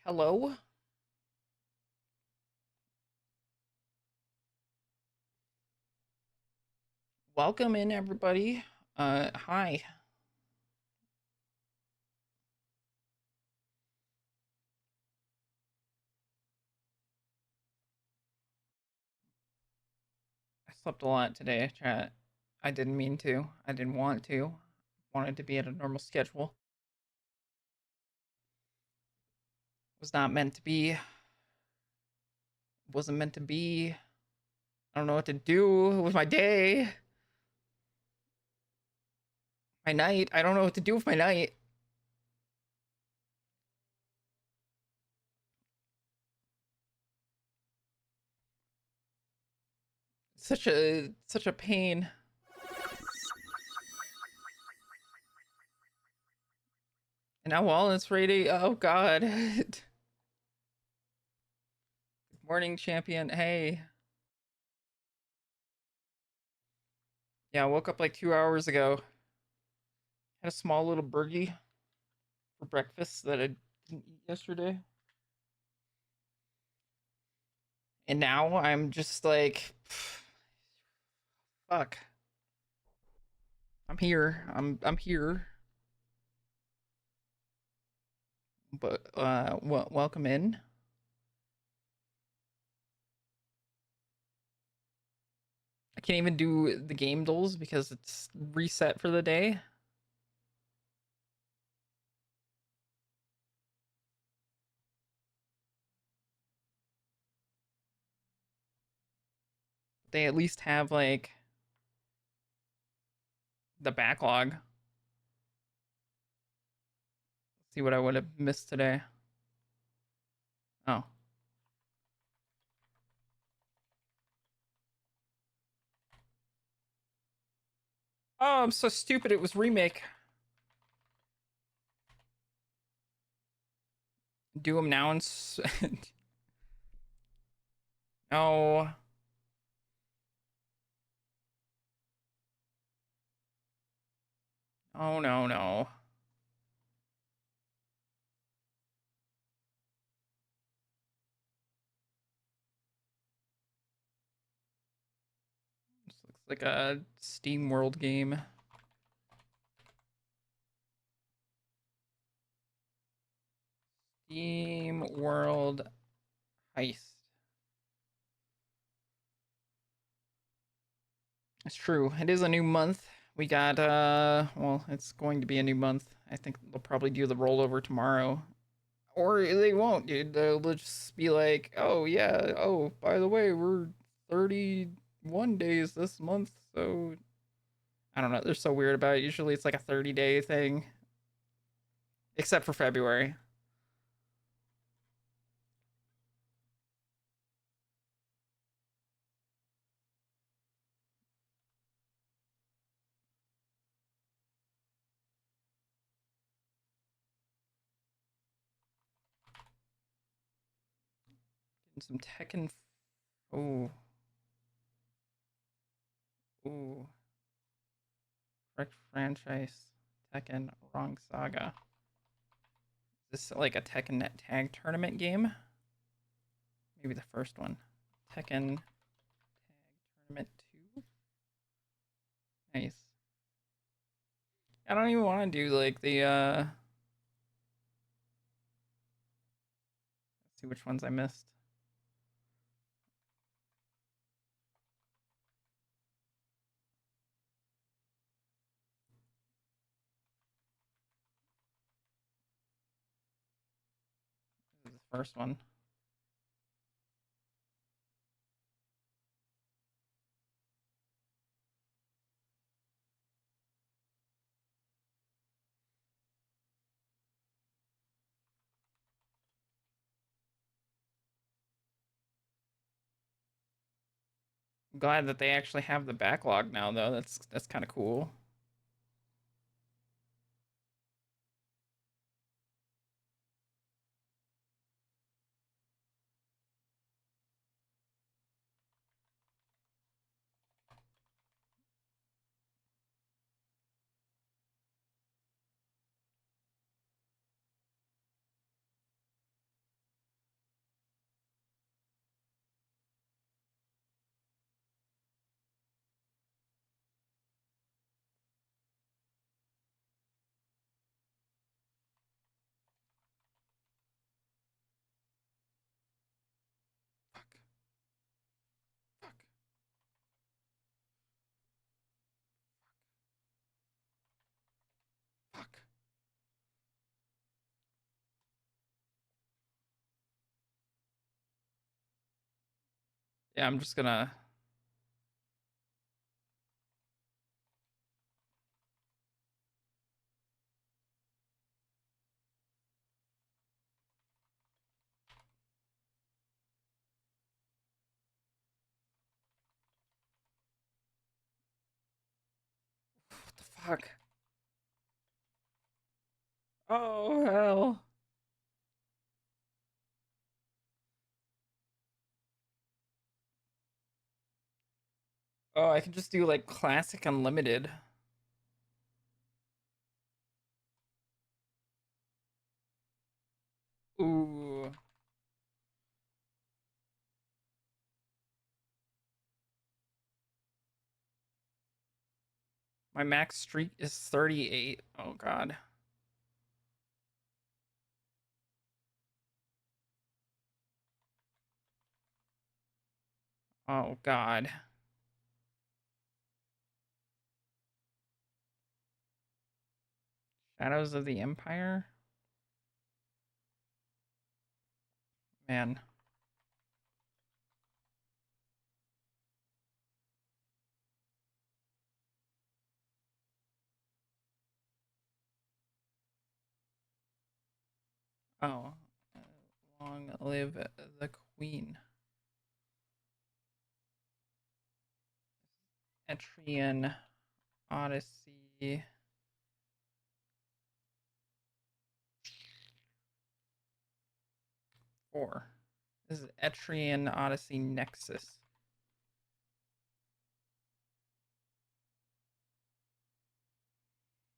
Hello, welcome in everybody. Hi. I slept a lot today, chat. I didn't mean to. I didn't want to. Wanted to be at a normal schedule. Was not meant to be. Wasn't meant to be. I don't know what to do with my day. My night. I don't know what to do with my night. Such a pain. And now wellness rating. Oh god. Good morning, champion. Hey. Yeah, I woke up like 2 hours ago. Had a small little burgie for breakfast that I didn't eat yesterday. And now I'm just like, fuck. I'm here. I'm here. But welcome in. I can't even do the game duels because it's reset for the day. They at least have like the backlog. See what I would have missed today. Oh. Oh, I'm so stupid. It was remake. Do them now and oh. Oh no no. This looks like a Steam World game. Steam World Heist. It's true. It is a new month. We got well, it's going to be a new month. I think they'll probably do the rollover tomorrow. Or they won't, dude. They'll just be like, "Oh yeah, oh, by the way, we're 31 days this month." So, I don't know. They're so weird about it. Usually it's like a 30-day thing, except for February. Getting some Tekken. Oh, ooh. Correct franchise. Tekken wrong saga. Is this like a Tekken Net Tag tournament game? Maybe the first one. Tekken Tag Tournament 2. Nice. I don't even want to do like the let's see which ones I missed. This is the first one. I'm glad that they actually have the backlog now though. That's kind of cool. Yeah, I'm just gonna. What the fuck? Oh hell. Oh, I can just do like classic unlimited. Ooh. My max streak is 38. Oh god. Oh god. Shadows of the Empire? Man. Oh. Long live the queen. Etrian Odyssey 4. This is Etrian Odyssey Nexus.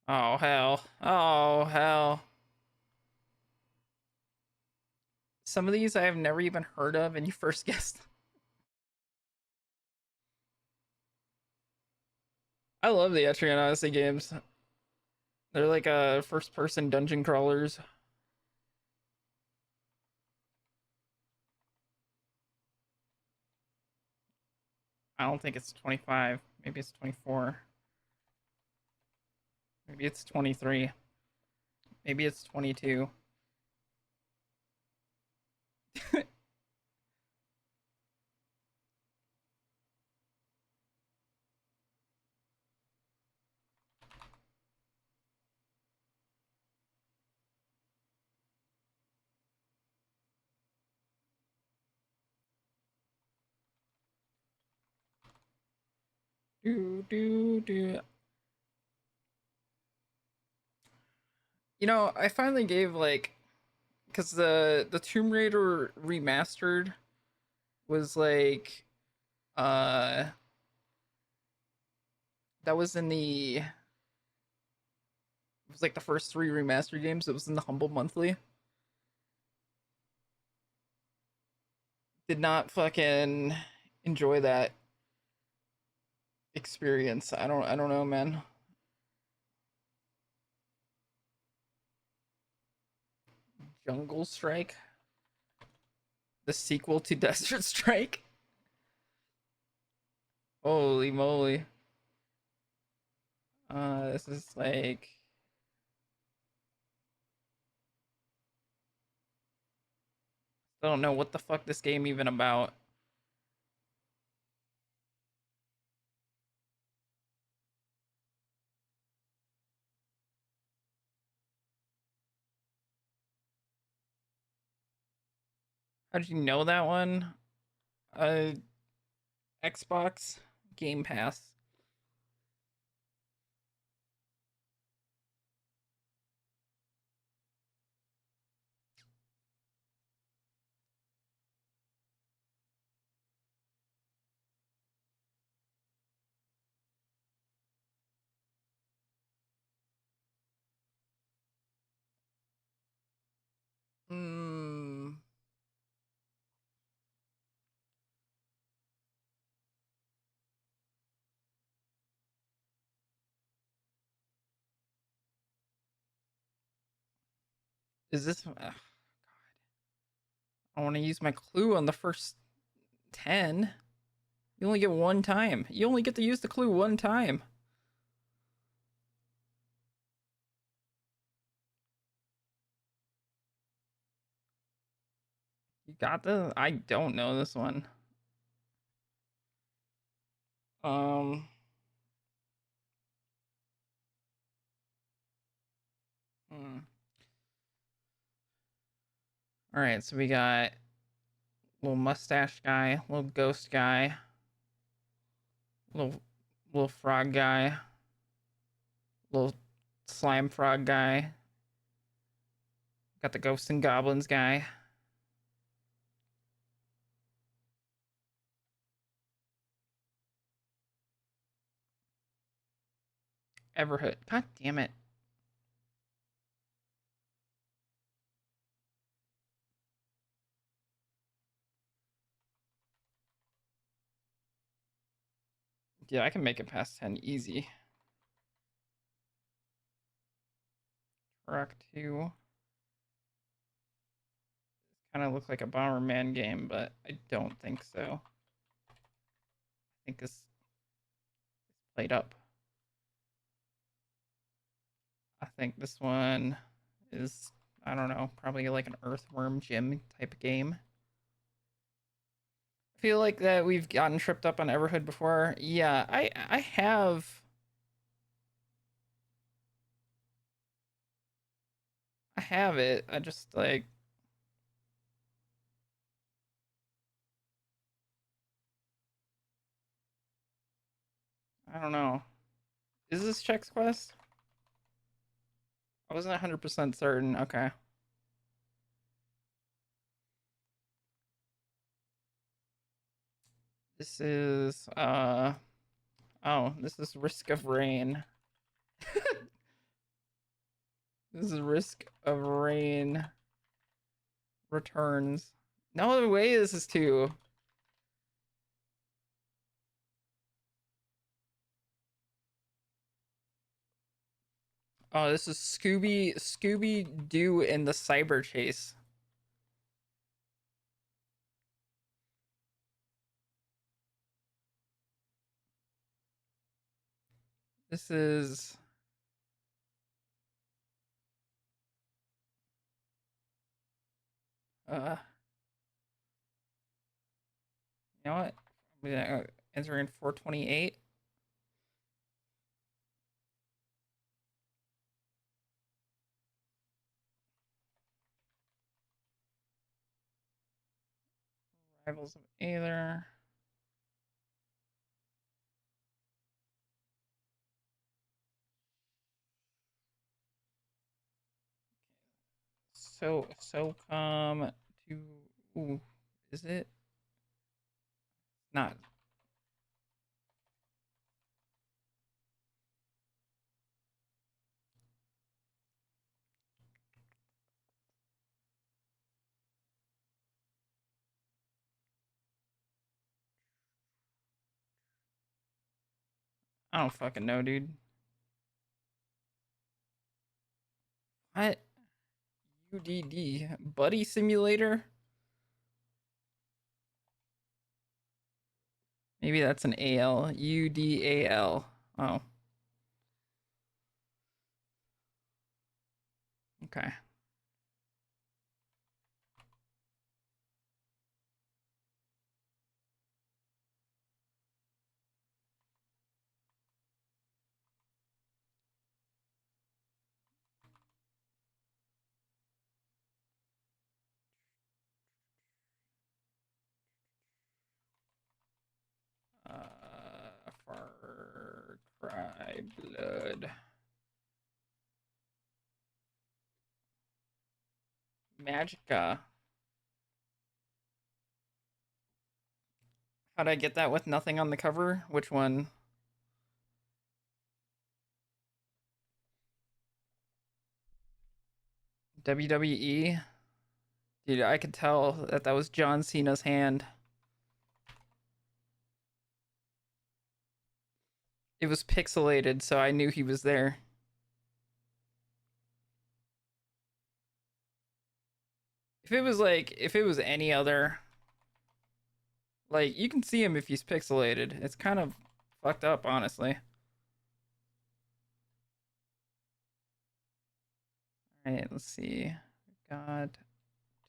Oh hell. Oh hell. Some of these I have never even heard of, and you first guessed. I love the Etrian Odyssey games. They're like first person dungeon crawlers. I don't think it's 25. Maybe it's 24. Maybe it's 23. Maybe it's 22. Do do do. I finally gave like because the Tomb Raider remastered was like uh that was in the it was like the first three remastered games. It was in the Humble Monthly. Did not fucking enjoy that experience. I don't know, man. Jungle Strike, the sequel to Desert Strike. Holy moly. This is like I don't know what the fuck this game even about. How did you know that one? Uh, Xbox Game Pass. Hmm. Is this? I want to use my clue on the first 10. You only get one time. You only get to use the clue one time. You got the. I don't know this one. Um. hmm. All right, so we got little mustache guy, little ghost guy, little little frog guy, little slime frog guy. Got the ghosts and goblins guy. Everhood. God damn it. Yeah, I can make it past 10 easy. Rock 2. Kind of looks like a Bomberman game, but I don't think so. I think this is played up. I think this one is, I don't know, probably like an Earthworm Jim type of game. I feel like that we've gotten tripped up on Everhood before. Yeah, I have it. I just like I don't know. Is this Chex Quest? I wasn't 100% certain. Okay. This is oh, this is Risk of Rain. This is Risk of Rain Returns. No other way this is 2. Oh, this is Scooby Doo in the Cyber Chase. This is you know what? I'm gonna enter in 428. Rivals of Aether. So come to. Ooh, is it not? I don't fucking know, dude. What? UDD Buddy Simulator? Maybe that's an AL. UDAL. Oh, okay. Far Cry Blood. Magica. How'd I get that with nothing on the cover? Which one? WWE? Dude, I could tell that that was John Cena's hand. It was pixelated, so I knew he was there. If it was any other, like, you can see him if he's pixelated. It's kind of fucked up, honestly. All right, let's see. Got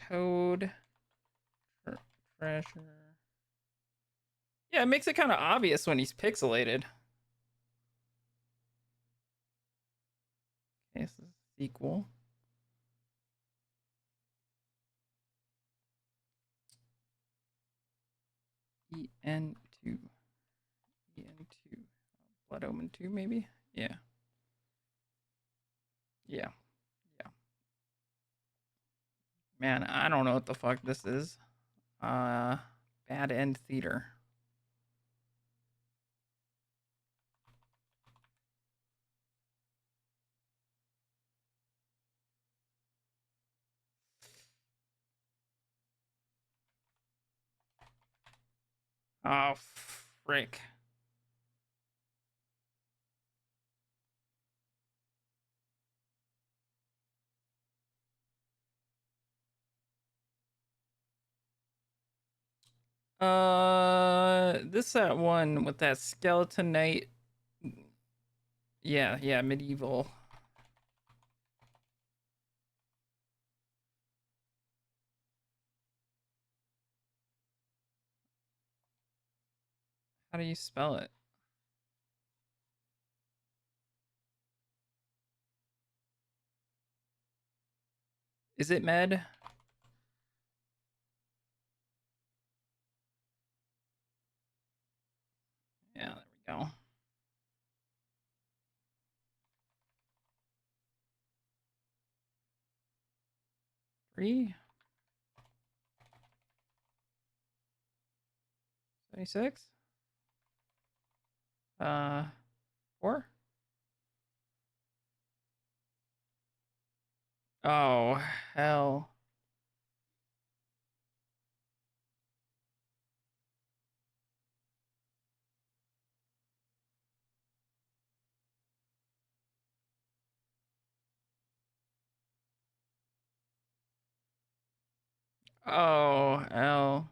Toad, Treasure. Yeah, it makes it kind of obvious when he's pixelated. Okay, this is sequel. EN2. EN2. Blood Omen 2, maybe? Yeah. Yeah. Yeah. Man, I don't know what the fuck this is. Uh, Bad End Theater. Oh, frick. This that one with that skeleton knight. Yeah, yeah, medieval. How do you spell it? Is it med? Yeah, there we go. 3, 76. 4. Oh, hell. Oh, hell.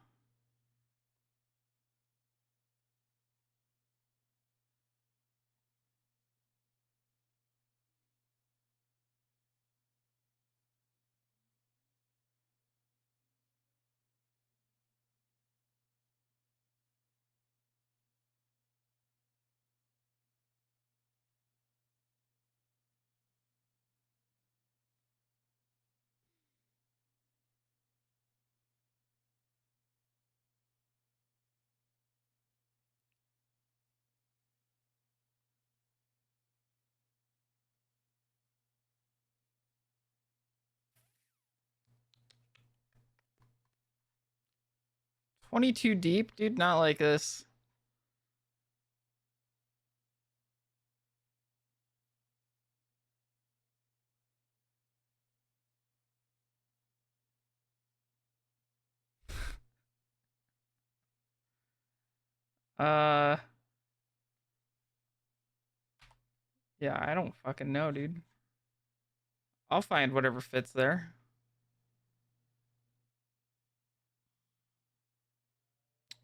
$22 deep, dude. Not like this. Uh, yeah, I don't fucking know, dude. I'll find whatever fits there.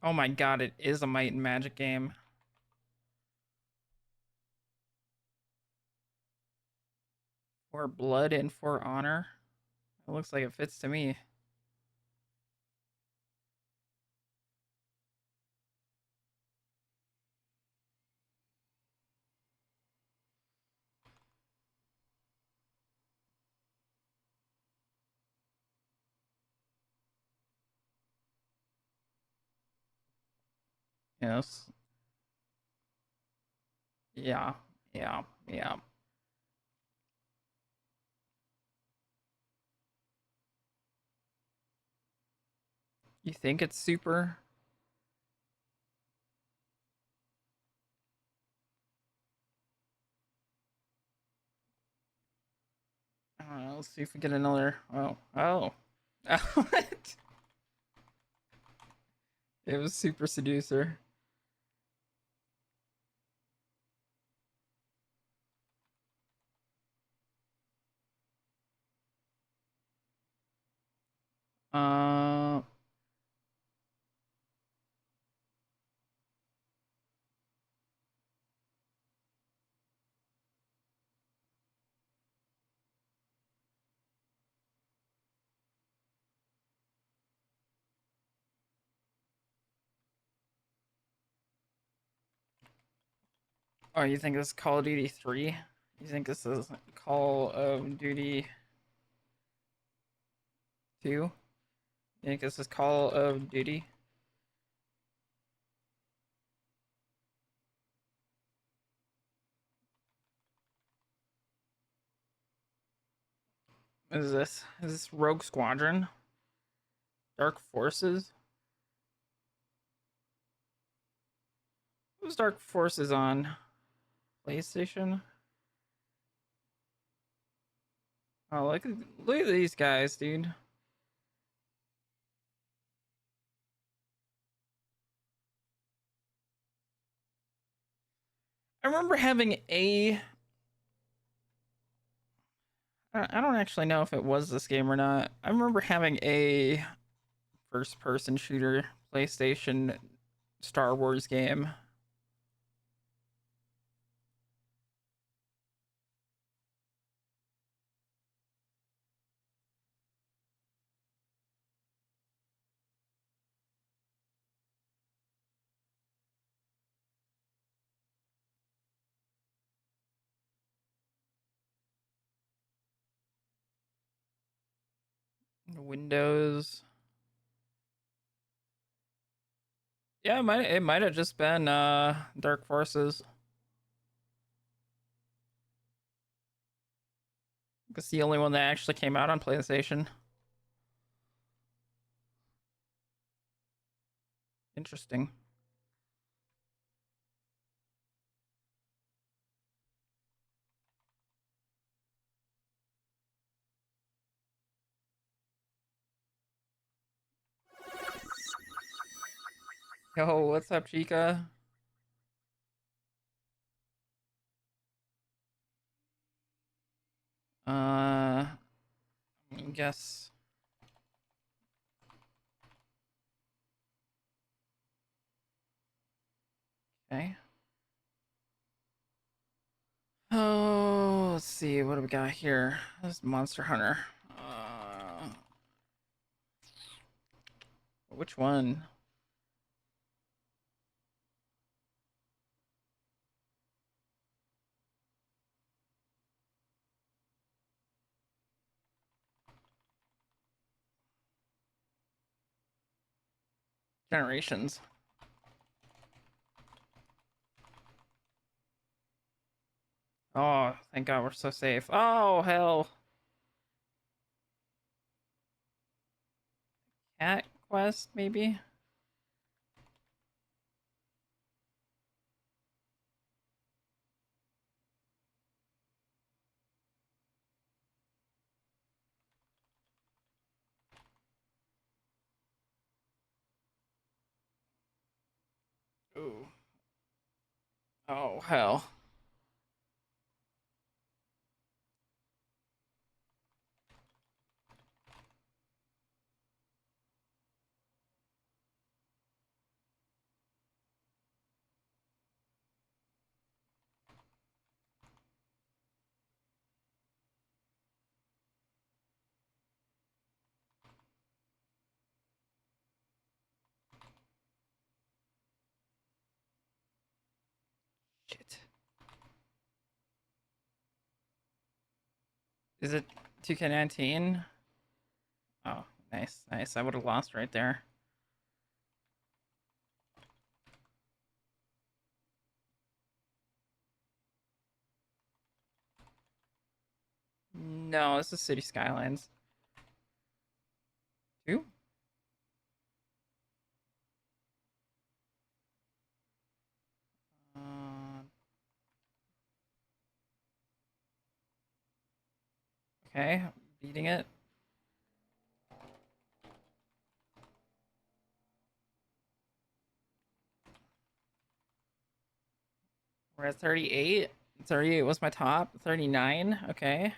Oh my god, it is a Might and Magic game. For blood and for honor. It looks like it fits to me. Yes. Yeah. Yeah. Yeah. You think it's super? I don't know. Let's see if we get another. Oh. Oh. What? It was Super Seducer. Uh, Oh, you think this is Call of Duty 3? You think this is Call of Duty 2? You think this is Call of Duty? What is this? Is this Rogue Squadron? Dark Forces? Who's Dark Forces on? PlayStation? Oh, look at these guys, dude. I remember having a. I don't actually know if it was this game or not. I remember having a first person shooter PlayStation Star Wars game. Windows. Yeah, it might have just been Dark Forces. It's the only one that actually came out on PlayStation. Interesting. Yo, what's up, Chica? I guess. Okay. Oh, let's see. What do we got here? This is Monster Hunter. Which one? Generations. Oh, thank God we're so safe. Oh, hell. Cat Quest, maybe? Ooh. Oh, hell. Shit. Is it 2K19? Oh, nice, nice. I would have lost right there. No, this is City Skylines. Two? Uh, okay, beating it. We're at 38. 38 was my top. 39. Okay.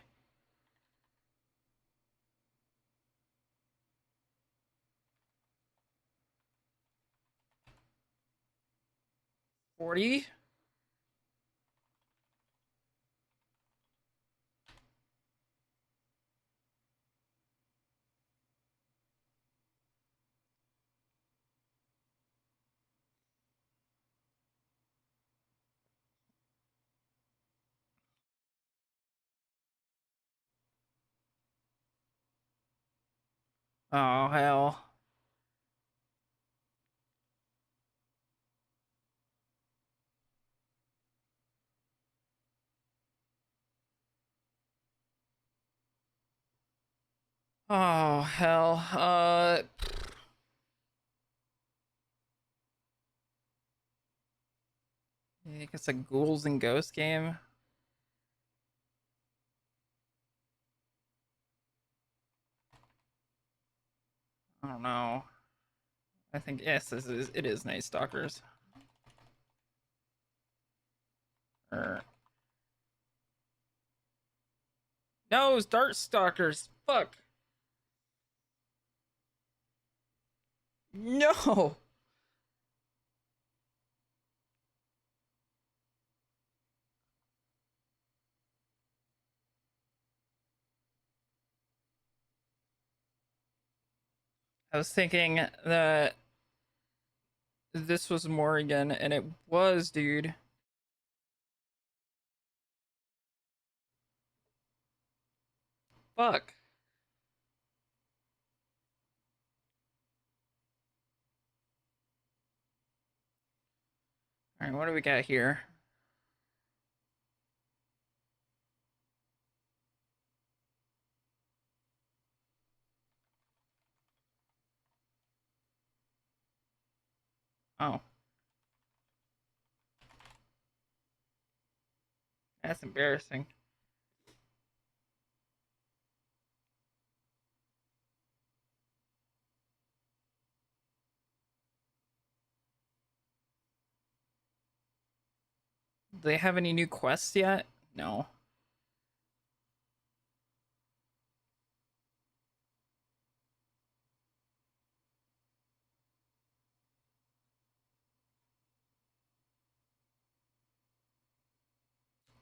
40. Oh, hell. Oh, hell. I think it's a ghouls and ghosts game. I don't know. I think yes, it is Night Stalkers. Or no, it's Dart Stalkers. Fuck. No. I was thinking that this was Morrigan, and it was, dude. Fuck. All right, what do we got here? Oh, that's embarrassing. Do they have any new quests yet? No.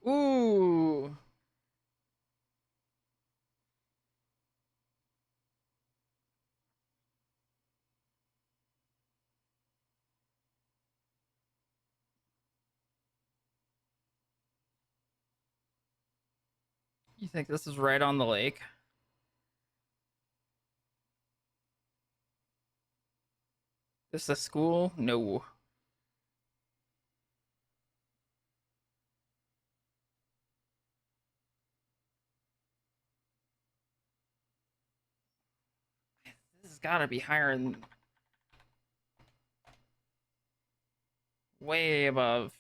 Ooh. You think this is right on the lake? This a school? No. This has got to be higher than way above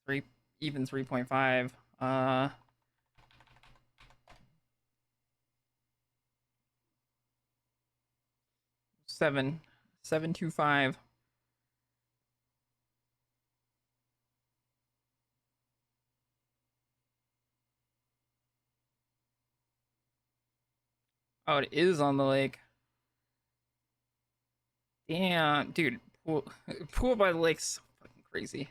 three, even 3.5. 7, 725. Oh, it is on the lake. Damn, dude, pool, pool by the lake's so fucking crazy.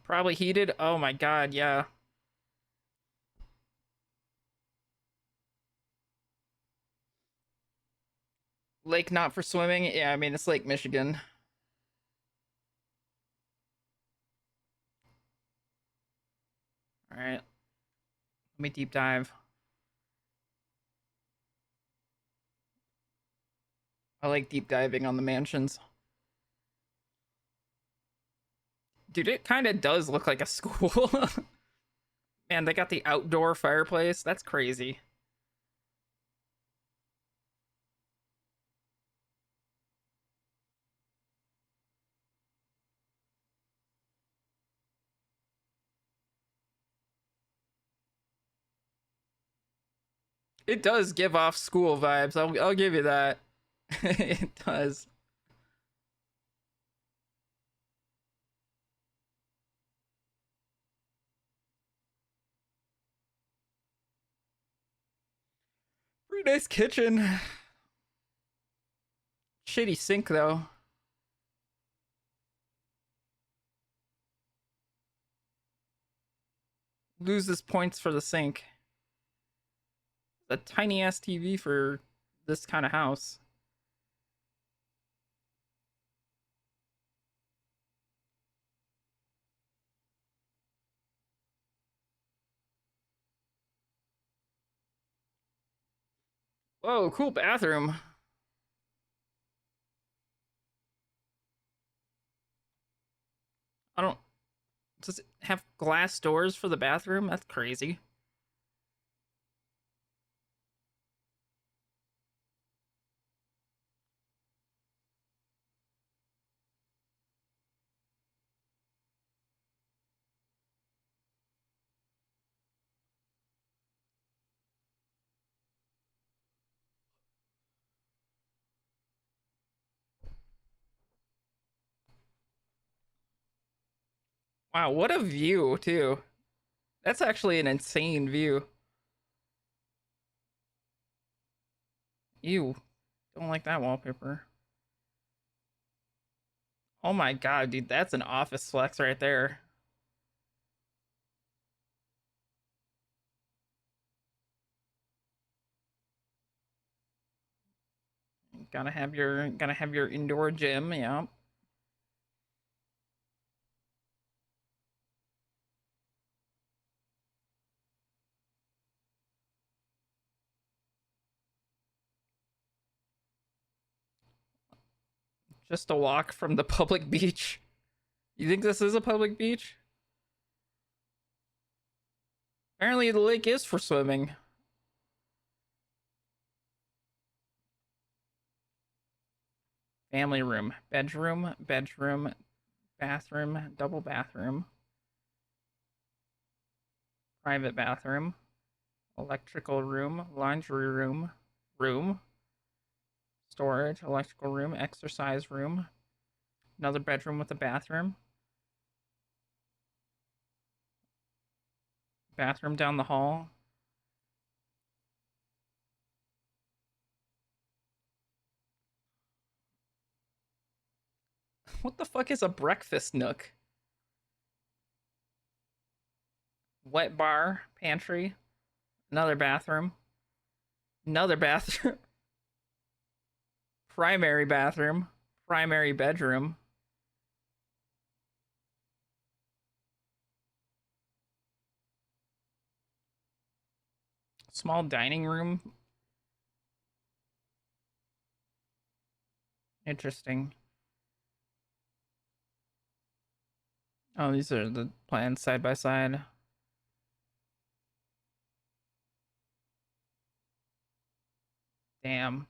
Probably heated. Oh my god, yeah. Lake not for swimming. Yeah, I mean it's Lake Michigan. All right, let me deep dive. I like deep diving on the mansions. Dude, it kind of does look like a school. Man, they got the outdoor fireplace. That's crazy. It does give off school vibes. I'll give you that. It does. Pretty nice kitchen. Shitty sink though. Loses points for the sink. A tiny ass TV for this kind of house. Whoa, cool bathroom. I don't. Does it have glass doors for the bathroom? That's crazy. Wow, what a view, too. That's actually an insane view. Ew. Don't like that wallpaper. Oh my god, dude, that's an office flex right there. Gotta have your indoor gym, yeah. Just a walk from the public beach. You think this is a public beach? Apparently the lake is for swimming. Family room, bedroom, bathroom, double bathroom, private bathroom, electrical room, laundry room, storage, electrical room, exercise room, another bedroom with a bathroom down the hall. What the fuck is a breakfast nook? Wet bar, pantry, another bathroom, another bathroom, primary bathroom, primary bedroom, small dining room. Interesting. Oh, these are the plans side by side. Damn.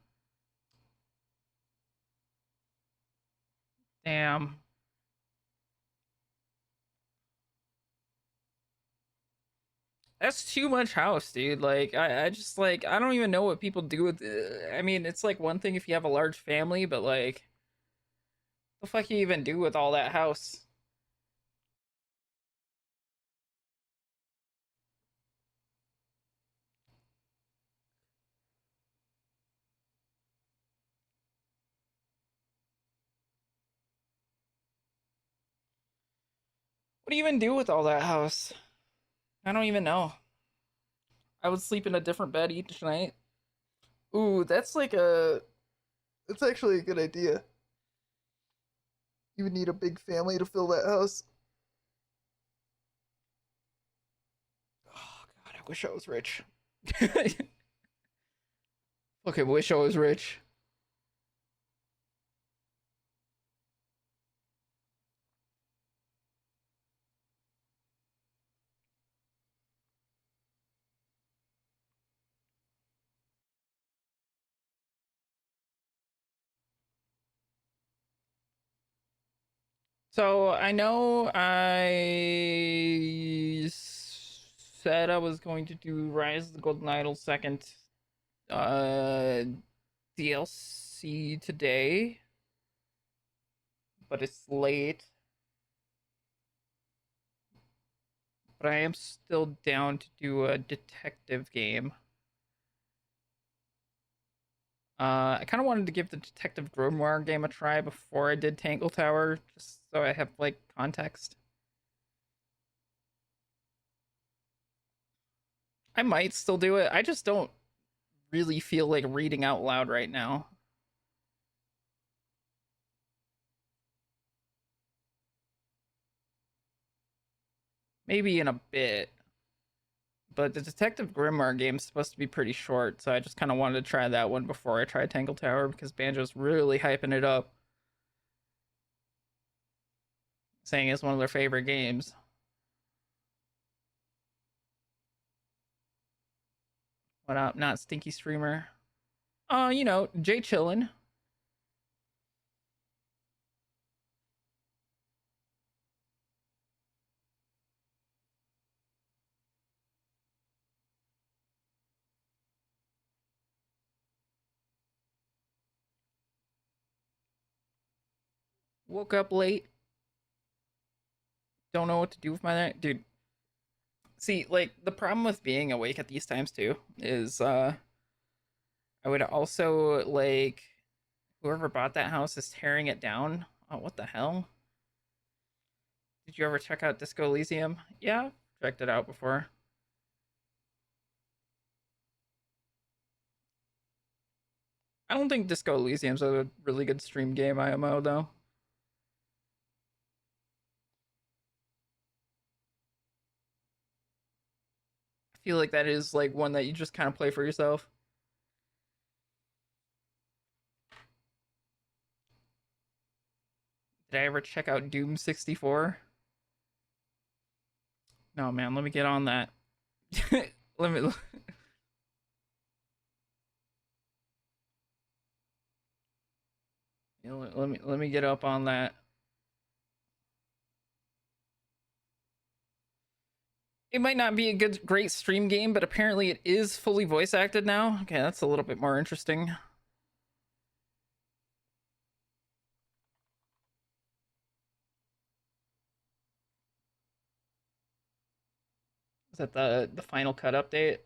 Damn. That's too much house, dude. Like, I just like I don't even know what people do with. I mean, it's like one thing if you have a large family, but like, the fuck you even do with all that house? What do you even do with all that house? I don't even know. I would sleep in a different bed each night. Ooh, that's like a. That's actually a good idea. You would need a big family to fill that house. Oh god, I wish I was rich. Okay, wish I was rich. So I know said I was going to do Rise of the Golden Idol second uh DLC today, but it's late. But I am still down to do a detective game. I kind of wanted to give the Detective Grimoire game a try before I did Tangle Tower, just so I have like context. I might still do it. I just don't really feel like reading out loud right now. Maybe in a bit, But the Detective Grimoire game's supposed to be pretty short, so I just kind of wanted to try that one before I tried Tangle Tower because Banjo's really hyping it up, saying it's one of their favorite games. What up? Not Stinky Streamer. Jay Chillin. Woke up late. Don't know what to do with my night. Dude, see, like, the problem with being awake at these times, too, is, I would also, like, whoever bought that house is tearing it down. Oh, what the hell? Did you ever check out Disco Elysium? Yeah, checked it out before. I don't think Disco Elysium's a really good stream game IMO though. I feel like that is like one that you just kind of play for yourself. Did I ever check out Doom 64? No, man, let me get on that. let me let me get up on that. It might not be a great stream game, but apparently it is fully voice acted now. Okay, that's a little bit more interesting. Is that the final cut update?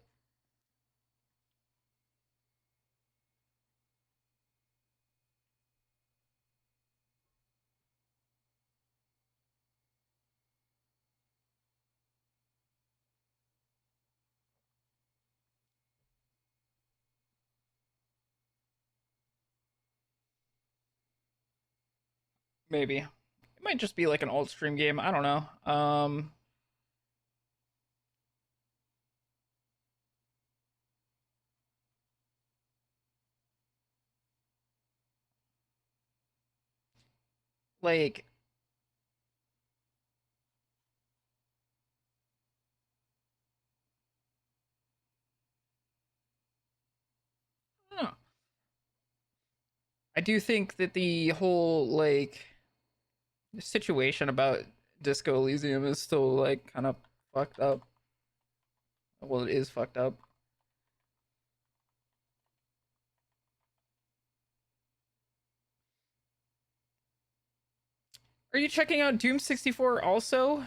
Maybe. It might just be like an old stream game. I don't know. Like, I don't know. I do think that the whole like situation about Disco Elysium is still like kind of fucked up. Well, it is fucked up. Are you checking out Doom 64 also?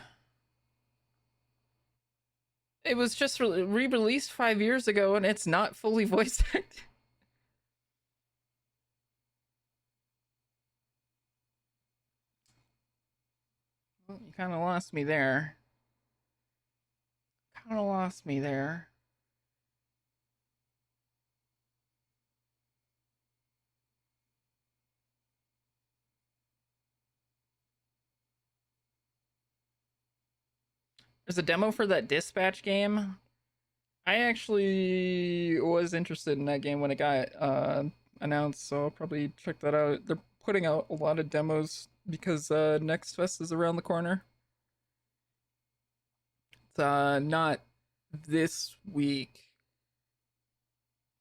It was just re-released 5 years ago and it's not fully voice acted. Well, you kind of lost me there. Kind of lost me there. There's a demo for that dispatch game. I actually was interested in that game when it got announced, so I'll probably check that out. They're putting out a lot of demos because Next Fest is around the corner. It's not this week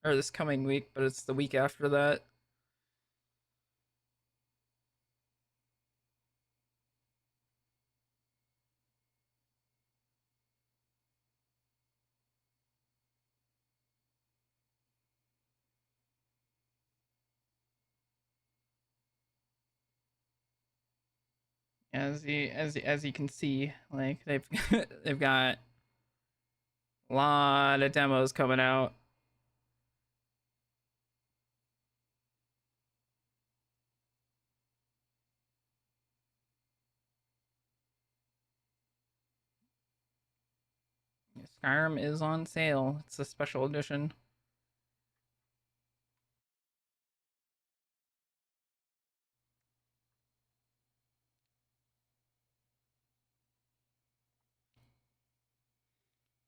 or this coming week, but it's the week after that. As you can see, like they've they've got a lot of demos coming out. Skyrim is on sale. It's a special edition.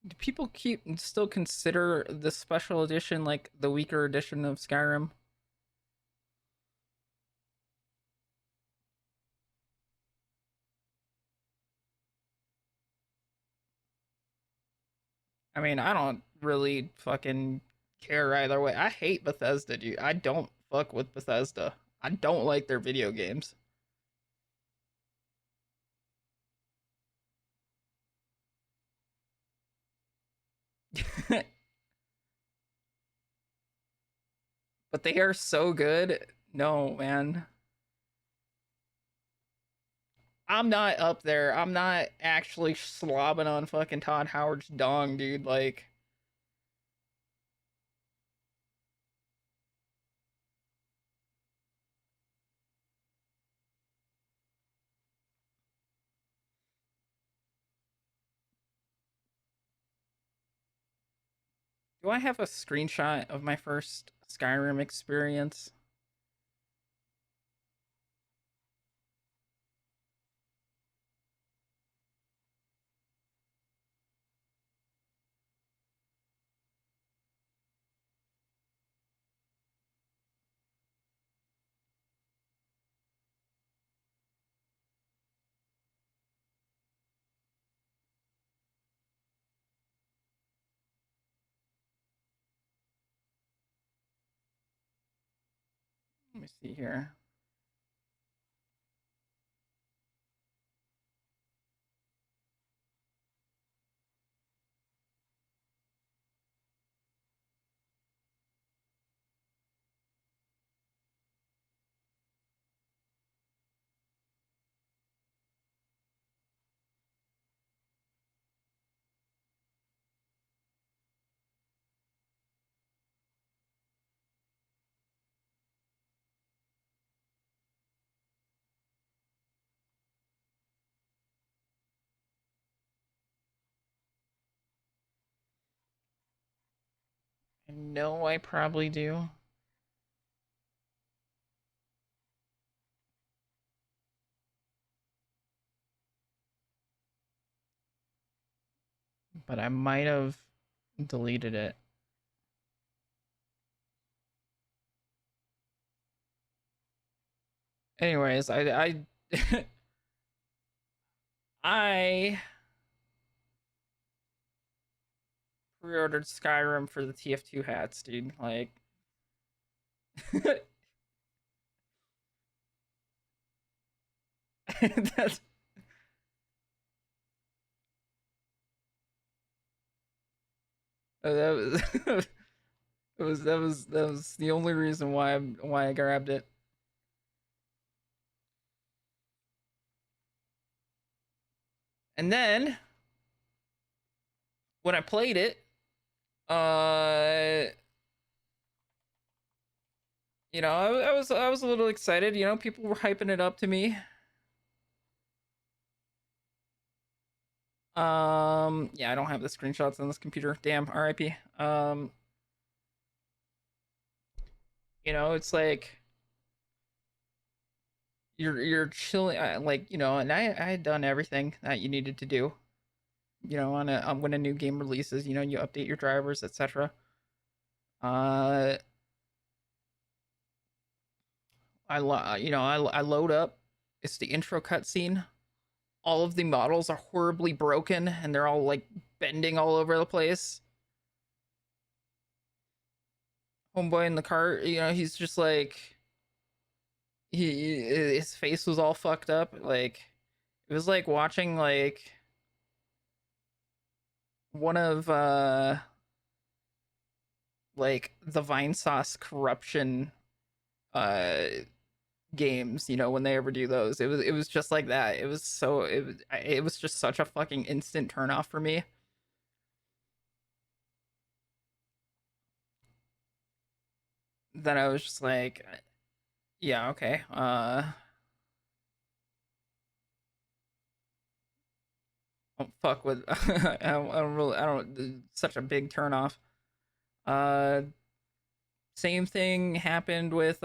Do people keep still consider the special edition like the weaker edition of Skyrim? I mean, I don't really fucking care either way. I hate Bethesda, dude. I don't fuck with Bethesda. I don't like their video games. But they are so good. No, man. I'm not up there. I'm not actually slobbing on fucking Todd Howard's dong, dude. Like, do I have a screenshot of my first Skyrim experience? Let me see here. I know I probably do, but I might have deleted it. Anyways, I pre-ordered Skyrim for the TF2 hats, dude. Like, that's that was that was the only reason why I grabbed it. And then when I played it, uh, I was a little excited. People were hyping it up to me. Yeah, I don't have the screenshots on this computer. Damn, RIP. It's like you're chilling, like and I had done everything that you needed to do. On when a new game releases, you update your drivers, etc. Uh, I load up. It's the intro cutscene. All of the models are horribly broken, and they're all like bending all over the place. Homeboy in the car, he's just like his face was all fucked up. Like it was like watching like one of like the Vine Sauce corruption uh games, when they ever do those. It was just like that. It was just such a fucking instant turn off for me that I was just like, yeah, okay. Don't fuck with I don't really I don't such a big turn off. Uh Same thing happened with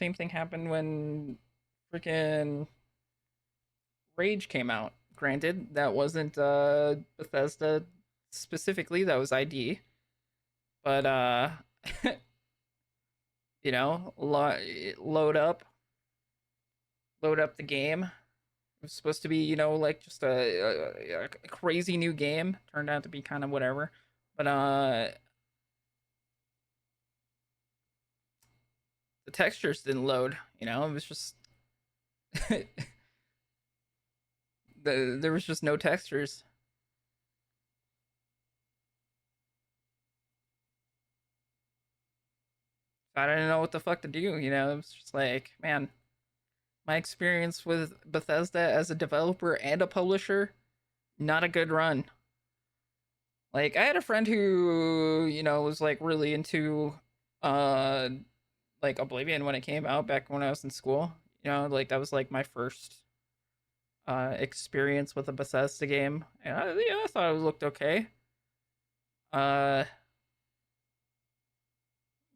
same thing happened when freaking Rage came out. Granted, that wasn't Bethesda specifically, that was ID. But you know, load up, load up the game. It was supposed to be, you know, like just a crazy new game. Turned out to be kind of whatever. But the textures didn't load. You know, it was just there was just no textures. I didn't know what the fuck to do. You know, it was just like, man, my experience with Bethesda as a developer and a publisher, not a good run. Like I had a friend who, you know, was like really into uh like Oblivion when it came out back when I was in school. You know, like that was like my first experience with a Bethesda game. And I thought it looked okay. Uh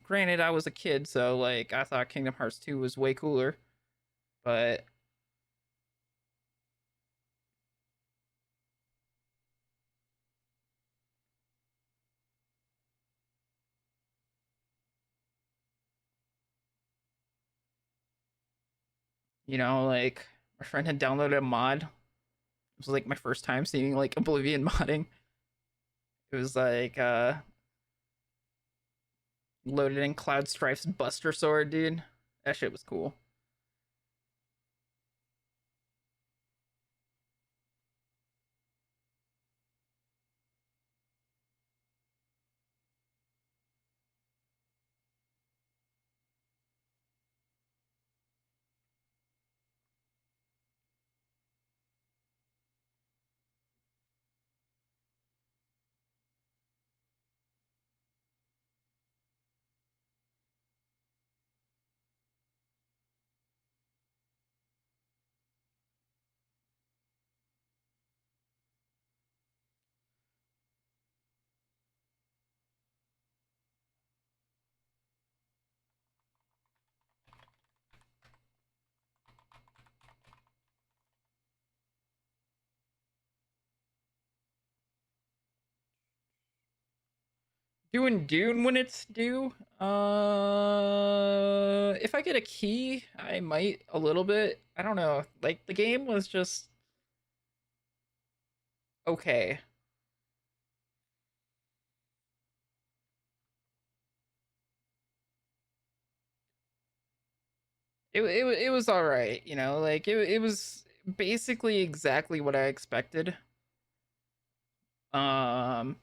Granted I was a kid, so like I thought Kingdom Hearts 2 was way cooler, but you know, like my friend had downloaded a mod. It was like my first time seeing like Oblivion modding. It was like loaded in Cloud Strife's Buster Sword, dude. That shit was cool. Doing Dune when it's due. If I get a key, I might a little bit. I don't know. Like the game was just okay. It was all right. You know, like it was basically exactly what I expected. Um,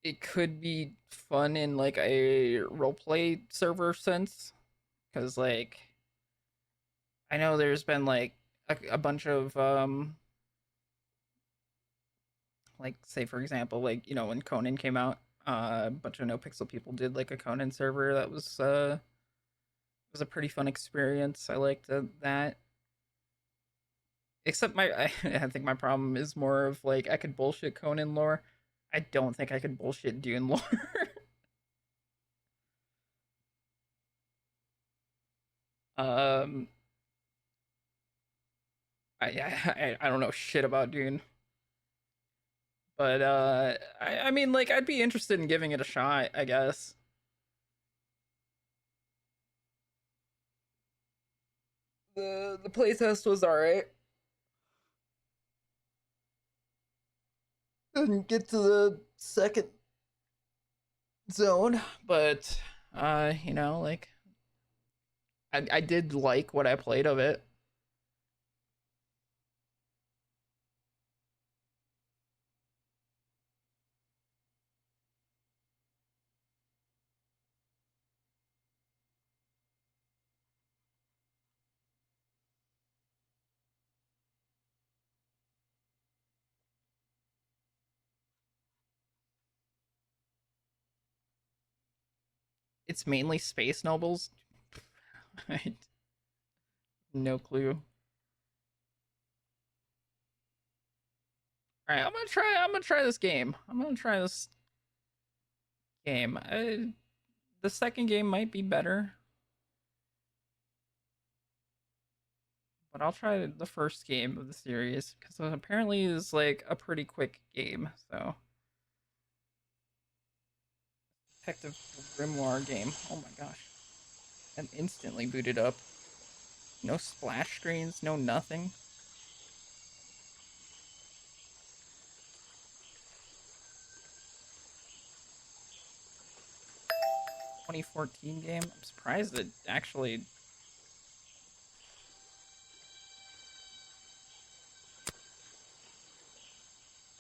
it could be fun in like a roleplay server sense, because like I know there's been like a bunch of like say for example like you know when Conan came out, a bunch of no pixel people did like a Conan server that was a pretty fun experience. I liked that. Except I think my problem is more of like I could bullshit Conan lore. I don't think I could bullshit Dune lore. um, I don't know shit about Dune, but I mean like I'd be interested in giving it a shot. I guess the playtest was alright. Didn't get to the second zone, but you know, like I did like what I played of it. It's mainly space nobles. No clue. All right, I'm gonna try this game. I'm gonna try this game. The second game might be better, but I'll try the first game of the series because apparently it's like a pretty quick game. So, Detective Grimoire game. Oh my gosh, and instantly booted up. No splash screens, no nothing. 2014 game. I'm surprised it actually.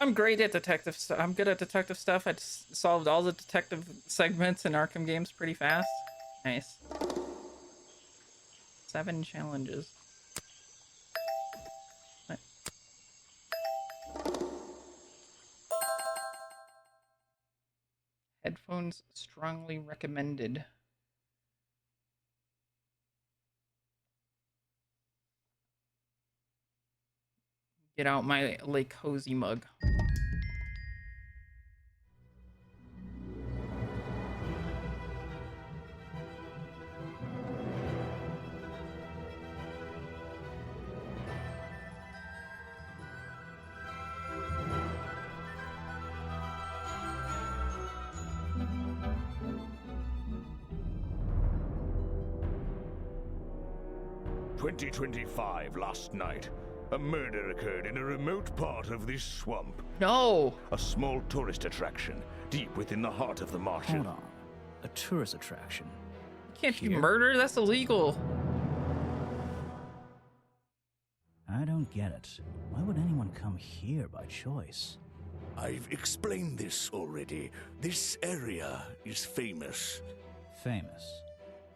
I'm great at detective stuff. I'm good at detective stuff. I just solved all the detective segments in Arkham games pretty fast. Nice. 7 challenges. What? Headphones strongly recommended. Get out my Lake Cozy mug. "2025 last night. A murder occurred in a remote part of this swamp. No! A small tourist attraction, deep within the heart of the marshal." Hold on. A tourist attraction. Can't you Here? murder? That's illegal. I don't get it. Why would anyone come here by choice? I've explained this already. This area is famous. Famous.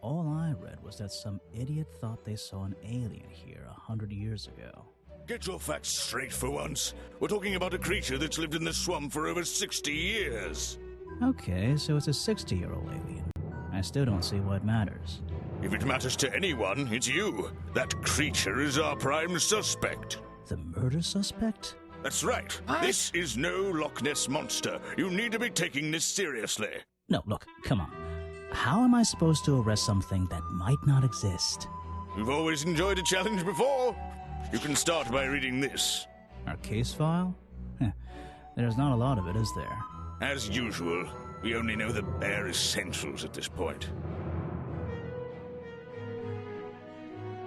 All I read was that some idiot thought they saw an alien here 100 years ago. Get your facts straight for once. We're talking about a creature that's lived in the swamp for over 60 years. Okay, so it's a 60-year-old alien. I still don't see what matters. If it matters to anyone, it's you. That creature is our prime suspect. The murder suspect? That's right. What? This is no Loch Ness monster. You need to be taking this seriously. No, look, come on. How am I supposed to arrest something that might not exist? You've always enjoyed a challenge before. You can start by reading this. Our case file? Heh, there's not a lot of it, is there? As usual, we only know the bare essentials at this point.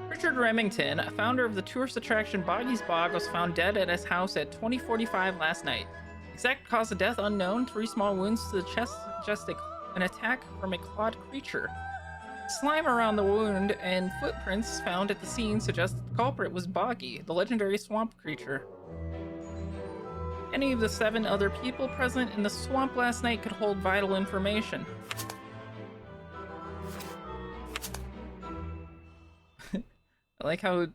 Richard Remington, founder of the tourist attraction Boggy's Bog, was found dead at his house at 2045 last night. Exact cause of death unknown. 3 small wounds to the chest suggest an attack from a clawed creature. Slime around the wound and footprints found at the scene suggest the culprit was Boggy, the legendary swamp creature. Any of the 7 other people present in the swamp last night could hold vital information. I like how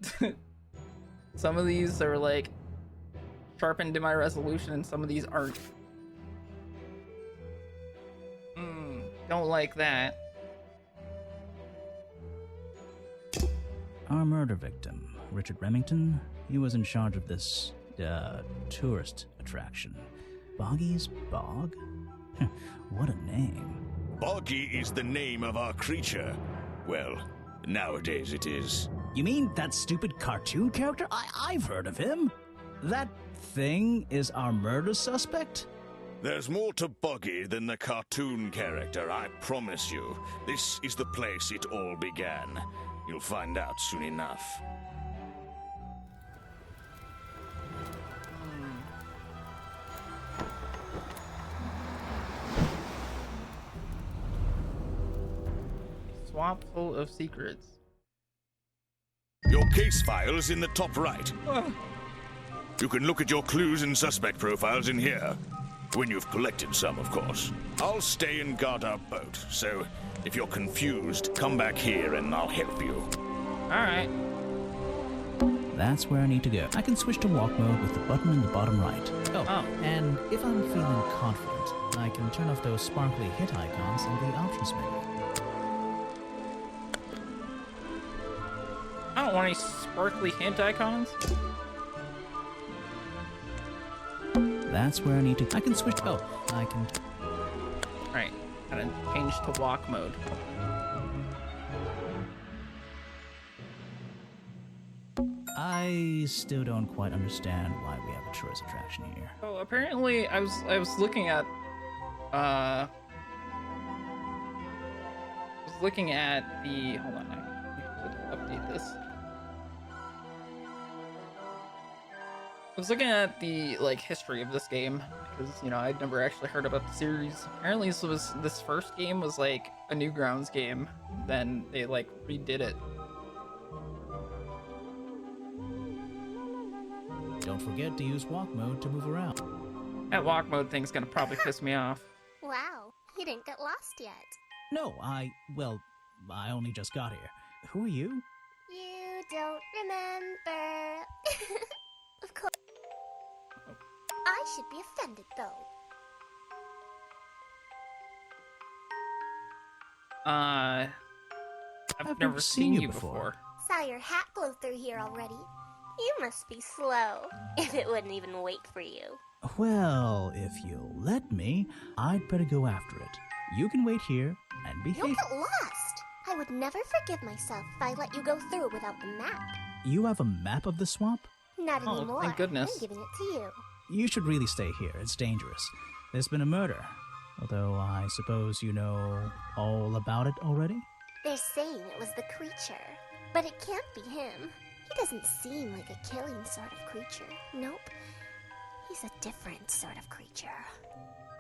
some of these are like sharpened to my resolution and some of these aren't. Don't like that. Our murder victim, Richard Remington, he was in charge of this, tourist attraction. Boggy's Bog? What a name. Boggy is the name of our creature. Well, nowadays it is. You mean that stupid cartoon character? I've heard of him. That thing is our murder suspect? There's more to Boggy than the cartoon character, I promise you. This is the place it all began. You'll find out soon enough. Swamp full of secrets. Your case file's in the top right. You can look at your clues and suspect profiles in here. When you've collected some, of course. I'll stay and guard our boat, so if you're confused, come back here and I'll help you. Alright. That's where I need to go. I can switch to walk mode with the button in the bottom right. Oh. And if I'm feeling confident, I can turn off those sparkly hit icons in the options menu. I don't want any sparkly hint icons. That's where I need to... I can switch... Oh, I can... Alright, gotta change to walk mode. I still don't quite understand why we have a tourist attraction here. So apparently, I was looking at the, hold on, I have to update this. I was looking at the like history of this game because I'd never actually heard about the series. Apparently, this first game was like a Newgrounds game. Then they like redid it. Don't forget to use walk mode to move around. That walk mode thing's gonna probably piss me off. Wow, you didn't get lost yet. No, well, I only just got here. Who are you? You don't remember. Of course. I should be offended, though. I've never seen you before. Saw your hat glow through here already. You must be slow, if it wouldn't even wait for you. Well, if you'll let me, I'd better go after it. You can wait here and behave. You'll get lost. I would never forgive myself if I let you go through without the map. You have a map of the swamp? Not Oh, anymore. thank goodness. I'm giving it to you. You should really stay here. It's dangerous. There's been a murder. Although I suppose you know all about it already? They're saying it was the creature, but it can't be him. He doesn't seem like a killing sort of creature. Nope. He's a different sort of creature.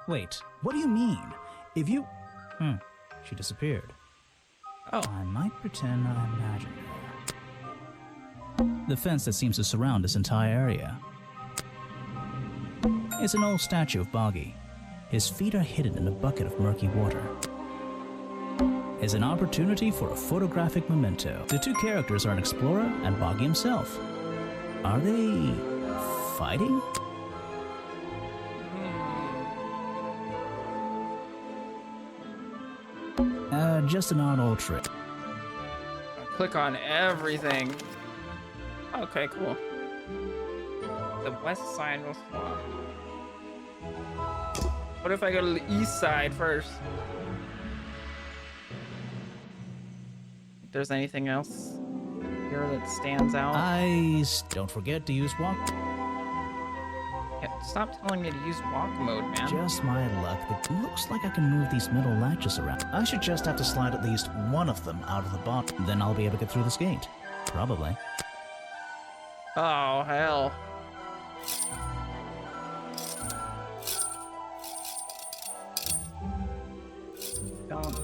Wait, what do you mean? If you... she disappeared. Oh. I might pretend I imagined her. The fence that seems to surround this entire area. It's an old statue of Boggy. His feet are hidden in a bucket of murky water. It's an opportunity for a photographic memento. The two characters are an explorer and Boggy himself. Are they... fighting? Just an odd old trick. Click on everything. Okay, cool. The west side was swamp. What if I go to the east side first? If there's anything else here that stands out. Don't forget to use walk. Yeah, stop telling me to use walk mode, man. Just my luck. It looks like I can move these middle latches around. I should just have to slide at least one of them out of the bottom. Then I'll be able to get through this gate. Probably. Oh, hell. Don't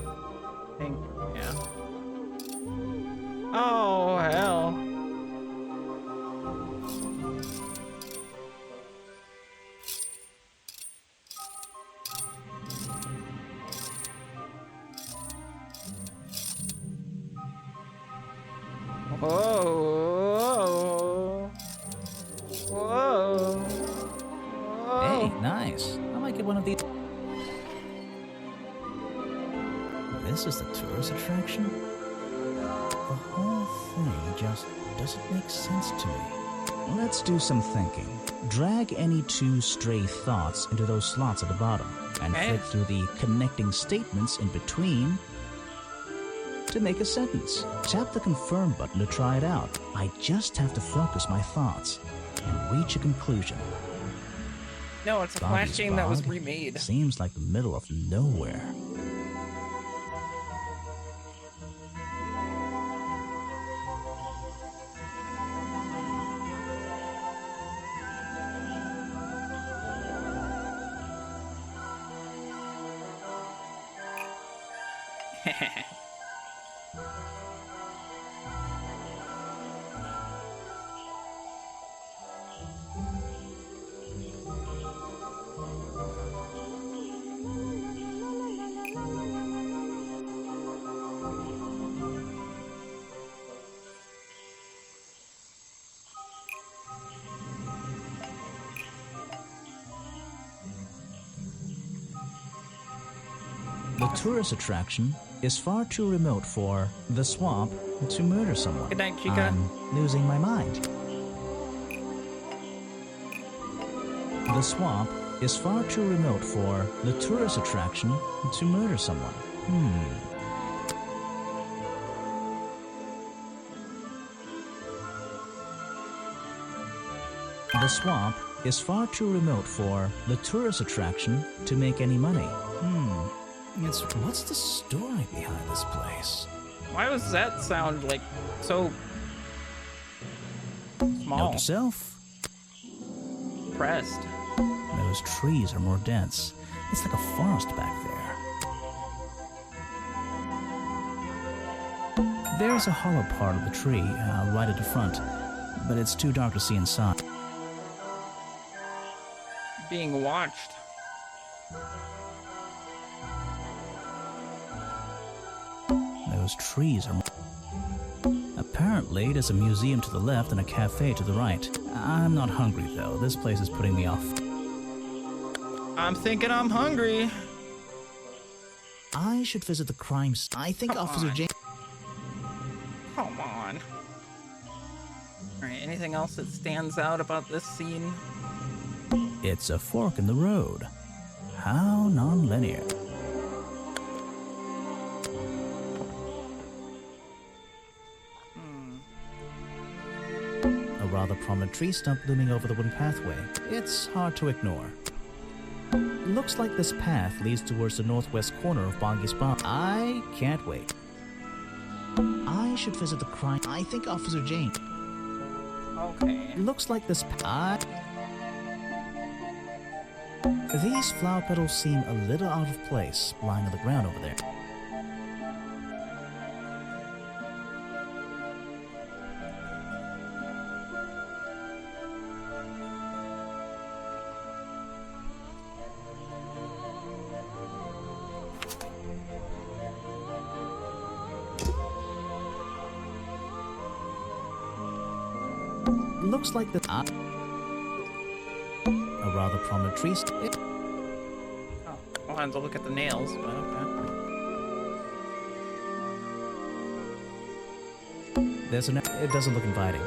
think, yeah. Oh, hell. Whoa. Whoa. Whoa. Hey, nice. I might get one of these. This is the tourist attraction? The whole thing just doesn't make sense to me. Let's do some thinking. Drag any two stray thoughts into those slots at the bottom and Okay. flick through the connecting statements in between to make a sentence. Tap the confirm button to try it out. I just have to focus my thoughts and reach a conclusion. No, it's a Flash Boggy's game that was Bog remade. Seems like the middle of nowhere. The tourist attraction is far too remote for the swamp to murder someone. Good night, Chica. I'm losing my mind. The swamp is far too remote for the tourist attraction to murder someone. The swamp is far too remote for the tourist attraction to make any money. What's the story behind this place? Why does that sound like so small? Note to self, Pressed. those trees are more dense. It's like a forest back there. There's a hollow part of the tree right at the front, but it's too dark to see inside. Being watched. Those trees are... Apparently, there's a museum to the left and a cafe to the right. I'm not hungry, though. This place is putting me off. I'm thinking I'm hungry. I should visit the crime scene. I think Come Officer on. James... Come on. Alright, anything else that stands out about this scene? It's a fork in the road. How non-linear. A rather prominent tree stump looming over the wooden pathway. It's hard to ignore. Looks like this path leads towards the northwest corner of Boggy Spa. I can't wait. I should visit the crime... I think Officer James... Okay. Looks like this... These flower petals seem a little out of place, lying on the ground over there. Looks like the... a rather prominent tree... Oh, I'll have to look at the nails, but okay. There's an... It doesn't look inviting.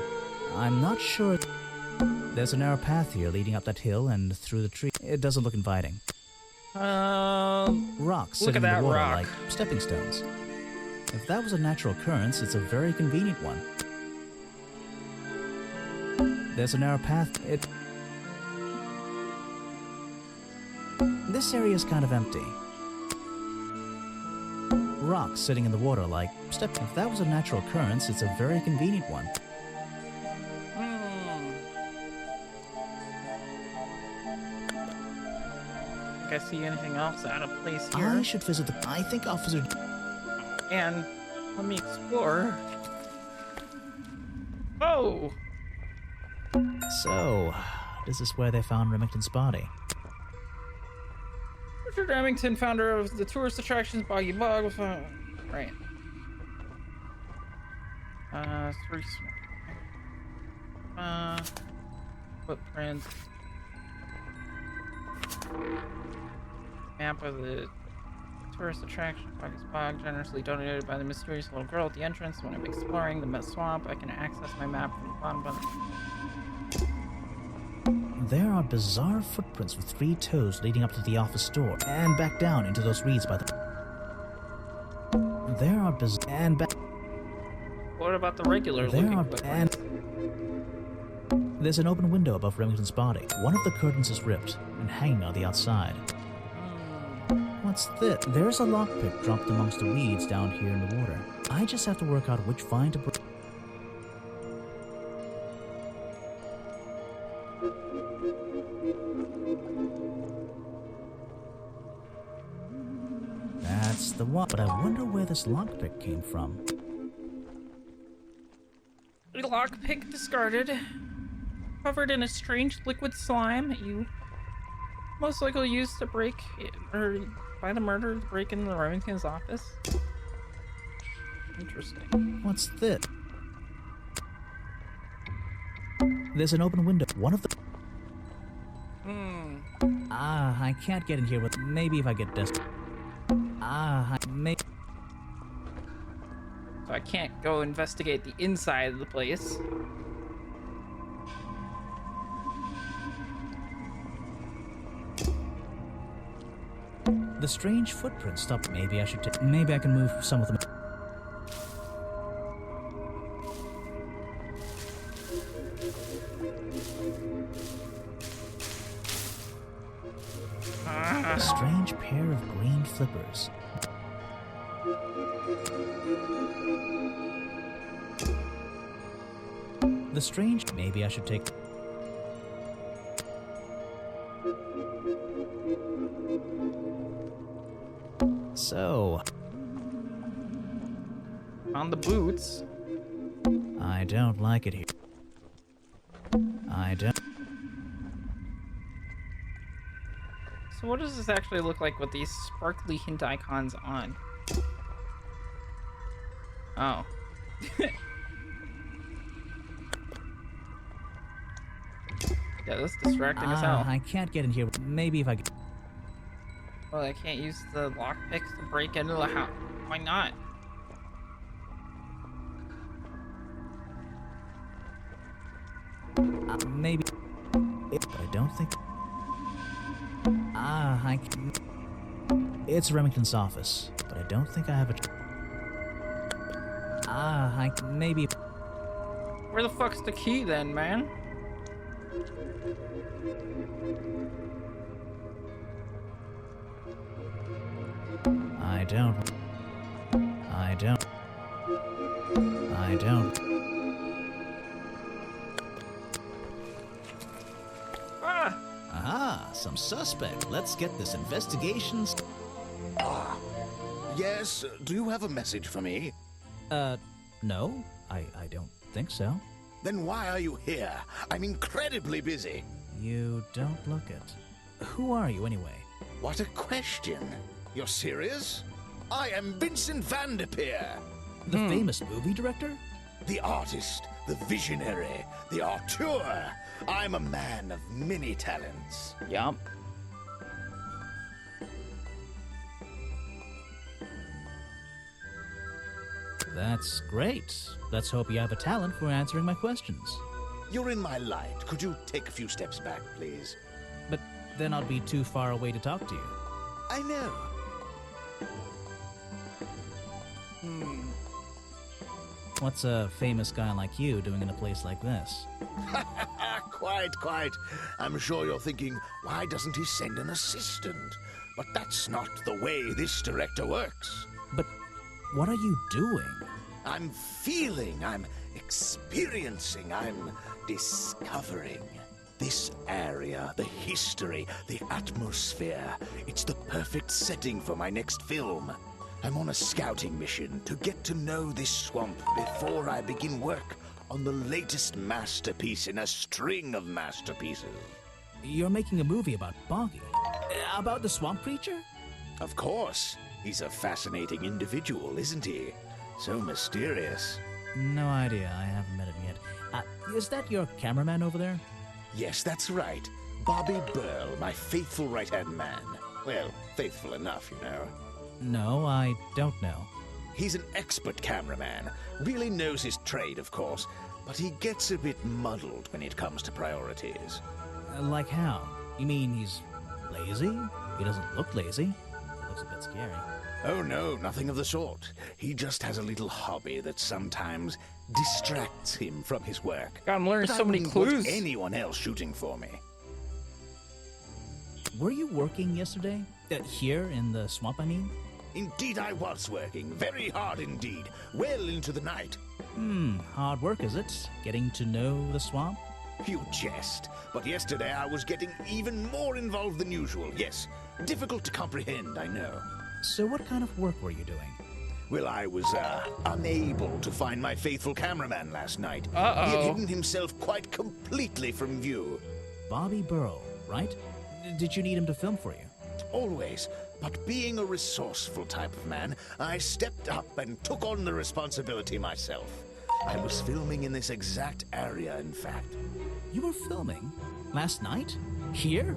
I'm not sure... There's a narrow path here leading up that hill and through the tree. It doesn't look inviting. Rocks Look sitting at in the that water rock. like stepping stones. If that was a natural occurrence, it's a very convenient one. There's a narrow path. This area is kind of empty. Rocks sitting in the water like step. If that was a natural occurrence, it's a very convenient one. Think I see anything else out of place here? I should visit the... I think Officer... And let me explore. Oh! So, this is where they found Remington's body. Richard Remington, founder of the tourist attractions Boggy Bog, was right. Three footprints. Map of the tourist attraction Boggy's Bog, generously donated by the mysterious little girl at the entrance. When I'm exploring the swamp, I can access my map from the bottom button. There are bizarre footprints with 3 toes leading up to the office door and back down into those reeds by the... There are and back... What about the regular There looking are footprints? There's an open window above Remington's body. One of the curtains is ripped and hanging on the outside. What's this? There's a lockpick dropped amongst the weeds down here in the water. I just have to work out which vine to put... That's the one. But I wonder where this lockpick came from. Lockpick discarded. Covered in a strange liquid slime that you most likely used to break or by the murderer to break into the Remington's office. Interesting. What's this? There's an open window. One of the... I can't get in here with... Maybe if I get desperate. So I can't go investigate the inside of the place. The strange footprints stopped. Maybe I should take. Maybe I can move some of them. A strange pair of green flippers. The strange. Maybe I should take. So, On the boots. I don't like it here. I don't. So what does this actually look like with these sparkly hint icons on? Oh. Yeah, that's distracting as hell. I can't get in here. Maybe if I. Well, I can't use the lockpicks to break into the house. Why not? Maybe. But I don't think. I. It's Remington's office, but I don't think I have a. Maybe. Where the fuck's the key then, man? I don't. Ah! Aha, some suspect. Let's get this investigation. Yes, do you have a message for me? No, I don't think so. Then why are you here? I'm incredibly busy. You don't look it. Who are you anyway? What a question. You're serious? I am Vincent Van der Peer. The famous movie director? The artist, the visionary, the auteur. I'm a man of many talents. Yup. That's great. Let's hope you have a talent for answering my questions. You're in my light. Could you take a few steps back, please? But then I'd be too far away to talk to you. I know. What's a famous guy like you doing in a place like this? Quite. I'm sure you're thinking, why doesn't he send an assistant? But that's not the way this director works. But what are you doing? I'm feeling, I'm experiencing, I'm discovering. This area, the history, the atmosphere, it's the perfect setting for my next film. I'm on a scouting mission to get to know this swamp before I begin work on the latest masterpiece in a string of masterpieces. You're making a movie about Boggy? About the swamp creature? Of course. He's a fascinating individual, isn't he? So mysterious. No idea. I haven't met him yet. Is that your cameraman over there? Yes, that's right. Bobby Burl, my faithful right-hand man. Well, faithful enough, you know. No, I don't know. He's an expert cameraman. Really knows his trade, of course, but he gets a bit muddled when it comes to priorities. Like how? You mean he's lazy? He doesn't look lazy. He looks a bit scary. Oh no, nothing of the sort. He just has a little hobby that sometimes distracts him from his work. God, I'm learning But so I many wouldn't want clues. anyone else shooting for me. Were you working yesterday? Here in the swamp, I mean? Indeed, I was working very hard indeed, well into the night. Hard work, is it? Getting to know the swamp? You jest, but yesterday I was getting even more involved than usual. Yes, difficult to comprehend, I know. So what kind of work were you doing? Well, I was, unable to find my faithful cameraman last night. Uh-oh. He had hidden himself quite completely from view. Bobby Burrow, right? Did you need him to film for you? Always. But being a resourceful type of man, I stepped up and took on the responsibility myself. I was filming in this exact area, in fact. You were filming? Last night? Here?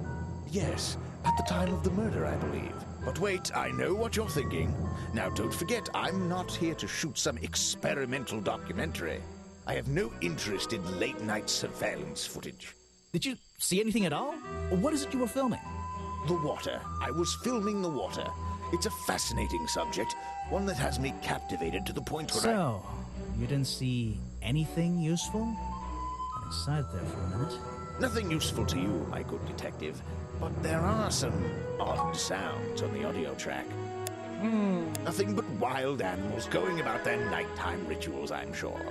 Yes, at the time of the murder, I believe. But wait, I know what you're thinking. Now, don't forget, I'm not here to shoot some experimental documentary. I have no interest in late-night surveillance footage. Did you see anything at all? What is it you were filming? The water. I was filming the water. It's a fascinating subject, one that has me captivated to the point where So, you didn't see anything useful? Got excited there for a minute. Nothing useful to you, my good detective, but there are some odd sounds on the audio track. Nothing but wild animals going about their nighttime rituals, I'm sure.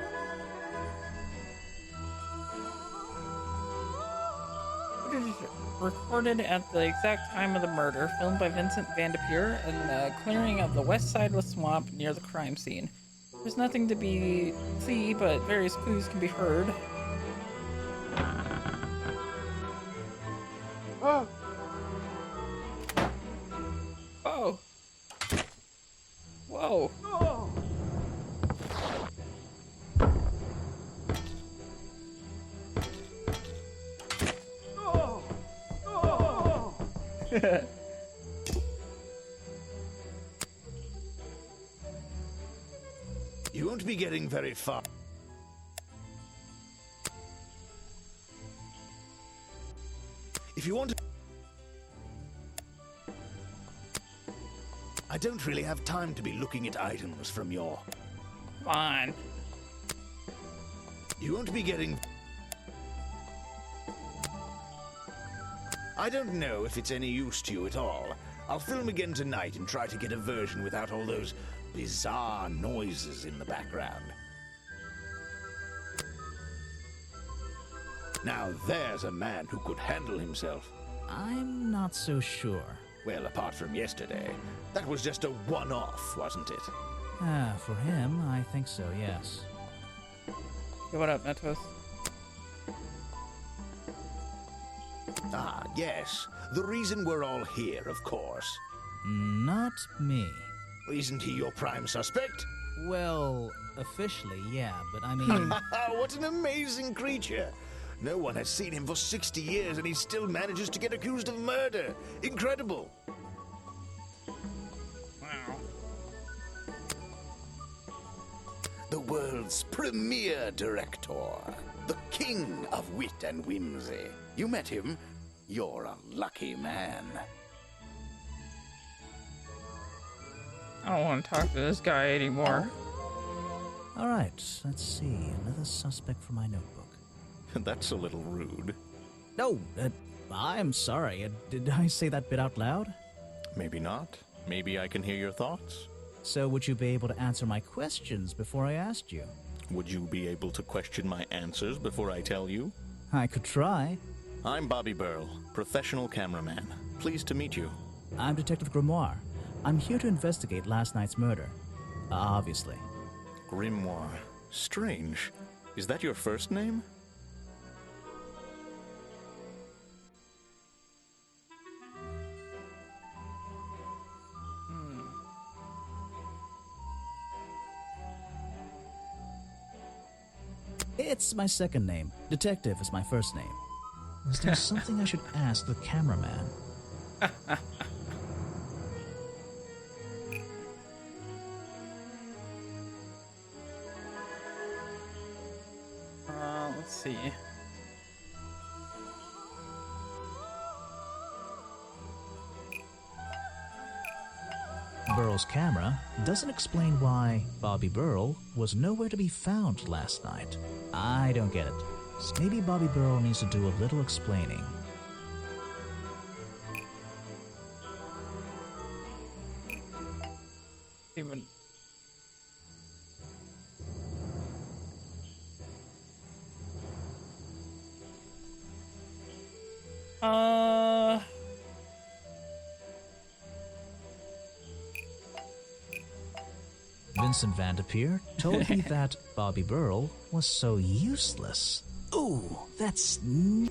Recorded at the exact time of the murder, filmed by Vincent Van de Pere in the clearing of the west side of the swamp near the crime scene. There's nothing to see, but various clues can be heard. Oh! Oh! Whoa! Oh! You won't be getting very far. If you want to... I don't really have time to be looking at items from your... Come on. You won't be getting... I don't know if it's any use to you at all. I'll film again tonight and try to get a version without all those bizarre noises in the background. Now there's a man who could handle himself. I'm not so sure. Well, apart from yesterday, that was just a one-off, wasn't it? For him, I think so, yes. Hey, what up, Metos? Ah, yes. The reason we're all here, of course. Not me. Isn't he your prime suspect? Well, officially, yeah, but I mean... What an amazing creature! No one has seen him for 60 years and he still manages to get accused of murder. Incredible! Wow. The world's premier director. The king of wit and whimsy. You met him? You're a lucky man. I don't want to talk to this guy anymore. All right, let's see. Another suspect for my notebook. That's a little rude. No, I'm sorry. Did I say that bit out loud? Maybe not. Maybe I can hear your thoughts. So would you be able to answer my questions before I asked you? Would you be able to question my answers before I tell you? I could try. I'm Bobby Burl, professional cameraman. Pleased to meet you. I'm Detective Grimoire. I'm here to investigate last night's murder. Obviously. Grimoire. Strange. Is that your first name? It's my second name. Detective is my first name. Is there something I should ask the cameraman? Let's see. Burl's camera doesn't explain why Bobby Burl was nowhere to be found last night. I don't get it. Maybe Bobby Burl needs to do a little explaining. Even. Vincent Van de Pere told me that Bobby Burl was so useless. Ooh, that's... Vincent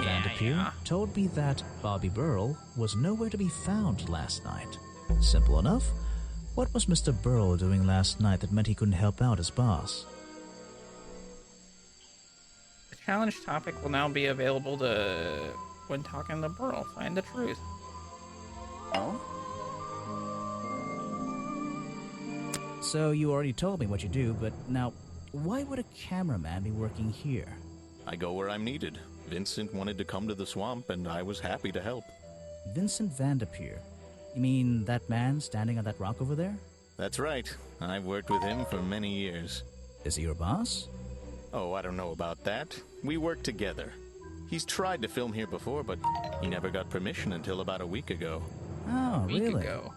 Van de Pere told me that Bobby Burl was nowhere to be found last night. Simple enough. What was Mr. Burl doing last night that meant he couldn't help out his boss? The challenge topic will now be available to when talking to Burl. Find the truth. Oh? So you already told me what you do, but now, why would a cameraman be working here? I go where I'm needed. Vincent wanted to come to the swamp, and I was happy to help. Vincent Vanderpeer. You mean that man standing on that rock over there? That's right. I've worked with him for many years. Is he your boss? Oh, I don't know about that. We work together. He's tried to film here before, but he never got permission until about a week ago. Oh, Week really? ago.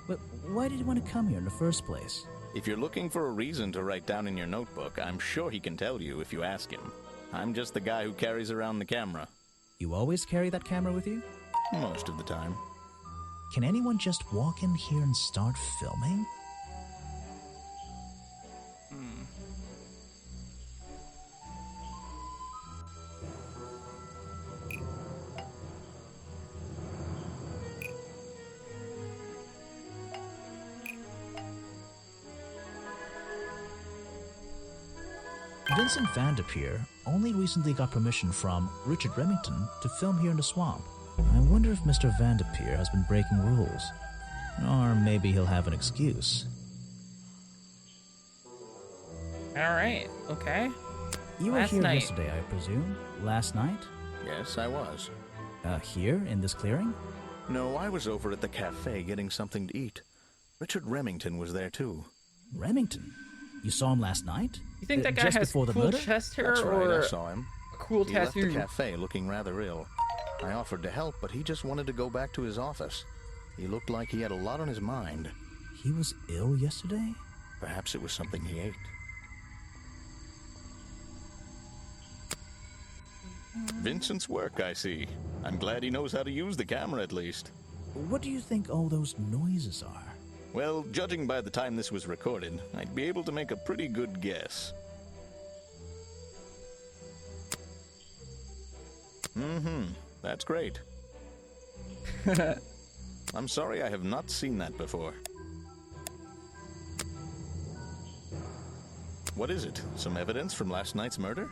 But why did you want to come here in the first place? If you're looking for a reason to write down in your notebook, I'm sure he can tell you if you ask him. I'm just the guy who carries around the camera. You always carry that camera with you? Most of the time. Can anyone just walk in here and start filming? Vincent Vanderpeer only recently got permission from Richard Remington to film here in the swamp. I wonder if Mr. Vanderpeer has been breaking rules. Or maybe he'll have an excuse. Alright, okay. You were Last here night. yesterday, I presume? Last night? Yes, I was. Here, in this clearing? No, I was over at the cafe getting something to eat. Richard Remington was there too. Remington? You saw him last night? You think that guy just has before the cool murder? chest hair That's right, or I saw him. a cool He left the tattoo? cafe looking rather ill. I offered to help, but he just wanted to go back to his office. He looked like he had a lot on his mind. He was ill yesterday? Perhaps it was something he ate. Vincent's work, I see. I'm glad he knows how to use the camera at least. What do you think all those noises are? Well, judging by the time this was recorded, I'd be able to make a pretty good guess. That's great. I'm sorry I have not seen that before. What is it? Some evidence from last night's murder?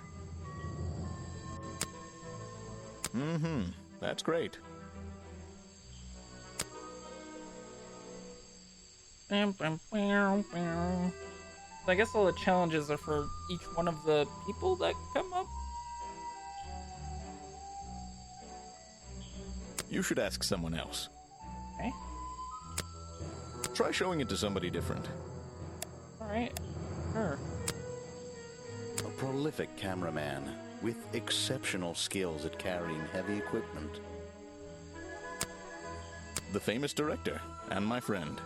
That's great. So I guess all the challenges are for each one of the people that come up? You should ask someone else. Okay. Try showing it to somebody different. Alright. Sure. A prolific cameraman with exceptional skills at carrying heavy equipment. The famous director and my friend.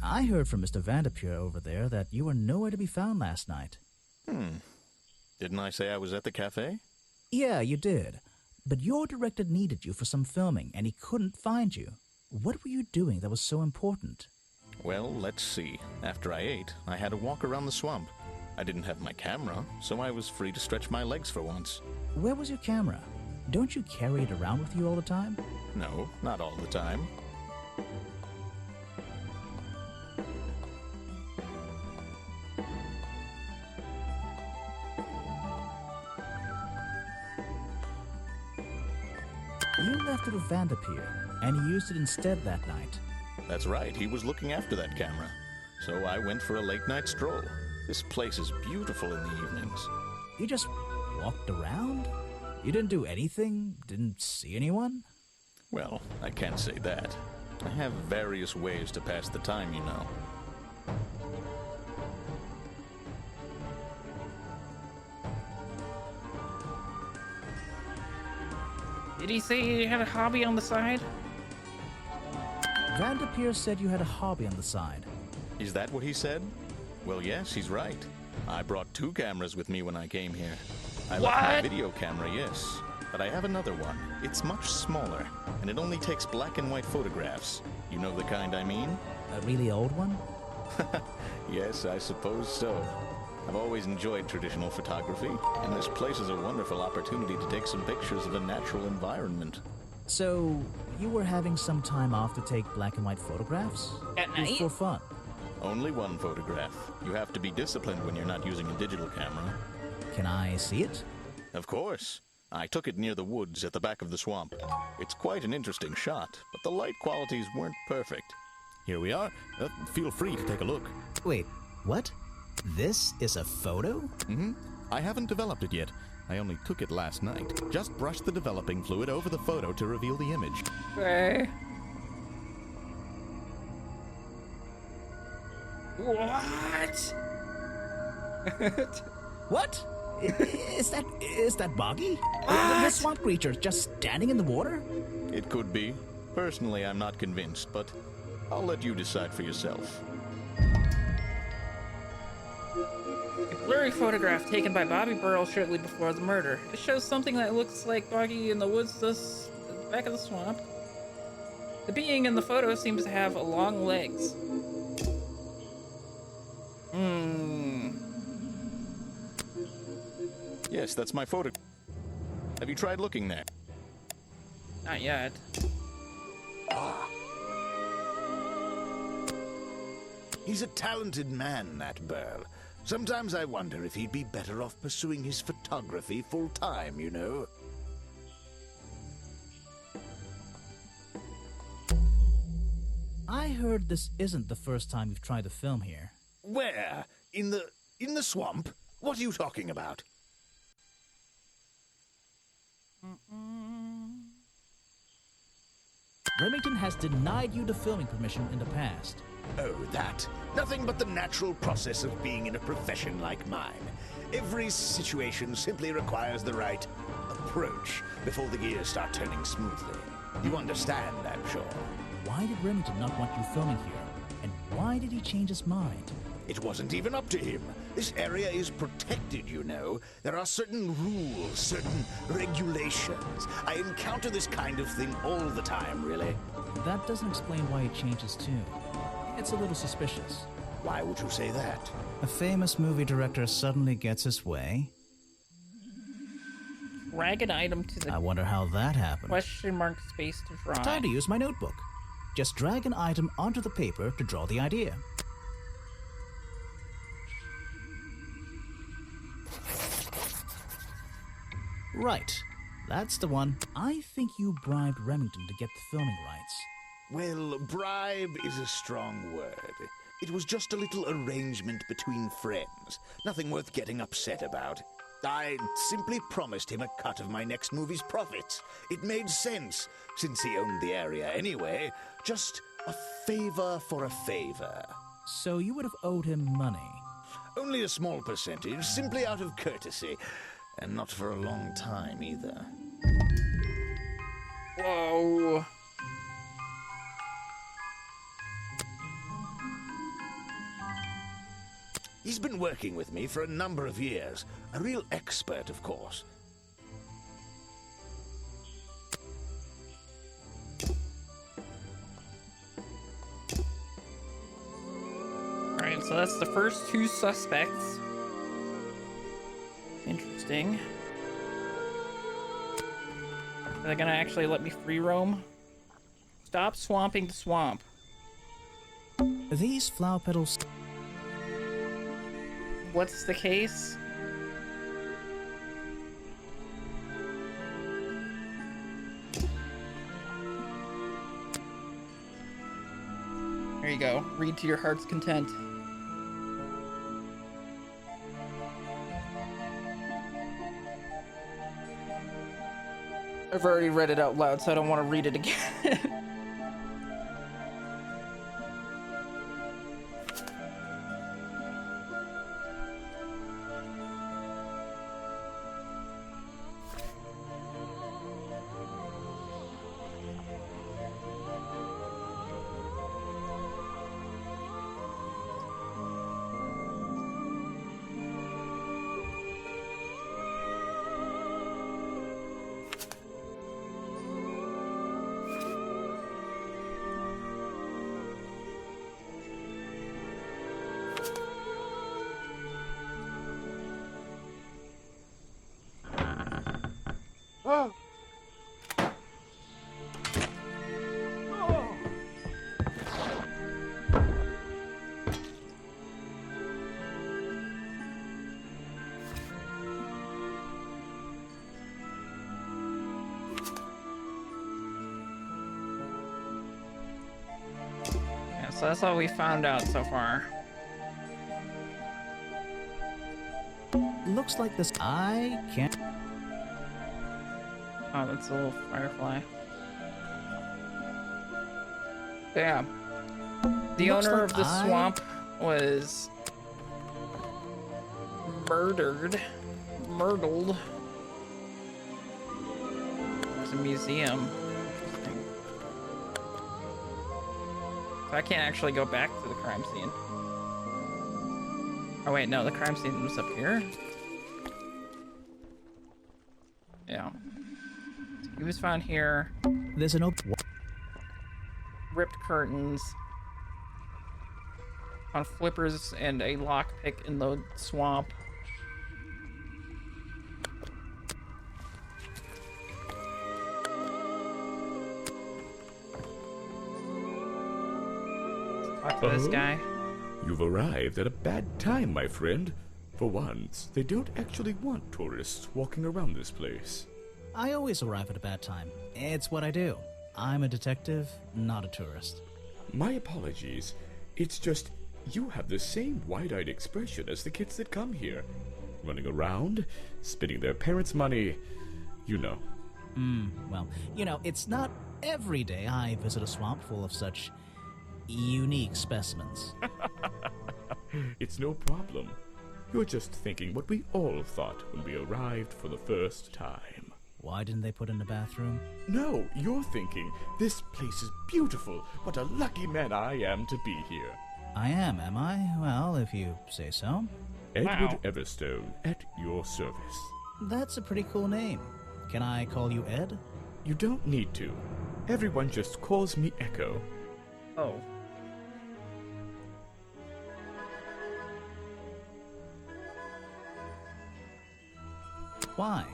I heard from Mr. Vanderpeer over there that you were nowhere to be found last night. Didn't I say I was at the cafe? Yeah, you did. But your director needed you for some filming, and he couldn't find you. What were you doing that was so important? Well, let's see. After I ate, I had to walk around the swamp. I didn't have my camera, so I was free to stretch my legs for once. Where was your camera? Don't you carry it around with you all the time? No, not all the time. You left it with Vanderpeer, and he used it instead that night. That's right, he was looking after that camera. So I went for a late-night stroll. This place is beautiful in the evenings. You just walked around? You didn't do anything? Didn't see anyone? Well, I can't say that. I have various ways to pass the time, you know. Did he say he had a hobby on the side? Vanderpeer said you had a hobby on the side. Is that what he said? Well, yes, he's right. I brought 2 cameras with me when I came here. I left my What? video camera, yes. But I have another one. It's much smaller, and it only takes black and white photographs. You know the kind I mean? A really old one? Yes, I suppose so. I've always enjoyed traditional photography, and this place is a wonderful opportunity to take some pictures of a natural environment. So, you were having some time off to take black and white photographs? At Just night? for fun? Only one photograph. You have to be disciplined when you're not using a digital camera. Can I see it? Of course. I took it near the woods at the back of the swamp. It's quite an interesting shot, but the light qualities weren't perfect. Here we are. Feel free to take a look. Wait, what? This is a photo? I haven't developed it yet. I only took it last night. Just brushed the developing fluid over the photo to reveal the image. Okay. What? What? Is that Boggy? The swamp creature just standing in the water? It could be. Personally, I'm not convinced, but I'll let you decide for yourself. A blurry photograph taken by Bobby Burrell shortly before the murder. It shows something that looks like Boggy in the woods at the back of the swamp. The being in the photo seems to have long legs. Yes, that's my photo. Have you tried looking there? Not yet. He's a talented man, that Burl. Sometimes I wonder if he'd be better off pursuing his photography full-time, you know? I heard this isn't the first time you've tried to film here. Where? In the swamp? What are you talking about? Remington has denied you the filming permission in the past. Oh, that. Nothing but the natural process of being in a profession like mine. Every situation simply requires the right approach before the gears start turning smoothly. You understand, I'm sure. Why did Remington not want you filming here? And why did he change his mind? It wasn't even up to him. This area is protected, you know. There are certain rules, certain regulations. I encounter this kind of thing all the time, really. That doesn't explain why he changed his tune. It's a little suspicious. Why would you say that? A famous movie director suddenly gets his way. Drag an item to the I wonder how that happened. question mark space to draw. Time to use my notebook. Just drag an item onto the paper to draw the idea. Right. That's the one. I think you bribed Remington to get the filming rights. Well, bribe is a strong word. It was just a little arrangement between friends. Nothing worth getting upset about. I simply promised him a cut of my next movie's profits. It made sense, since he owned the area anyway. Just a favor for a favor. So you would have owed him money. Only a small percentage, simply out of courtesy. And not for a long time, either. Whoa. He's been working with me for a number of years. A real expert, of course. Alright, so that's the first two suspects. Interesting. Are they gonna actually let me free roam? Stop swamping the swamp. These flower petals... What's the case? There you go. Read to your heart's content. I've already read it out loud, so I don't want to read it again. So that's all we found out so far. looks like this. I can't. Oh, that's a little firefly. Damn. The Looks owner like of the swamp was murdered. Myrtled. There's a museum. Interesting. So I can't actually go back to the crime scene. Oh wait, no, the crime scene was up here. Yeah. He was found here. There's an open. Ripped curtains. On flippers and a lockpick in the swamp. Talk to this guy. You've arrived at a bad time, my friend. For once, they don't actually want tourists walking around this place. I always arrive at a bad time. It's what I do. I'm a detective, not a tourist. My apologies. It's just, you have the same wide-eyed expression as the kids that come here. Running around, spending their parents' money, you know. Well, you know, it's not every day I visit a swamp full of such unique specimens. It's no problem. You're just thinking what we all thought when we arrived for the first time. Why didn't they put in a bathroom? No, you're thinking, this place is beautiful. What a lucky man I am to be here. I am I? Well, if you say so. Edward Everstone, at your service. That's a pretty cool name. Can I call you Ed? You don't need to. Everyone just calls me Echo. Oh. Why?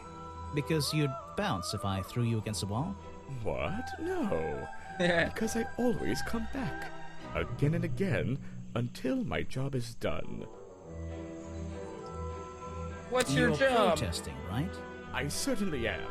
Because you'd bounce if I threw you against a wall? What? No. Because I always come back. Again and again, until my job is done. What's You're your job? protesting, right? I certainly am.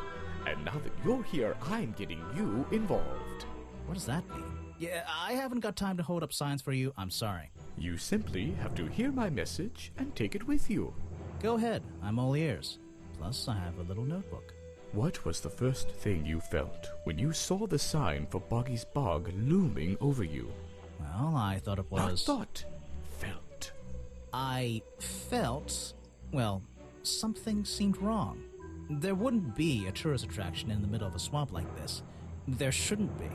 And now that you're here, I'm getting you involved. What does that mean? Yeah, I haven't got time to hold up signs for you. I'm sorry. You simply have to hear my message and take it with you. Go ahead. I'm all ears. Plus, I have a little notebook. What was the first thing you felt when you saw the sign for Boggy's Bog looming over you? Well, I thought it Not was... thought, felt. I felt... Well, something seemed wrong. There wouldn't be a tourist attraction in the middle of a swamp like this. There shouldn't be.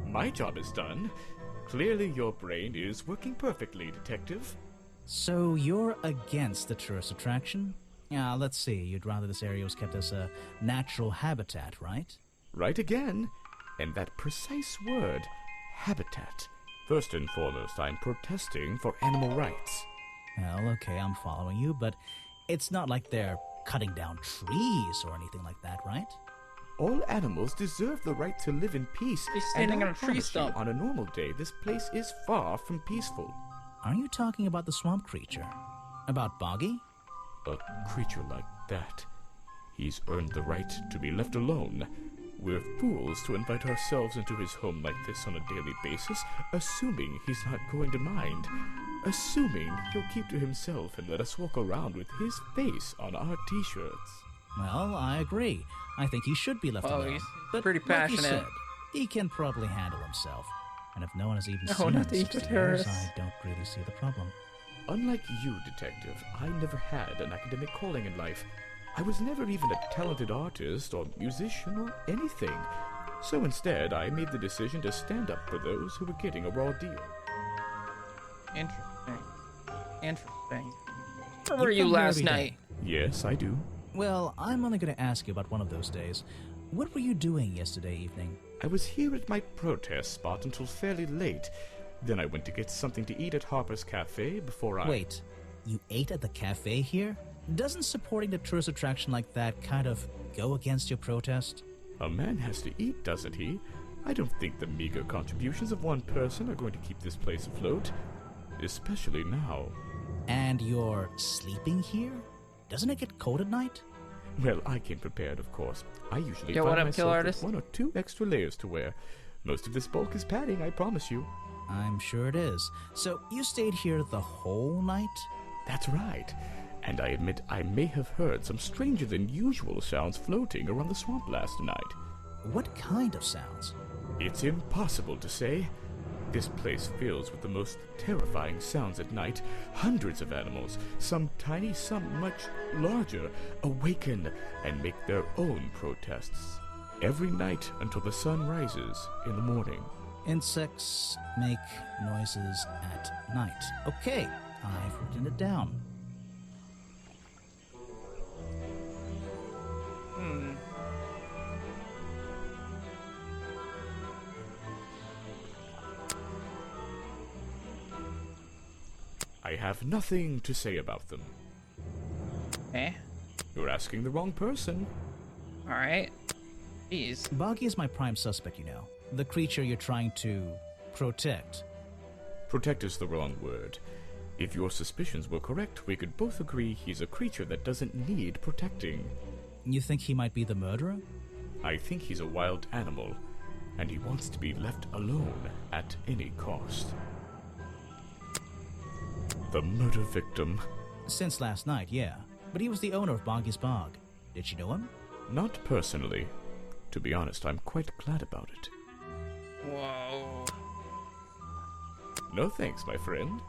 My job is done. Clearly your brain is working perfectly, Detective. So you're against the tourist attraction? Yeah, let's see. You'd rather this area was kept as a natural habitat, right? Right again. And that precise word, habitat. First and foremost, I'm protesting for animal rights. Well, okay, I'm following you, but it's not like they're cutting down trees or anything like that, right? All animals deserve the right to live in peace. He's standing and on a tree promise you, stump. On a normal day, this place is far from peaceful. Are you talking about the swamp creature? About Boggy? A creature like that. He's earned the right to be left alone. We're fools to invite ourselves into his home like this on a daily basis, assuming he's not going to mind. Assuming he'll keep to himself and let us walk around with his face on our t-shirts. Well, I agree. I think he should be left Oh, alone. he's But pretty like you passionate. said, he can probably handle himself. And if no one has even No, seen him not in the 60 years, eco-terrorists. I don't really see the problem. Unlike you, Detective, I never had an academic calling in life. I was never even a talented artist or musician or anything. So instead, I made the decision to stand up for those who were getting a raw deal. Interesting. Interesting. Where were you come here last every day. night? Yes, I do. Well, I'm only going to ask you about one of those days. What were you doing yesterday evening? I was here at my protest spot until fairly late. Then I went to get something to eat at Harper's Cafe before I... Wait, you ate at the cafe here? Doesn't supporting the tourist attraction like that kind of go against your protest? A man has to eat, doesn't he? I don't think the meager contributions of one person are going to keep this place afloat. Especially now. And you're sleeping here? Doesn't it get cold at night? Well, I came prepared, of course. I usually Yo, find what up, myself Kill with Artist? 1 or 2 extra layers to wear. Most of this bulk is padding, I promise you. I'm sure it is. So you stayed here the whole night? That's right. And I admit I may have heard some stranger than usual sounds floating around the swamp last night. What kind of sounds? It's impossible to say. This place fills with the most terrifying sounds at night. Hundreds of animals, some tiny, some much larger, awaken and make their own protests. Every night until the sun rises in the morning. Insects make noises at night. Okay, I've written it down. I have nothing to say about them. Eh? You're asking the wrong person. Alright. Jeez. Boggy is my prime suspect, you know. The creature you're trying to protect. Protect is the wrong word. If your suspicions were correct, we could both agree he's a creature that doesn't need protecting. You think he might be the murderer? I think he's a wild animal, and he wants to be left alone at any cost. The murder victim. Since last night, yeah. But he was the owner of Boggy's Bog. Did you know him? Not personally. To be honest, I'm quite glad about it. Whoa. No thanks, my friend.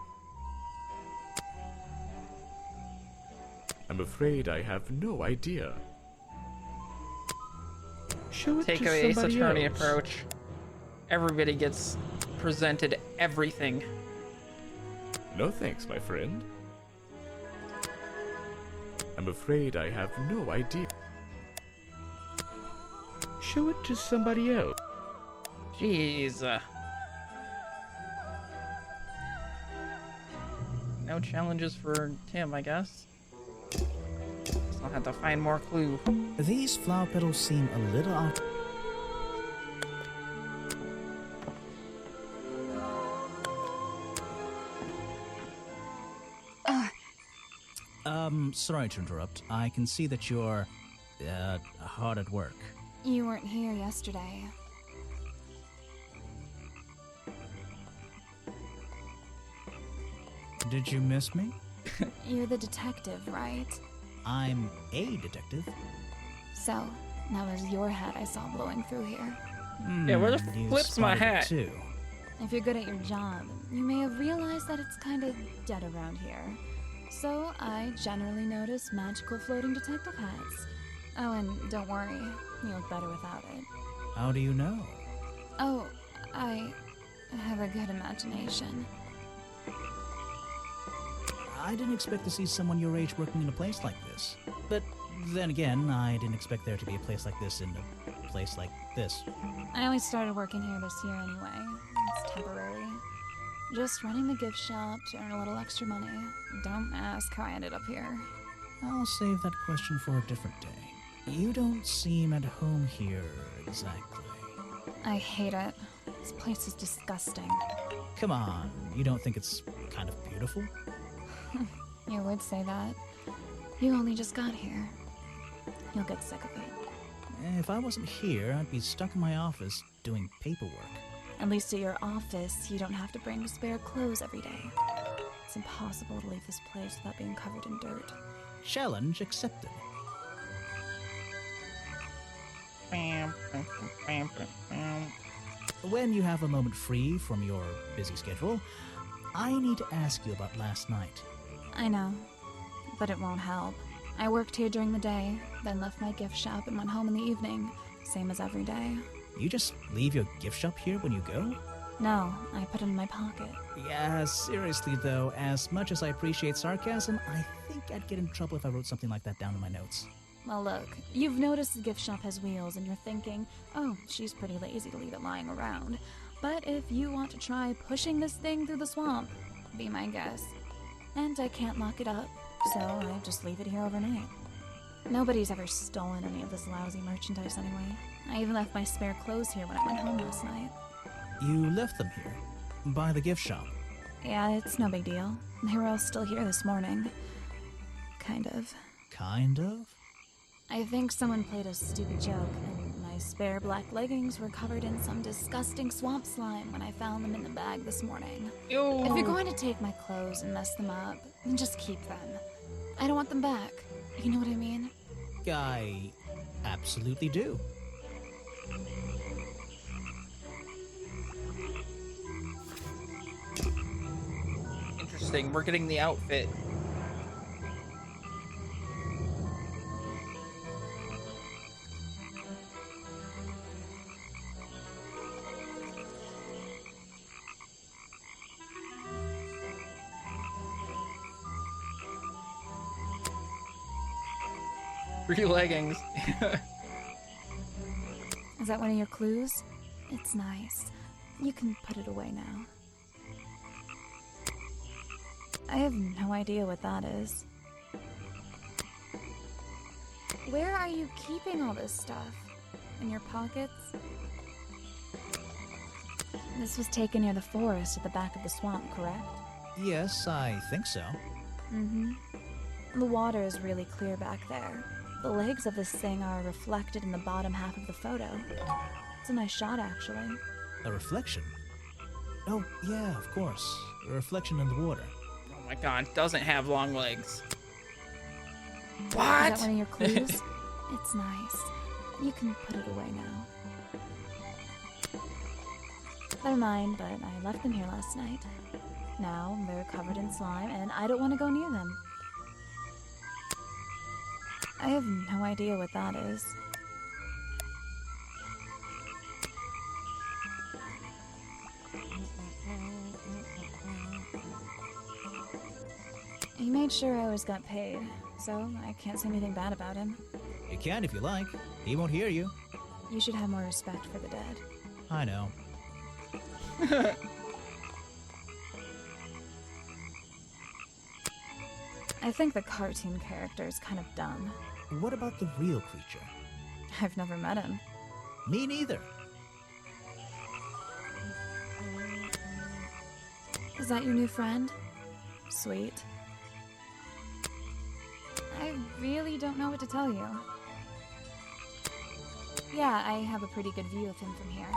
I'm afraid I have no idea. Show it Take to a Ace somebody Attorney else. approach. Everybody gets presented everything. No thanks, my friend. I'm afraid I have no idea. Show it to somebody else. Jeez. No challenges for Tim, I guess. I'll have to find more clue. These flower petals seem a little off. Sorry to interrupt. I can see that you're, hard at work. You weren't here yesterday. Did you miss me? You're the detective, right? I'm a detective. So, that was your hat I saw blowing through here. Yeah, where the You flip's my spotted it hat? too. If you're good at your job, you may have realized that it's kind of dead around here. So, I generally notice magical floating detective hats. Oh, and don't worry, you look better without it. How do you know? Oh, I have a good imagination. I didn't expect to see someone your age working in a place like this. But then again, I didn't expect there to be a place like this in a place like this. I only started working here this year anyway. It's temporary. Just running the gift shop to earn a little extra money. Don't ask how I ended up here. I'll save that question for a different day. You don't seem at home here exactly. I hate it. This place is disgusting. Come on, you don't think it's kind of beautiful? You would say that. You only just got here. You'll get sick of it. If I wasn't here, I'd be stuck in my office doing paperwork. At least at your office, you don't have to bring spare clothes every day. It's impossible to leave this place without being covered in dirt. Challenge accepted. When you have a moment free from your busy schedule, I need to ask you about last night. I know, but it won't help. I worked here during the day, then left my gift shop and went home in the evening, same as every day. You just leave your gift shop here when you go? No, I put it in my pocket. Yeah, seriously though, as much as I appreciate sarcasm, I think I'd get in trouble if I wrote something like that down in my notes. Well, look, you've noticed the gift shop has wheels and you're thinking, oh, she's pretty lazy to leave it lying around. But if you want to try pushing this thing through the swamp, be my guest. And I can't lock it up, so I just leave it here overnight. Nobody's ever stolen any of this lousy merchandise anyway. I even left my spare clothes here when I went home last night. You left them here? By the gift shop? Yeah, it's no big deal. They were all still here this morning. Kind of. Kind of? I think someone played a stupid joke, and my spare black leggings were covered in some disgusting swamp slime when I found them in the bag this morning. Ew. If you're going to take my clothes and mess them up, then just keep them. I don't want them back. You know what I mean? I absolutely do. Interesting. We're getting the outfit. Free leggings. Is that one of your clues? It's nice. You can put it away now. I have no idea what that is. Where are you keeping all this stuff? In your pockets? This was taken near the forest at the back of the swamp, correct? Yes, I think so. Mm-hmm. The water is really clear back there. The legs of this thing are reflected in the bottom half of the photo. It's a nice shot, actually. A reflection? Oh, yeah, of course. A reflection in the water. Oh my god, doesn't have long legs. Is What? that one of your clues? It's nice. You can put it away now. Never mind, but I left them here last night. Now they're covered in slime, and I don't want to go near them. I have no idea what that is. He made sure I always got paid, so I can't say anything bad about him. You can if you like. He won't hear you. You should have more respect for the dead. I know. I think the cartoon character is kind of dumb. What about the real creature? I've never met him. Me neither. Is that your new friend? Sweet. I really don't know what to tell you. Yeah, I have a pretty good view of him from here.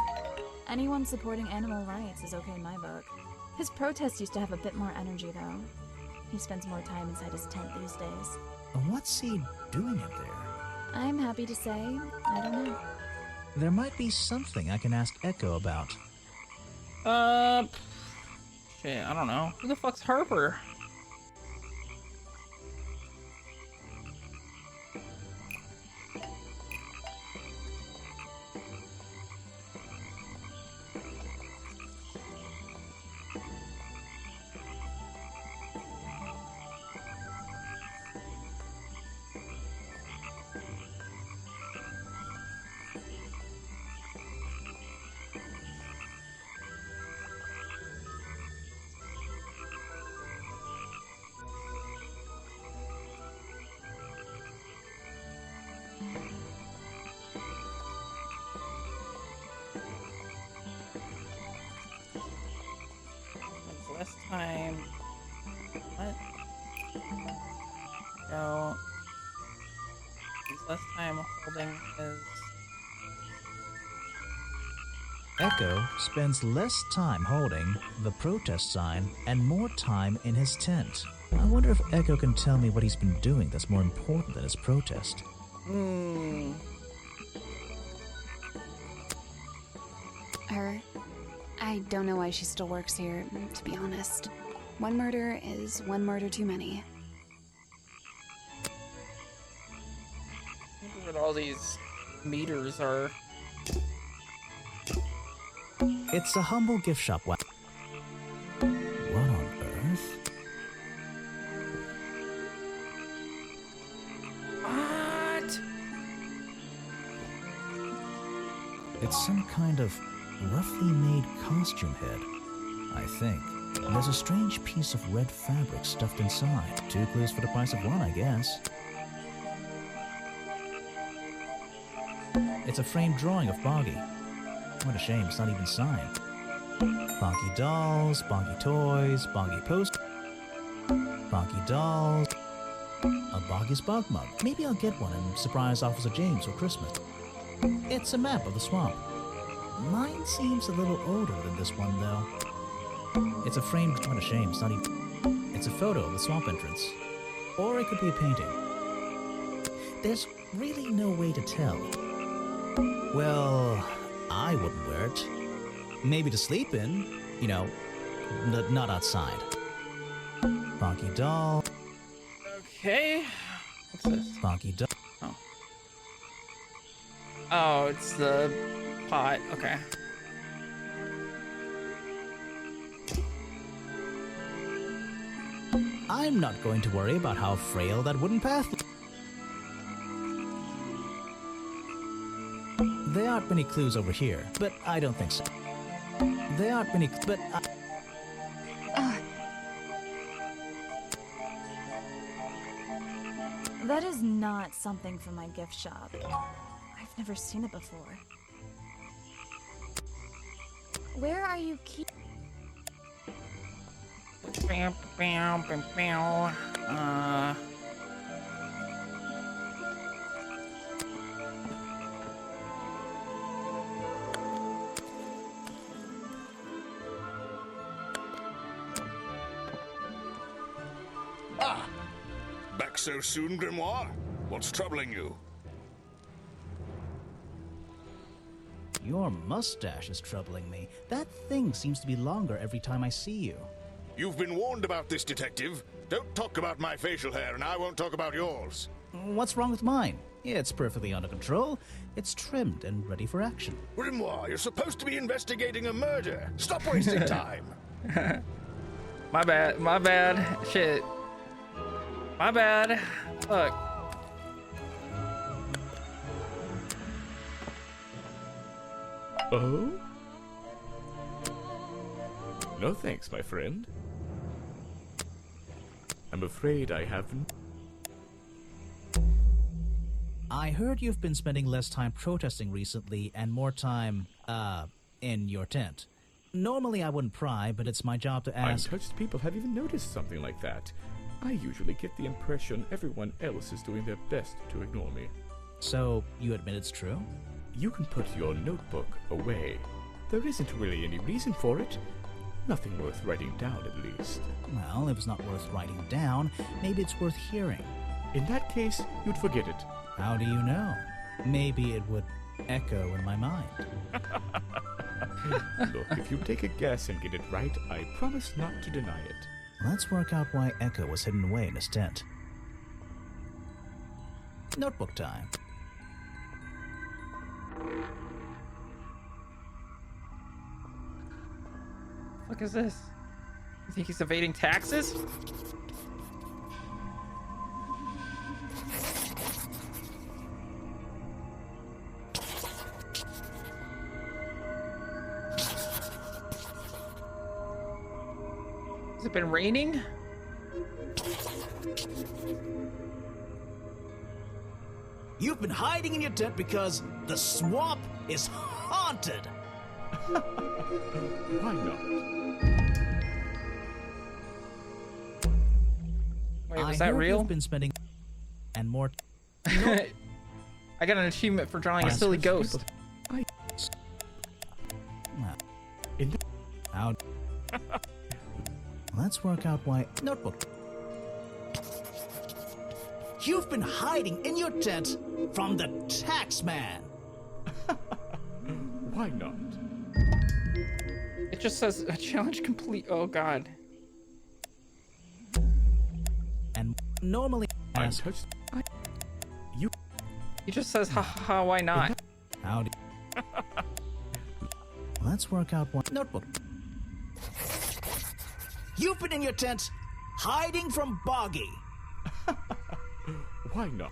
Anyone supporting animal rights is okay in my book. His protests used to have a bit more energy, though. He spends more time inside his tent these days. What's he doing up there? I'm happy to say, I don't know. There might be something I can ask Echo about. Shit, I don't know. Who the fuck's Harper? Last time. What? No. He's less time holding his. Echo spends less time holding the protest sign and more time in his tent. I wonder if Echo can tell me what he's been doing that's more important than his protest. Her. I don't know why she still works here, to be honest. One murder is one murder too many. I wonder what all these meters are. It's a humble gift shop. What on earth? What? It's some kind of roughly made costume head, I think. And there's a strange piece of red fabric stuffed inside. 2 clues for the price of 1, I guess. It's a framed drawing of Boggy. What a shame, it's not even signed. Boggy dolls, Boggy toys, Boggy post, Boggy dolls, a Boggy's Bog mug. Maybe I'll get one and surprise Officer James for Christmas. It's a map of the swamp. Mine seems a little older than this one, though. It's a framed, what a shame, it's not even... It's a photo of the swamp entrance. Or it could be a painting. There's really no way to tell. Well, I wouldn't wear it. Maybe to sleep in, you know, not outside. Funky doll. Okay. What's this? Funky doll. Oh. Oh, it's the pot. Okay. I'm not going to worry about how frail that wooden path. There aren't many clues over here, but I don't think so. There aren't many, but That is not something from my gift shop. I've never seen it before. Where are you Back so soon, Grimoire? What's troubling you? your mustache is troubling me. That thing seems to be longer every time I see you. You've been warned about this, Detective. Don't talk about my facial hair, and I won't talk about yours. What's wrong with mine? It's perfectly under control. It's trimmed and ready for action. Grimoire, you're supposed to be investigating a murder. Stop wasting time. My bad. My bad. Shit. My bad. Look. Oh? No thanks, my friend. I'm afraid I haven't. I heard you've been spending less time protesting recently and more time, in your tent. Normally I wouldn't pry, but it's my job to ask... Untouched people have even noticed something like that. I usually get the impression everyone else is doing their best to ignore me. So, you admit it's true? You can put your notebook away. There isn't really any reason for it. Nothing worth writing down, at least. Well, if it's not worth writing down, maybe it's worth hearing. In that case, you'd forget it. How do you know? Maybe it would echo in my mind. Look, if you take a guess and get it right, I promise not to deny it. Let's work out why Echo was hidden away in his tent. Notebook time. What is this? You think he's evading taxes? Has it been raining? You've been hiding in your tent because the swamp is haunted! Why not? Wait, was that real? You've been spending and more. I got an achievement for drawing a silly ghost. How? Let's work out why. Notebook. You've been hiding in your tent from the tax man. Why not? It just says a challenge complete. Oh god. And normally Untouched. He just says ha ha ha, why not? Howdy. Let's work out one notebook. You've been in your tent hiding from Boggy. Why not?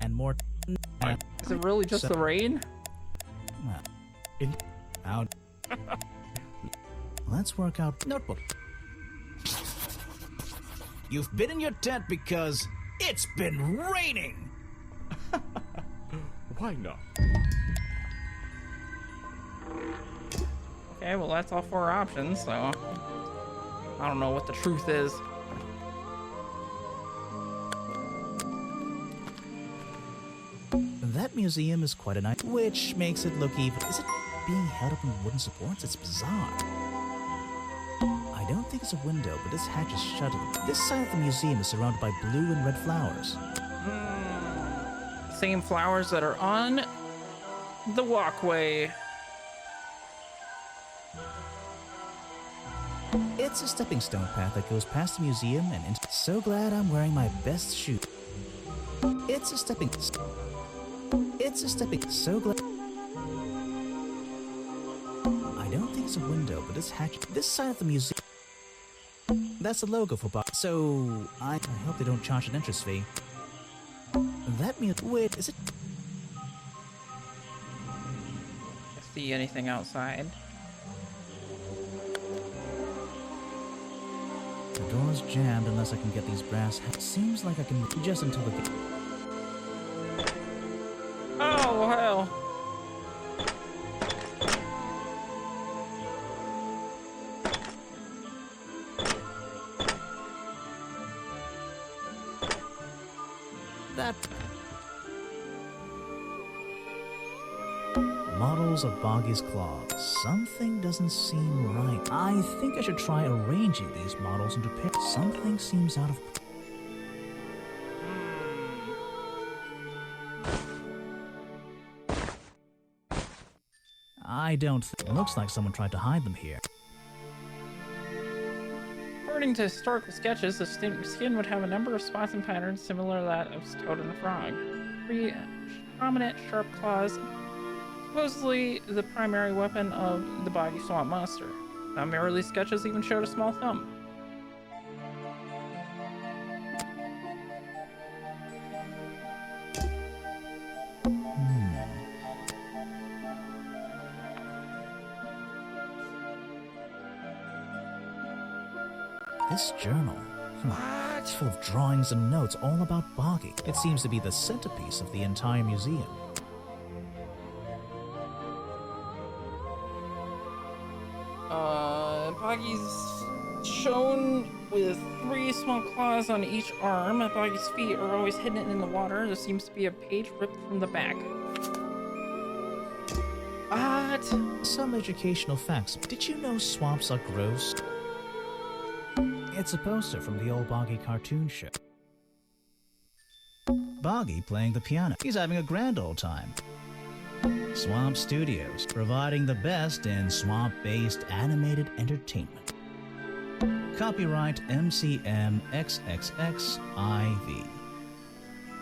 And more. Is it really just the rain? Out. Let's work out notebook. You've been in your tent because it's been raining. Why not? Okay, well that's all four options, so I don't know what the truth is. That museum is quite a nice, which makes it look even. Is it being held up in wooden supports? It's bizarre. I don't think it's a window, but this hatch is shut. This side of the museum is surrounded by blue and red flowers. Same flowers that are on the walkway. It's a stepping stone path that goes past the museum and into. So glad I'm wearing my best shoe. It's a stepping. So glad. I don't think it's a window, but this hatch. This side of the museum. That's the logo for Bob. So I hope they don't charge an entrance fee. That means. Wait, is it? See anything outside? The door's jammed unless I can get these brass. Seems like I can just until the. Oh hell! That. Models of Boggy's claws. Something doesn't seem right. I think I should try arranging these models into pairs. Something seems out of. I don't think. Looks like someone tried to hide them here. According to historical sketches, the skin would have a number of spots and patterns similar to that of Toad and the Frog. 3 prominent sharp claws, supposedly the primary weapon of the Boggy Swamp Monster. Some early sketches even showed a small thumb. This journal. It's full of drawings and notes all about Boggy. It seems to be the centerpiece of the entire museum. Boggy's shown with 3 small claws on each arm. Boggy's feet are always hidden in the water. There seems to be a page ripped from the back. Some educational facts. Did you know swamps are gross? It's a poster from the old Boggy cartoon show. Boggy playing the piano. He's having a grand old time. Swamp Studios, providing the best in swamp-based animated entertainment. Copyright MCM XXXIV.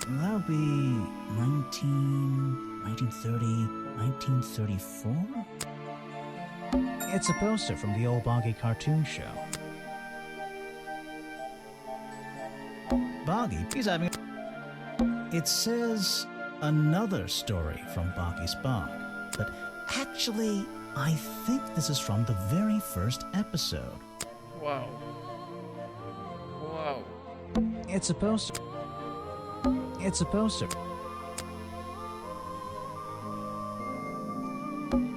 That'll be 1930, 1934? It's a poster from the old Boggy cartoon show. Boggy, he's having. It says another story from Boggy's Bog, but actually, I think this is from the very first episode. Whoa. Whoa. It's a poster. It's a poster.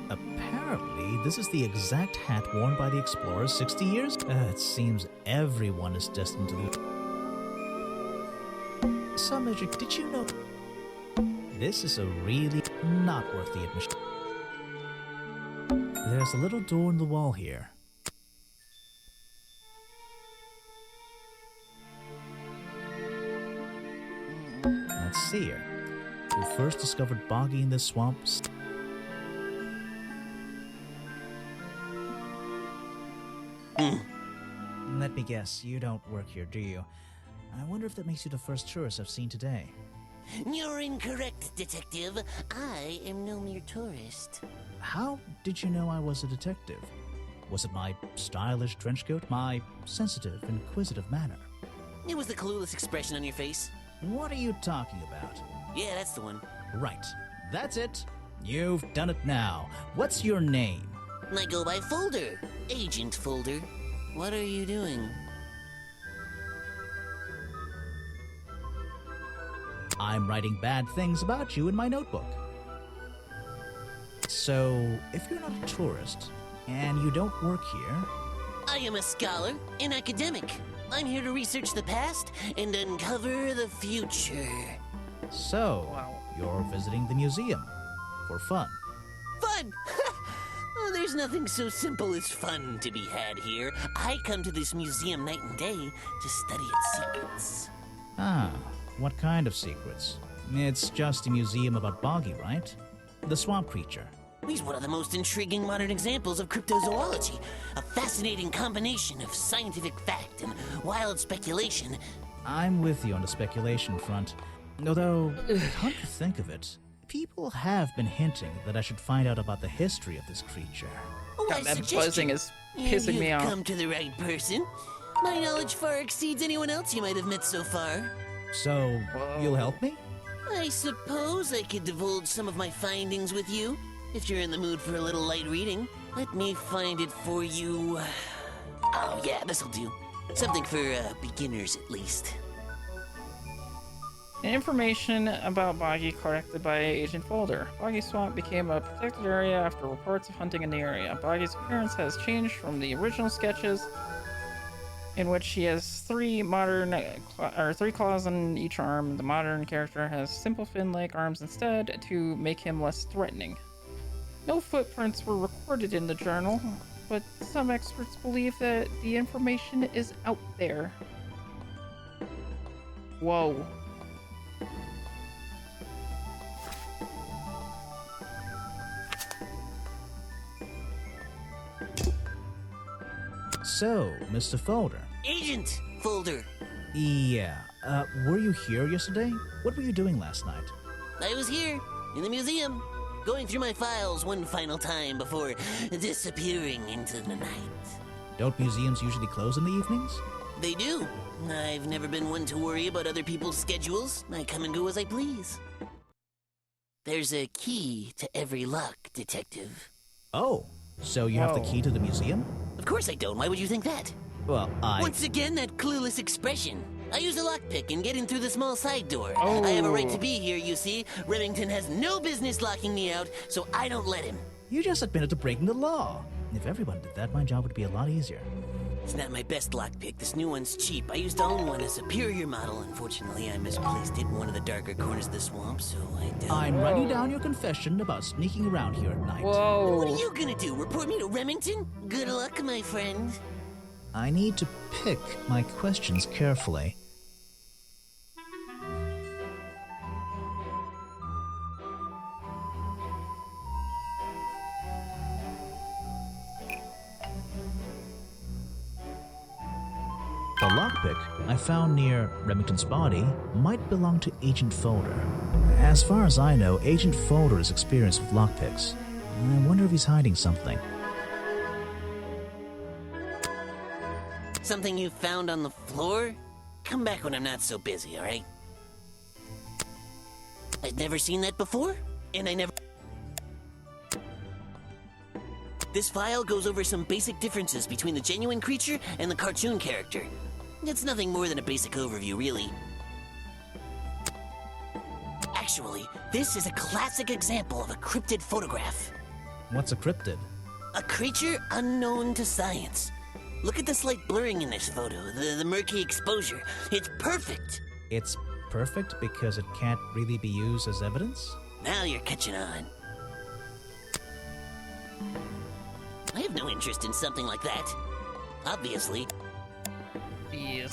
Apparently, this is the exact hat worn by the explorers 60 years. It seems everyone is destined to lose. Some magic. Did you know? This is a really not worth the admission. There's a little door in the wall here. Let's see here. Who first discovered Boggy in the swamps? Let me guess, you don't work here, do you? I wonder if that makes you the first tourist I've seen today. You're incorrect, Detective. I am no mere tourist. How did you know I was a detective? Was it my stylish trench coat? My sensitive, inquisitive manner? It was the clueless expression on your face. What are you talking about? Yeah, that's the one. Right. That's it. You've done it now. What's your name? I go by Folder. Agent Folder. What are you doing? I'm writing bad things about you in my notebook. So, if you're not a tourist, and you don't work here... I am a scholar, an academic. I'm here to research the past and uncover the future. So, Wow. you're visiting the museum for fun. Fun! Oh, there's nothing so simple as fun to be had here. I come to this museum night and day to study its secrets. Ah, what kind of secrets? It's just a museum about Boggy, right? The swamp creature. He's one of the most intriguing modern examples of cryptozoology. A fascinating combination of scientific fact and wild speculation. I'm with you on the speculation front. Although, come to think of it, people have been hinting that I should find out about the history of this creature. Oh, God, I that suggest buzzing you- is pissing You've me off. come to the right person. My knowledge far exceeds anyone else you might have met so far. So, Whoa. you'll help me? I suppose I could divulge some of my findings with you, if you're in the mood for a little light reading. Let me find it for you. Oh yeah, this'll do. Something for beginners at least. Information about Boggy collected by Agent Folder. Boggy Swamp became a protected area after reports of hunting in the area. Boggy's appearance has changed from the original sketches, in which he has three claws on each arm. The modern character has simple fin-like arms instead to make him less threatening. No footprints were recorded in the journal, but some experts believe that the information is out there. Whoa. So, Mr. Folder. Agent Folder. Yeah, were you here yesterday? What were you doing last night? I was here, in the museum, going through my files one final time before disappearing into the night. Don't museums usually close in the evenings? They do. I've never been one to worry about other people's schedules. I come and go as I please. There's a key to every lock, Detective. Oh, so you have the Whoa. key to the museum? Of course I don't. Why would you think that? Well, Once again, that clueless expression. I use a lockpick in getting through the small side door. I have a right to be here, you see. Remington has no business locking me out, so I don't let him. You just admitted to breaking the law. If everyone did that, my job would be a lot easier. It's not my best lockpick. This new one's cheap. I used to own one, a superior model. Unfortunately, I misplaced it in one of the darker corners of the swamp, so I don't... I'm writing down your confession about sneaking around here at night. Whoa. What are you gonna do? Report me to Remington? Good luck, my friend. I need to pick my questions carefully. The lockpick I found near Remington's body might belong to Agent Folder. As far as I know, Agent Folder is experienced with lockpicks. I wonder if he's hiding something. Something you found on the floor? Come back when I'm not so busy, alright? I've never seen that before, and I never... This file goes over some basic differences between the genuine creature and the cartoon character. It's nothing more than a basic overview, really. Actually, this is a classic example of a cryptid photograph. What's a cryptid? A creature unknown to science. Look at the slight blurring in this photo, the murky exposure. It's perfect. It's perfect because it can't really be used as evidence? Now you're catching on. I have no interest in something like that. Obviously. Yes.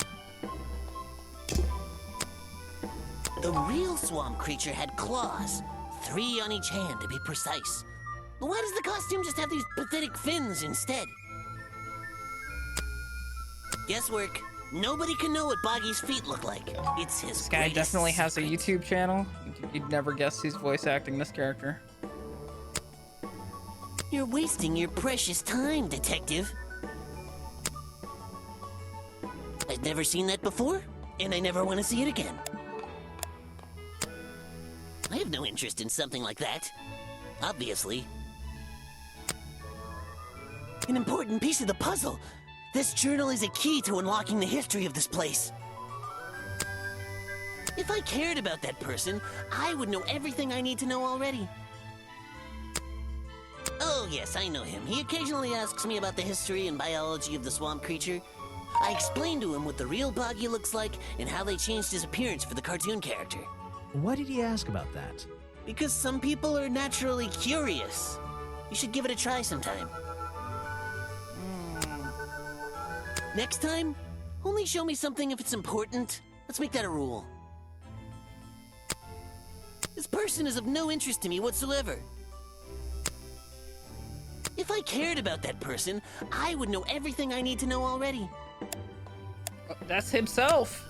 The real swamp creature had claws. 3 on each hand, to be precise. But why does the costume just have these pathetic fins instead? Guesswork. Nobody can know what Boggy's feet look like. It's his This guy greatest definitely has a secret. YouTube channel. You'd never guess he's voice acting this character. You're wasting your precious time, Detective. I've never seen that before, and I never want to see it again. I have no interest in something like that. Obviously. An important piece of the puzzle. This journal is a key to unlocking the history of this place. If I cared about that person, I would know everything I need to know already. Oh, yes, I know him. He occasionally asks me about the history and biology of the swamp creature. I explain to him what the real Boggy looks like and how they changed his appearance for the cartoon character. Why did he ask about that? Because some people are naturally curious. You should give it a try sometime. Next time, only show me something if it's important. Let's make that a rule. This person is of no interest to me whatsoever. If I cared about that person, I would know everything I need to know already. That's himself.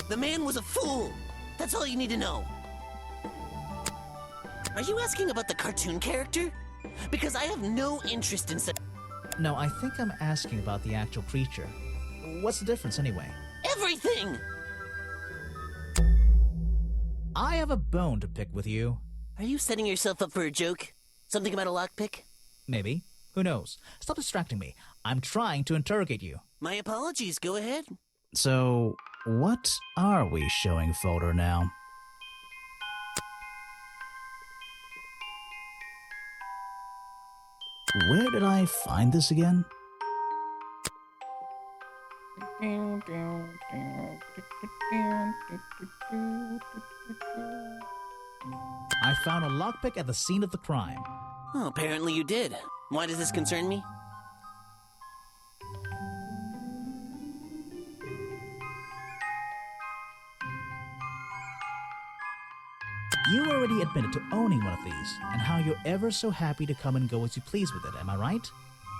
The man was a fool. That's all you need to know. Are you asking about the cartoon character? Because I have no interest in such... No, I think I'm asking about the actual creature. What's the difference anyway? Everything! I have a bone to pick with you. Are you setting yourself up for a joke? Something about a lockpick? Maybe. Who knows? Stop distracting me. I'm trying to interrogate you. My apologies, go ahead. So, what are we showing Folder now? Where did I find this again? I found a lockpick at the scene of the crime. Oh, apparently you did. Why does this concern me? You already admitted to owning one of these, and how you're ever so happy to come and go as you please with it, am I right?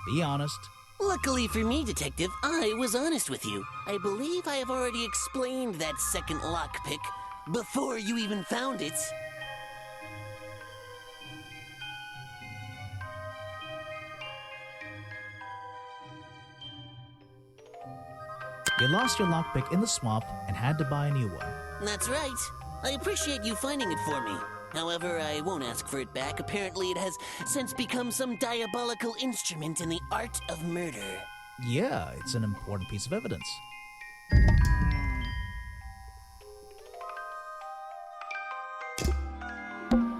Be honest. Luckily for me, Detective, I was honest with you. I believe I have already explained that second lockpick before you even found it. You lost your lockpick in the swamp and had to buy a new one. That's right. I appreciate you finding it for me. However, I won't ask for it back. Apparently, it has since become some diabolical instrument in the art of murder. Yeah, it's an important piece of evidence.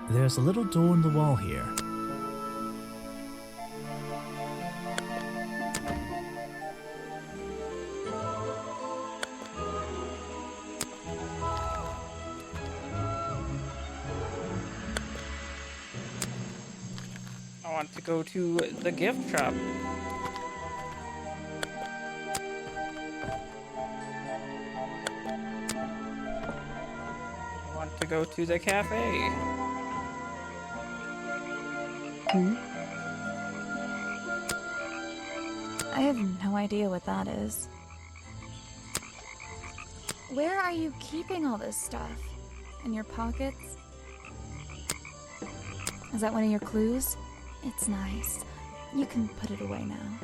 There's a little door in the wall here. I want to go to the gift shop. I want to go to the cafe. I have no idea what that is. Where are you keeping all this stuff? In your pockets? Is that one of your clues? It's nice. You can put it away now.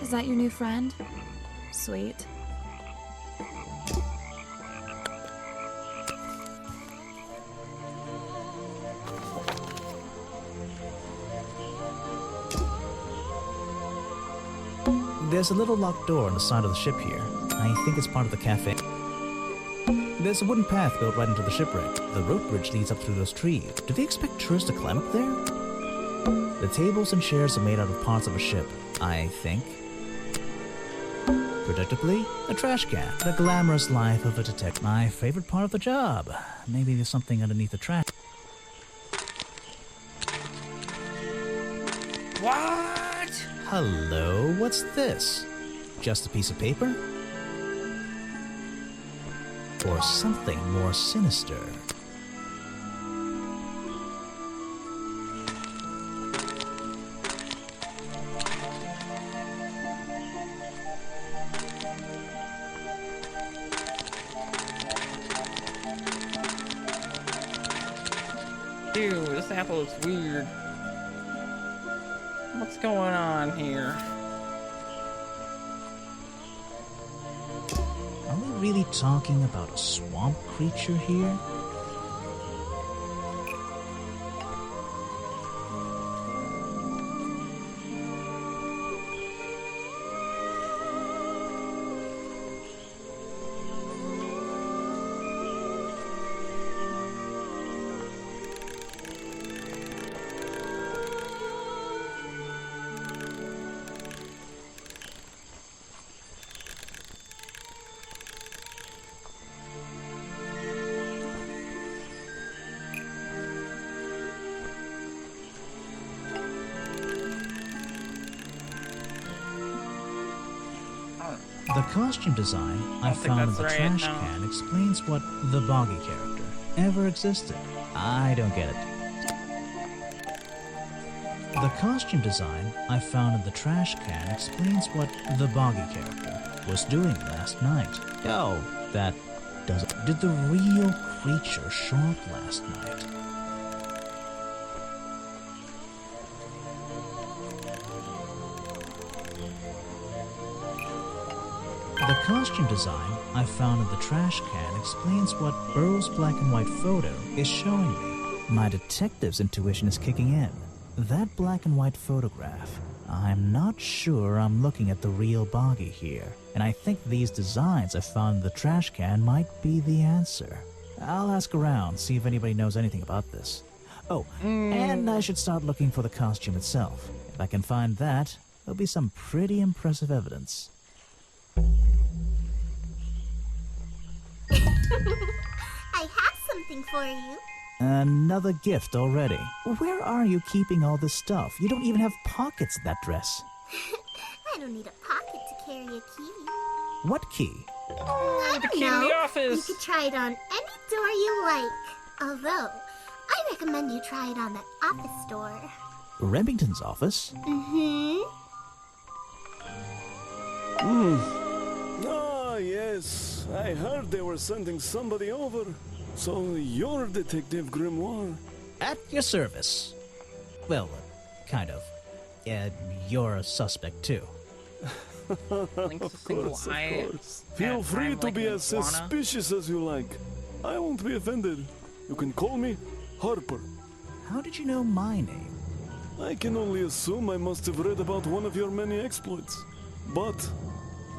Is that your new friend? Sweet. There's a little locked door on the side of the ship here. I think it's part of the cafe. There's a wooden path built right into the shipwreck. The rope bridge leads up through those trees. Do they expect tourists to climb up there? The tables and chairs are made out of parts of a ship, I think. Predictably, a trash can. The glamorous life of a detective. My favorite part of the job. Maybe there's something underneath the trash. What? Hello, what's this? Just a piece of paper? Or something more sinister? Ew, this apple is weird. What's going on here? Are we really talking about a swamp creature here? The costume design I think found in that's the right, trash no. can explains what the Boggy character ever existed. I don't get it. The costume design I found in the trash can explains what the Boggy character was doing last night. Oh, that doesn't... Did the real creature show up last night? The costume design I found in the trash can explains what Burrow's black and white photo is showing me. My detective's intuition is kicking in. That black and white photograph. I'm not sure I'm looking at the real Boggy here, and I think these designs I found in the trash can might be the answer. I'll ask around, see if anybody knows anything about this. Oh, and I should start looking for the costume itself. If I can find that, there'll be some pretty impressive evidence. I have something for you. Another gift already. Where are you keeping all this stuff? You don't even have pockets in that dress. I don't need a pocket to carry a key. What key? I the don't key to know. the office. You could try it on any door you like. Although, I recommend you try it on that office door. Remington's office? Mm-hmm. Ah, yes. I heard they were sending somebody over. So you're Detective Grimoire. At your service. Well, kind of. You're a suspect, too. Link's a single eye. Feel at free time to like be an as iguana. suspicious as you like. I won't be offended. You can call me Harper. How did you know my name? I can only assume I must have read about one of your many exploits. But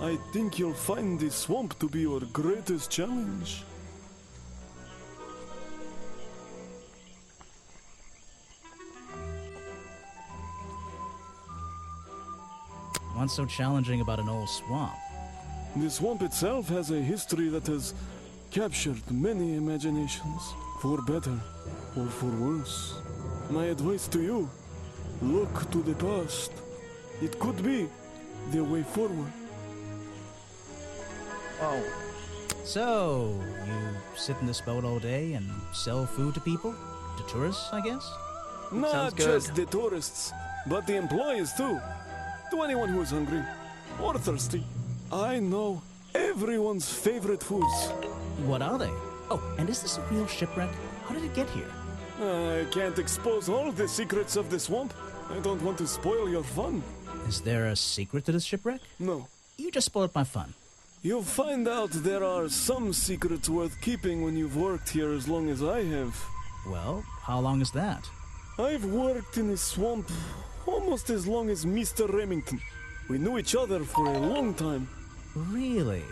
I think you'll find the swamp to be your greatest challenge. What's so challenging about an old swamp? The swamp itself has a history that has captured many imaginations, for better or for worse. My advice to you, look to the past. It could be the way forward. Oh. So, you sit in this boat all day and sell food to people? To tourists, I guess? Not Sounds good. just the tourists, but the employees too. To anyone who is hungry or thirsty. I know everyone's favorite foods. What are they? Oh, and is this a real shipwreck? How did it get here? I can't expose all the secrets of the swamp. I don't want to spoil your fun. Is there a secret to this shipwreck? No. You just spoiled my fun. You'll find out there are some secrets worth keeping when you've worked here as long as I have. Well, how long is that? I've worked in the swamp almost as long as Mr. Remington. We knew each other for a long time. Really?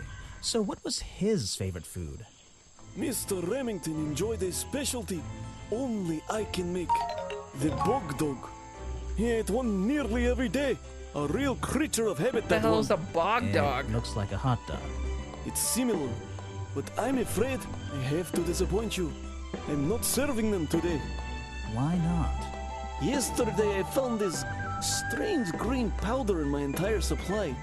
So what was his favorite food? Mr. Remington enjoyed a specialty only I can make. The bog dog. He ate one nearly every day. A real creature of habit, What the that hell one. is a bog dog? It looks like a hot dog. It's similar, but I'm afraid I have to disappoint you. I'm not serving them today. Why not? Yesterday I found this strange green powder in my entire supply.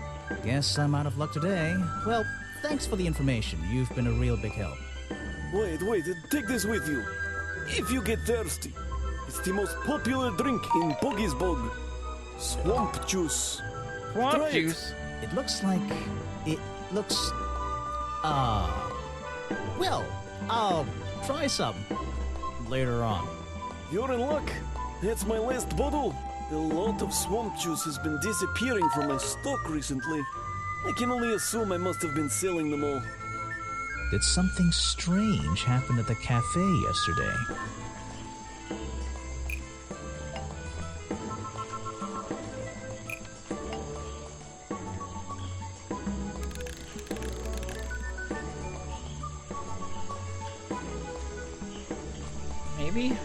Guess I'm out of luck today. Well, thanks for the information. You've been a real big help. Wait, take this with you. If you get thirsty, it's the most popular drink in Boggy's Bog. Swamp juice. Swamp Try it. juice. It looks like... It looks... Well, I'll try some later on. You're in luck. That's my last bottle. A lot of swamp juice has been disappearing from my stock recently. I can only assume I must have been selling them all. Did something strange happen at the cafe yesterday? Maybe?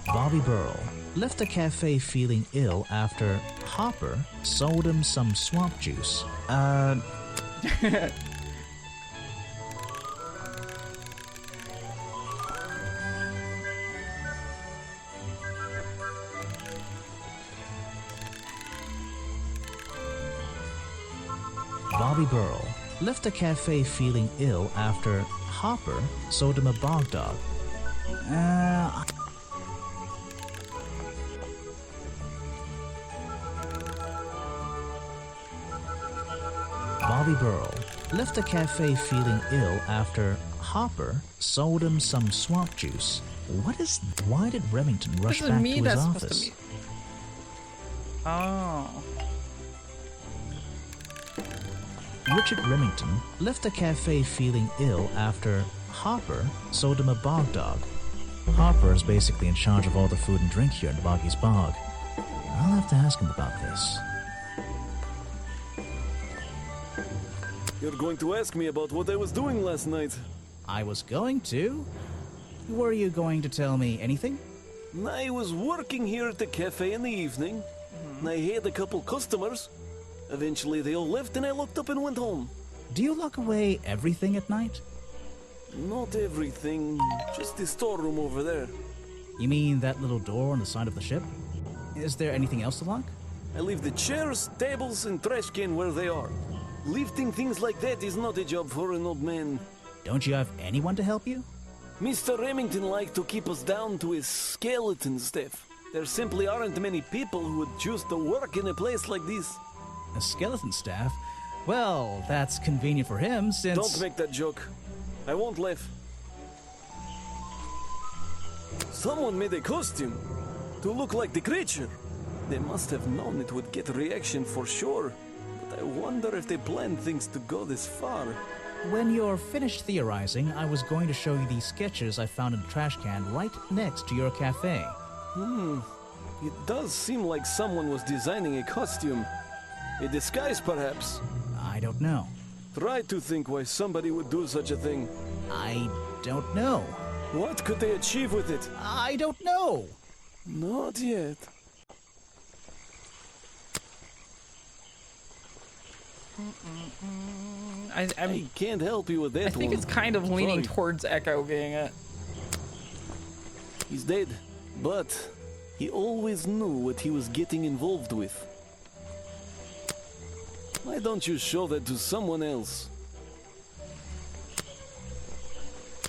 Bobby Burrow left the cafe feeling ill after Hopper sold him some swamp juice. Bobby Burrell left the cafe feeling ill after Hopper sold him a bog dog. Bobby Burrell left the cafe feeling ill after Hopper sold him some swamp juice. Why did Remington rush back to his office? Oh. Richard Remington left the cafe feeling ill after Hopper sold him a bog dog. Hopper is basically in charge of all the food and drink here in Boggy's Bog. I'll have to ask him about this. You're going to ask me about what I was doing last night. I was going to? Were you going to tell me anything? I was working here at the cafe in the evening, and I had a couple customers. Eventually they all left and I locked up and went home. Do you lock away everything at night? Not everything, just the storeroom over there. You mean that little door on the side of the ship? Is there anything else to lock? I leave the chairs, tables, and trash can where they are. Lifting things like that is not a job for an old man. Don't you have anyone to help you? Mr. Remington liked to keep us down to his skeleton staff. There simply aren't many people who would choose to work in a place like this. A skeleton staff? Well, that's convenient for him since... Don't make that joke. I won't laugh. Someone made a costume to look like the creature. They must have known it would get a reaction for sure. But I wonder if they planned things to go this far. When you're finished theorizing, I was going to show you these sketches I found in the trash can right next to your cafe. It does seem like someone was designing a costume. A disguise, perhaps. I don't know. Try to think why somebody would do such a thing. I don't know. What could they achieve with it? I don't know. Not yet. I can't help you with that I think one. it's kind of leaning Sorry. towards Echo being it. He's dead, but he always knew what he was getting involved with. Why don't you show that to someone else?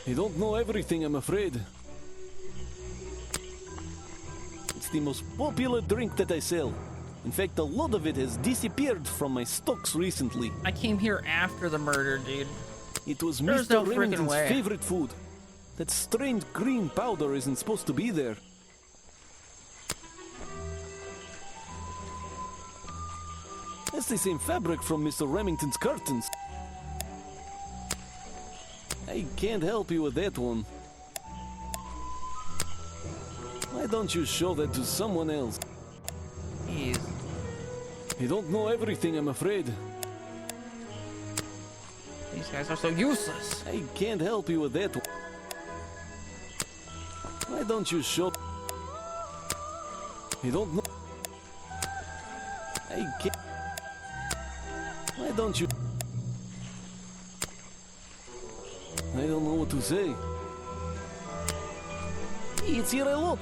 You don't know everything, I'm afraid. It's the most popular drink that I sell. In fact, a lot of it has disappeared from my stocks recently. I came here after the murder, dude. It was There's Mr. no freaking Remington's way. favorite food. That strange green powder isn't supposed to be there. That's the same fabric from Mr. Remington's curtains. I can't help you with that one. Why don't you show that to someone else? Jeez. You don't know everything, I'm afraid. These guys are so useless. I can't help you with that one. Why don't you show... You don't know... I can't... Why don't you... I don't know what to say. It's here a lot.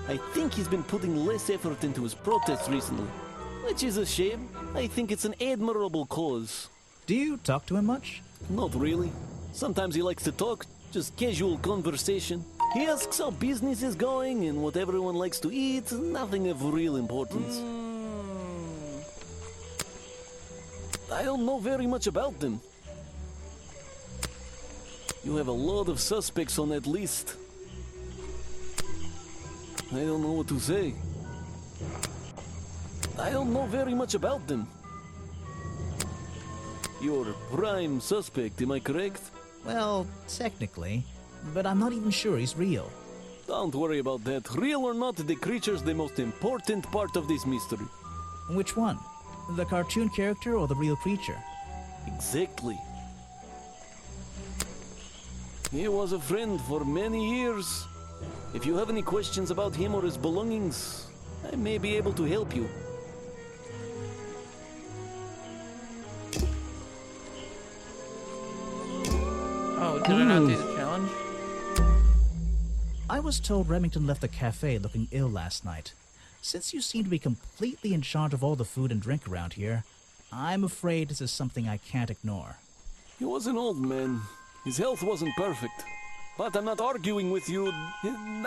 I think he's been putting less effort into his protests recently. Which is a shame. I think it's an admirable cause. Do you talk to him much? Not really. Sometimes he likes to talk, just casual conversation. He asks how business is going and what everyone likes to eat, nothing of real importance. I don't know very much about them. You have a lot of suspects on that list. I don't know what to say. I don't know very much about them. You're prime suspect, am I correct? Well, technically, but I'm not even sure he's real. Don't worry about that. Real or not, the creature's the most important part of this mystery. Which one? The cartoon character or the real creature? Exactly. He was a friend for many years. If you have any questions about him or his belongings, I may be able to help you. Oh, did I not do the challenge? I was told Remington left the cafe looking ill last night. Since you seem to be completely in charge of all the food and drink around here, I'm afraid this is something I can't ignore. He was an old man. His health wasn't perfect. But I'm not arguing with you.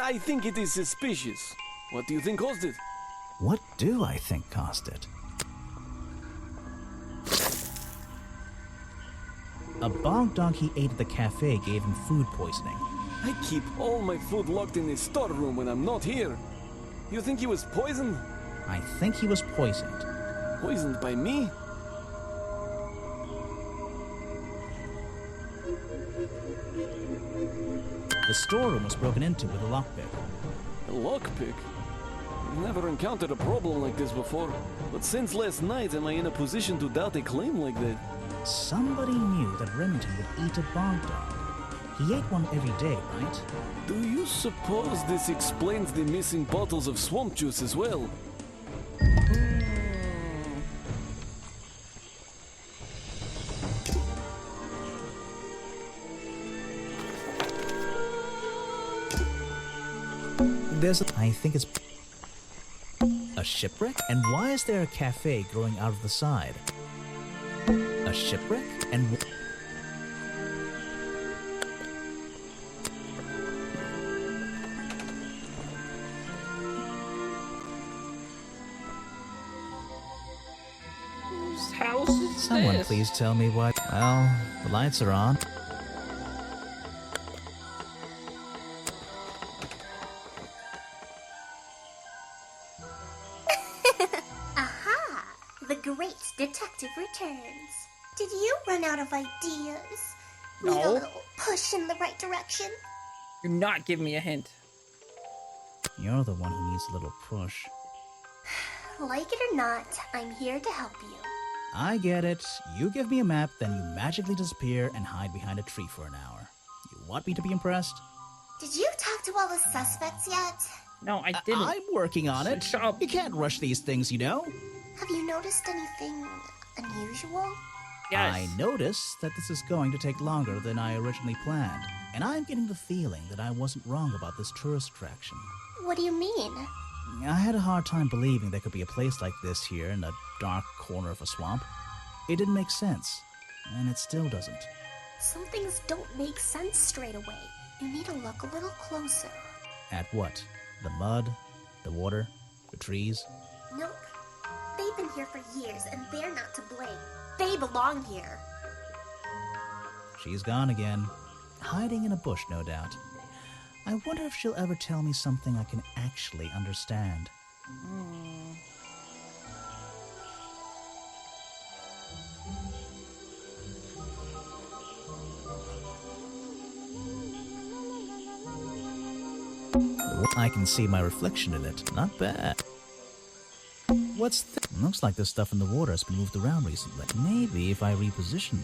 I think it is suspicious. What do you think caused it? What do I think caused it? A bog dog he ate at the cafe gave him food poisoning. I keep all my food locked in the storeroom when I'm not here. You think he was poisoned? I think he was poisoned. Poisoned by me? The storeroom was broken into with a lockpick. A lockpick? I've never encountered a problem like this before. But since last night, am I in a position to doubt a claim like that? Somebody knew that Remington would eat a bog dog. He ate one every day, right? Do you suppose this explains the missing bottles of swamp juice as well? I think it's a shipwreck? And why is there a cafe growing out of the side? A shipwreck? And Whose house is someone this? please tell me what... Well, the lights are on. Aha! The great detective returns. Did you run out of ideas? Need a No. little push in the right direction? Do not give me a hint. You're the one who needs a little push. Like it or not, I'm here to help you. I get it. You give me a map, then you magically disappear and hide behind a tree for an hour. You want me to be impressed? Did you talk to all the suspects yet? No, I didn't. I'm working on it. Shut up. You can't rush these things, you know? Have you noticed anything unusual? Yes. I notice that this is going to take longer than I originally planned, and I'm getting the feeling that I wasn't wrong about this tourist attraction. What do you mean? I had a hard time believing there could be a place like this here in a dark corner of a swamp. It didn't make sense, and it still doesn't. Some things don't make sense straight away. You need to look a little closer. At what? The mud? The water? The trees? Nope. They've been here for years, and they're not to blame. They belong here. She's gone again. Hiding in a bush, no doubt. I wonder if she'll ever tell me something I can actually understand. I can see my reflection in it. Not bad. What's this? Looks like this stuff in the water has been moved around recently. Maybe if I reposition...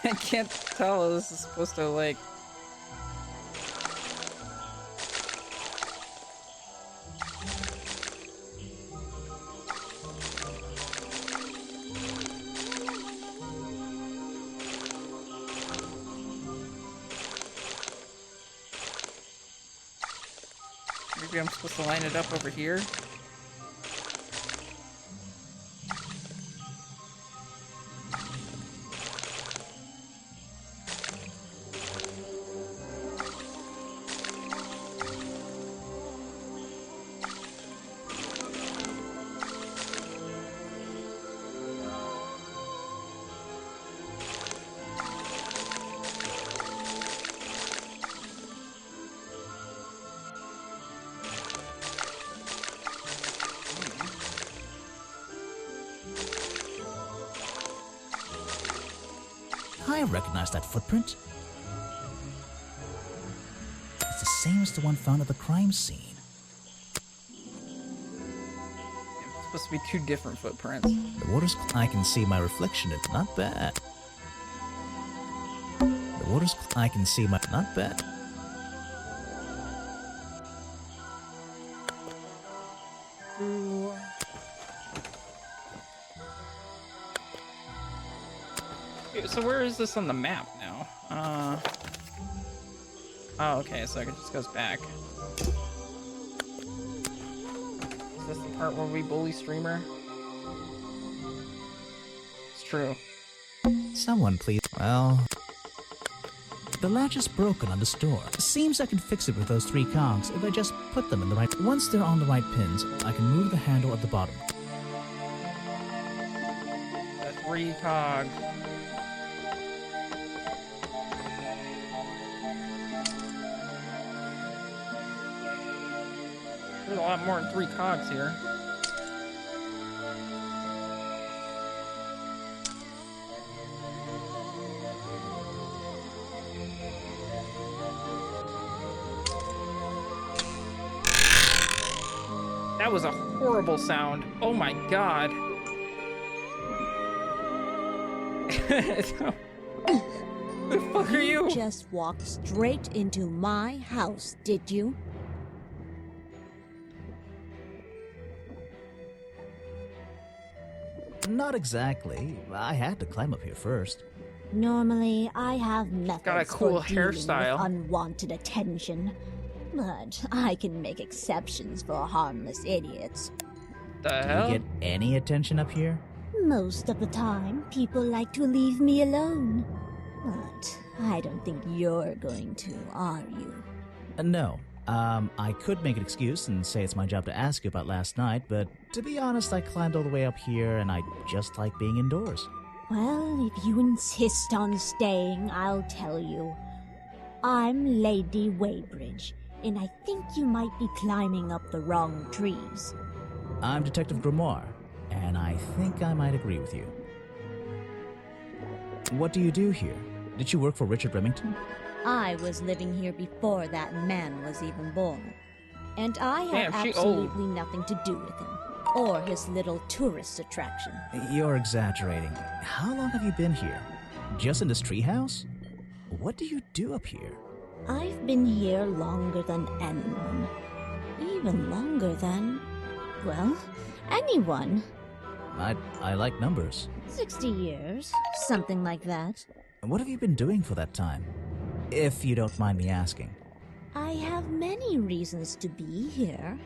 I can't tell. This is supposed to, like... Maybe I'm supposed to line it up over here? recognize that footprint. It's the same as the one found at the crime scene. It's supposed to be two different footprints. The water's... I can see my reflection. It's not bad. The water's... I can see my... Not bad. So where is this on the map now? Oh, okay, so it just goes back. Is this the part where we bully Streamer? It's true. Someone please... Well... The latch is broken on this door. Seems I can fix it with those 3 cogs if I just put them in the right... Once they're on the right pins, I can move the handle at the bottom. The 3 cogs. There's a lot more than 3 cogs here. That was a horrible sound. Oh my god. The fuck are you? Just walked straight into my house, did you? Not exactly. I had to climb up here first. Normally, I have methods Got a cool for dealing hairstyle. with unwanted attention, but I can make exceptions for harmless idiots. The Do hell? you get any attention up here? Most of the time, people like to leave me alone. But I don't think you're going to, are you? No. I could make an excuse and say it's my job to ask you about last night, but to be honest, I climbed all the way up here and I just like being indoors. Well, if you insist on staying, I'll tell you. I'm Lady Weybridge, and I think you might be climbing up the wrong trees. I'm Detective Grimoire, and I think I might agree with you. What do you do here? Did you work for Richard Remington? I was living here before that man was even born. And I had Damn, she absolutely nothing to do with him, or his little tourist attraction. You're exaggerating. How long have you been here? Just in this treehouse? What do you do up here? I've been here longer than anyone. Even longer than, well, anyone. I like numbers. 60 years, something like that. What have you been doing for that time? If you don't mind me asking. I have many reasons to be here,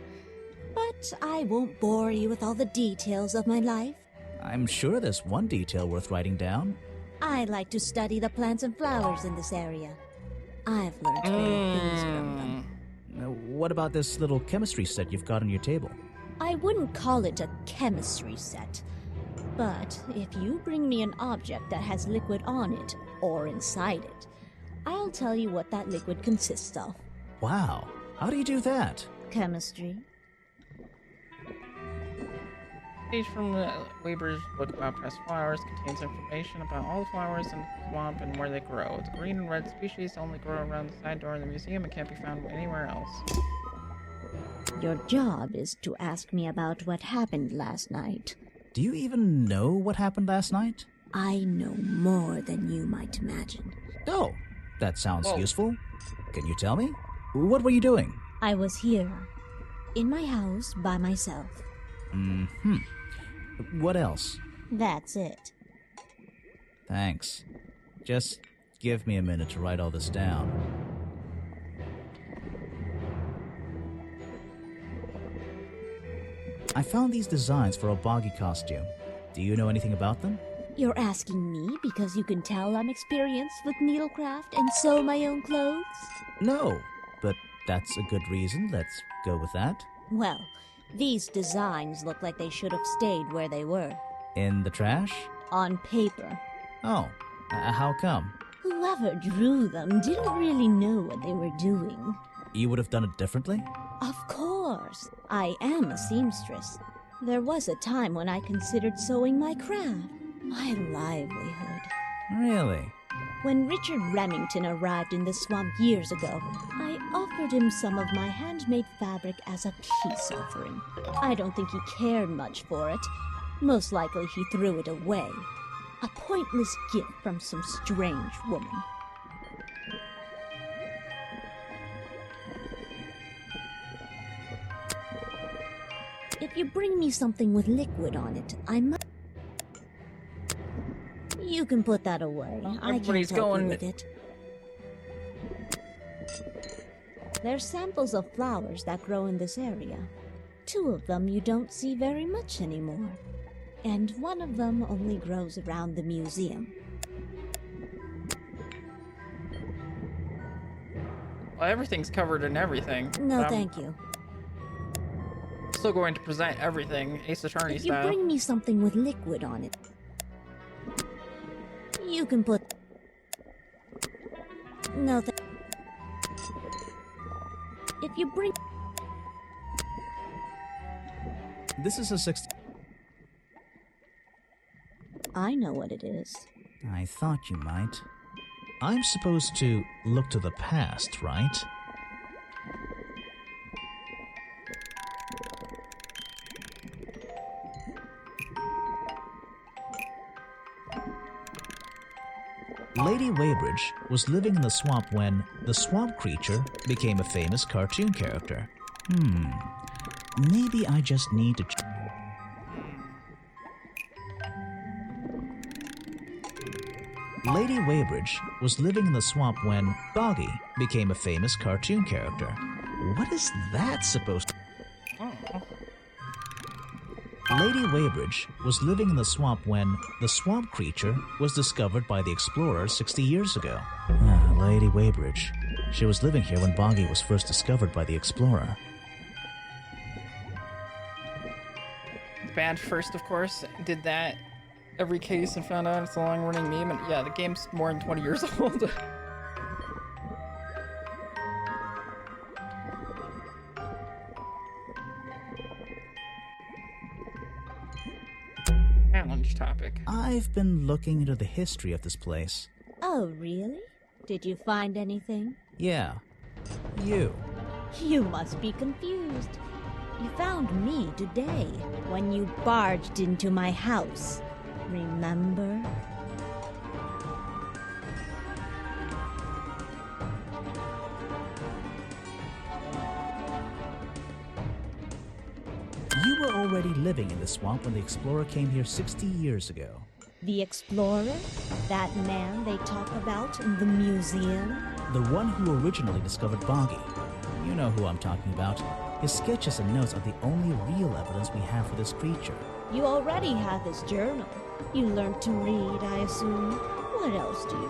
but I won't bore you with all the details of my life. I'm sure there's one detail worth writing down. I like to study the plants and flowers in this area. I've learned many things from them. Now, what about this little chemistry set you've got on your table? I wouldn't call it a chemistry set, but if you bring me an object that has liquid on it, or inside it, I'll tell you what that liquid consists of. Wow, how do you do that? Chemistry. Page from the Weber's book about pressed flowers contains information about all the flowers in the swamp and where they grow. The green and red species only grow around the side door of the museum and can't be found anywhere else. Your job is to ask me about what happened last night. Do you even know what happened last night? I know more than you might imagine. Oh, that sounds Whoa. useful. Can you tell me? What were you doing? I was here, in my house, by myself. Mm-hmm. What else? That's it. Thanks. Just give me a minute to write all this down. I found these designs for a boggy costume. Do you know anything about them? You're asking me because you can tell I'm experienced with needlecraft and sew my own clothes? No, but that's a good reason. Let's go with that. Well, these designs look like they should have stayed where they were. In the trash? On paper. Oh, how come? Whoever drew them didn't really know what they were doing. You would have done it differently? Of course. I am a seamstress. There was a time when I considered sewing my craft, my livelihood. Really? When Richard Remington arrived in the swamp years ago, I offered him some of my handmade fabric as a peace offering. I don't think he cared much for it. Most likely he threw it away. A pointless gift from some strange woman. If you bring me something with liquid on it, I might... You can put that away. I can't help you with it. They're samples of flowers that grow in this area. 2 of them you don't see very much anymore. And 1 of them only grows around the museum. Well, everything's covered in everything. No, thank you. Still going to present everything Ace Attorney If style. you bring me something with liquid on it, you can put... No, if you bring... This is a 60... I know what it is. I thought you might. I'm supposed to look to the past, right? Lady Weybridge was living in the swamp when the swamp creature became a famous cartoon character. Maybe I just need to... Lady Weybridge was living in the swamp when Boggy became a famous cartoon character. What is that supposed to... Lady Weybridge was living in the swamp when the swamp creature was discovered by the explorers 60 years ago. Lady Weybridge. She was living here when Boggy was first discovered by the explorer. The band first, of course, did that every case and found out it's a long-running meme. And yeah, the game's more than 20 years old. Challenge topic. I've been looking into the history of this place. Oh, really? Did you find anything? Yeah. You. You must be confused. You found me today, when you barged into my house. Remember? You were already living in the swamp when the explorer came here 60 years ago. The explorer? That man they talk about in the museum? The one who originally discovered Boggy. You know who I'm talking about. His sketches and notes are the only real evidence we have for this creature. You already have his journal. You learned to read, I assume. What else do you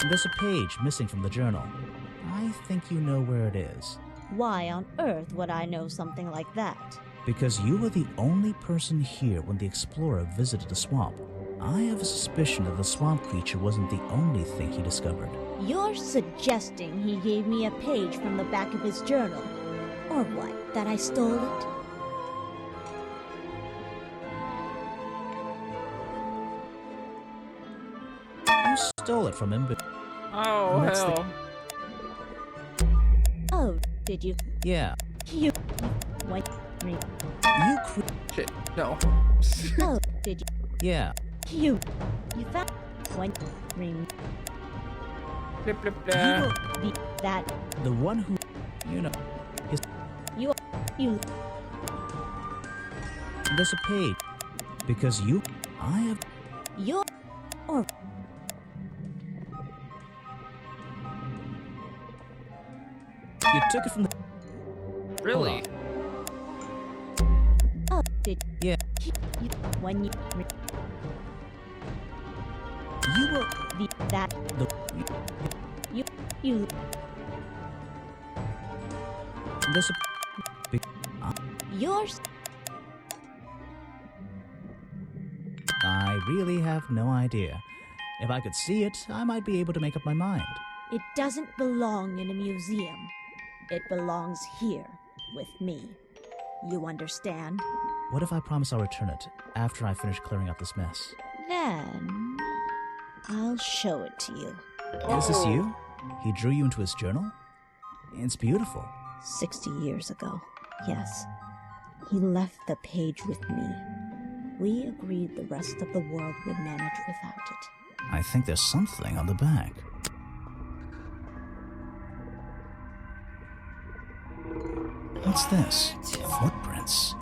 need? There's a page missing from the journal. I think you know where it is. Why on earth would I know something like that? Because you were the only person here when the explorer visited the swamp. I have a suspicion that the swamp creature wasn't the only thing he discovered. You're suggesting he gave me a page from the back of his journal? Or what, that I stole it? You stole it from him, but... Oh, hell. Oh, did you? Yeah. You... What? You Shit, no. Oh, did you? Yeah. You found... When... Ring... Blip, blip, blah. That... The one who... You know... His... You... There's a page. Because you... I have... You're... Or... You took it from the... Really? Oh, did... Yeah. When you... You were... That... The... You... There's a... Yours... I really have no idea. If I could see it, I might be able to make up my mind. It doesn't belong in a museum. It belongs here, with me. You understand? What if I promise I'll return it after I finish clearing up this mess? Then I'll show it to you. Is this you? He drew you into his journal? It's beautiful. 60 years ago, yes. He left the page with me. We agreed the rest of the world would manage without it. I think there's something on the back. What's this? Footprints.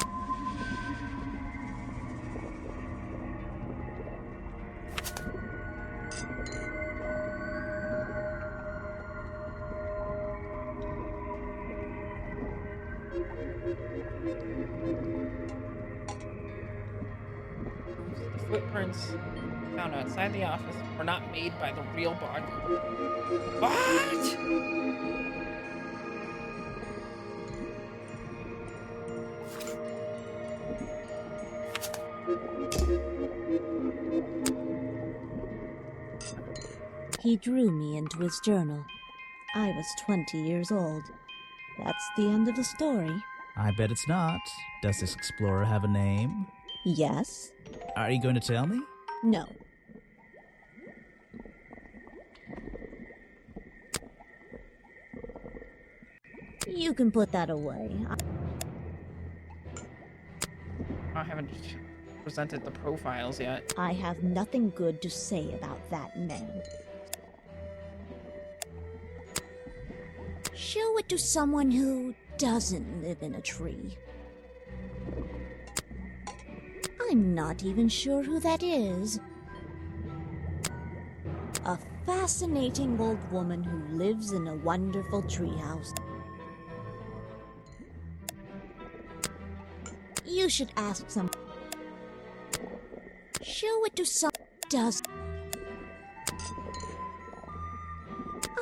The footprints found outside the office were not made by the real bug. What? He drew me into his journal. I was 20 years old. That's the end of the story. I bet it's not. Does this explorer have a name? Yes? Are you going to tell me? No. You can put that away. I haven't presented the profiles yet. I have nothing good to say about that man. Show it to someone who doesn't live in a tree. I'm not even sure who that is. A fascinating old woman who lives in a wonderful treehouse. You should ask some. Show it to some. Does.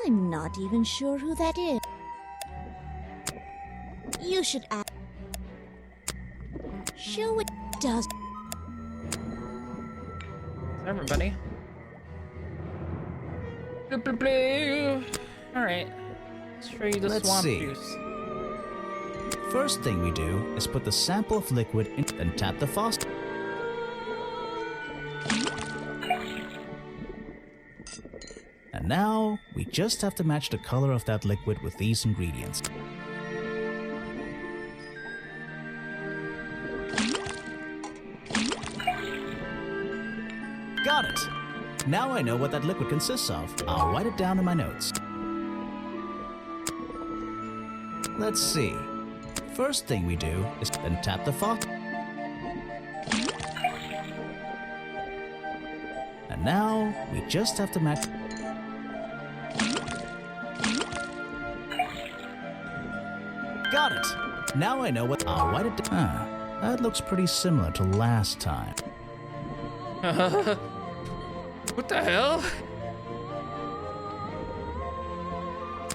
I'm not even sure who that is. You should ask. Show it. Does. Everybody. Alright. Let's show you the Let's swamp see. juice. First thing we do is put the sample of liquid in, then tap the faucet. And now, we just have to match the color of that liquid with these ingredients. Got it! Now I know what that liquid consists of. I'll write it down in my notes. Let's see. First thing we do is then tap the faucet. And now, we just have to match. Got it! Now I know what. I'll write it down. Ah, that looks pretty similar to last time. What the hell?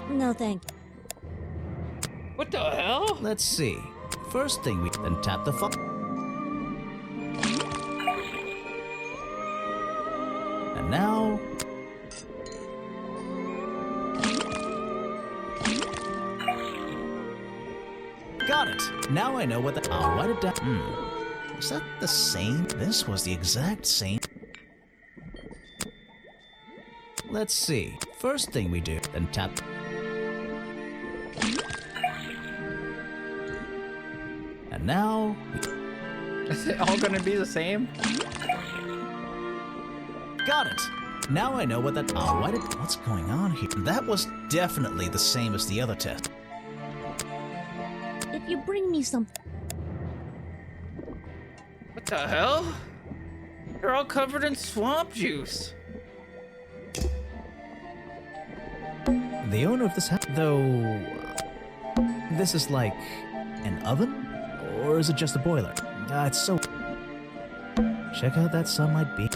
No, thank you. What the hell? Let's see. First thing we then tap the faucet. And now. Got it! Now I know what the. I'll write it down. Was that the same? This was the exact same. Let's see. First thing we do, then tap. And now. Is it all gonna be the same? Got it! Now I know what that. I'll write it. What's going on here? That was definitely the same as the other test. If you bring me some. What the hell? You're all covered in swamp juice. The owner of this house, though. This is like an oven? Or is it just a boiler? It's so. Check out that sunlight beam.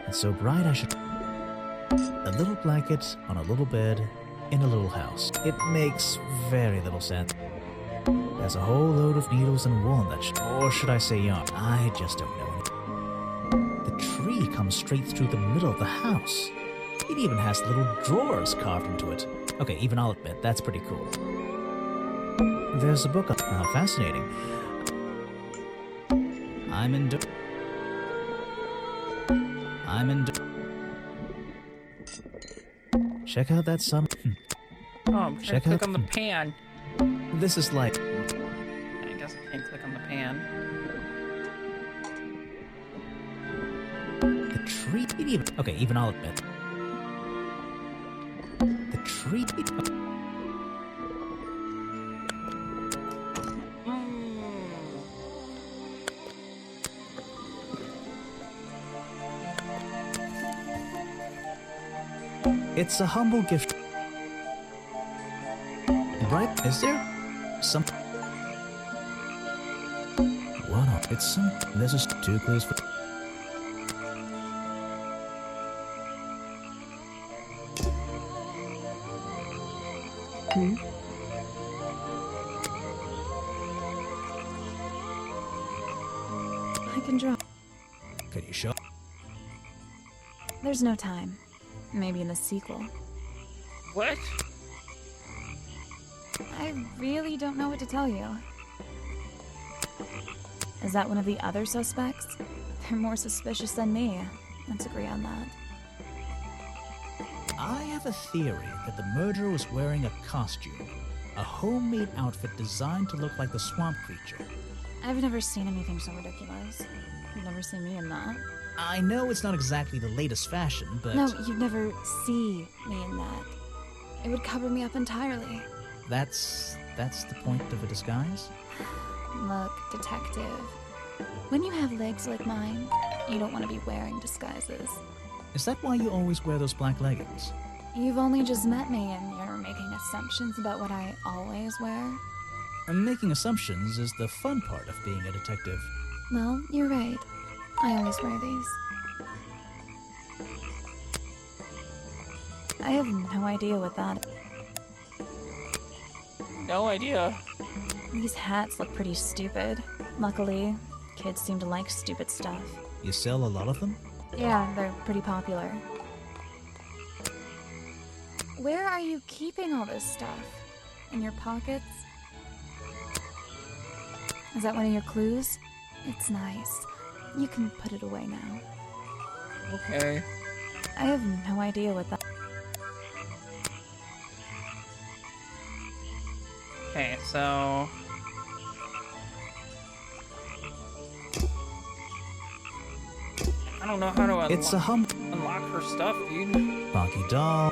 It's so bright I should. A little blanket on a little bed in a little house. It makes very little sense. There's a whole load of needles and wool in that or should I say yarn? I just don't know. The tree comes straight through the middle of the house. It even has little drawers carved into it. Okay, even I'll admit, that's pretty cool. There's a book up. How fascinating. I'm in. Check out that sun. Oh, I'm trying to click on the pan. This is like. I guess I can't click on the pan. The tree. Okay, even I'll admit. The tree. It's a humble gift. Right? Is there some? What? It's some. There's just 2 clues for. I can draw. Can you show? There's no time. Maybe in the sequel. What? I really don't know what to tell you. Is that one of the other suspects? They're more suspicious than me. Let's agree on that. I have a theory that the murderer was wearing a costume. A homemade outfit designed to look like the swamp creature. I've never seen anything so ridiculous. You've never seen me in that. I know it's not exactly the latest fashion, but... No, you'd never see me in that. It would cover me up entirely. That's the point of a disguise? Look, detective. When you have legs like mine, you don't want to be wearing disguises. Is that why you always wear those black leggings? You've only just met me and you're making assumptions about what I always wear. And making assumptions is the fun part of being a detective. Well, you're right. I always wear these. I have no idea what that is. No idea. These hats look pretty stupid. Luckily, kids seem to like stupid stuff. You sell a lot of them? Yeah, they're pretty popular. Where are you keeping all this stuff? In your pockets? Is that one of your clues? It's nice. You can put it away now. Okay. I have no idea what that... Okay, so... I don't know how to It's a unlock her stuff, dude. Bonky doll.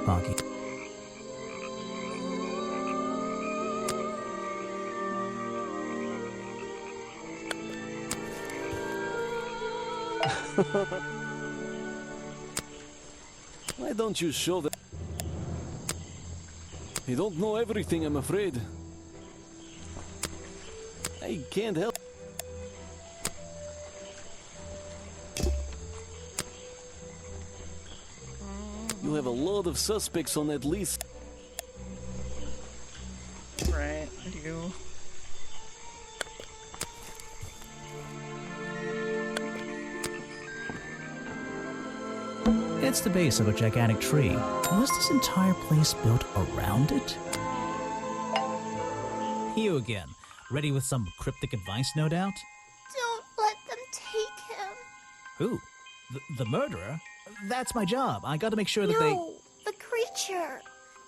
Bonky. Why don't you show them? You don't know everything, I'm afraid. I can't help. You have a lot of suspects on that list. Right, I do. It's the base of a gigantic tree. Was this entire place built around it? You again. Ready with some cryptic advice, no doubt? Don't let them take him. Who? The murderer? That's my job. I gotta make sure that No, the creature.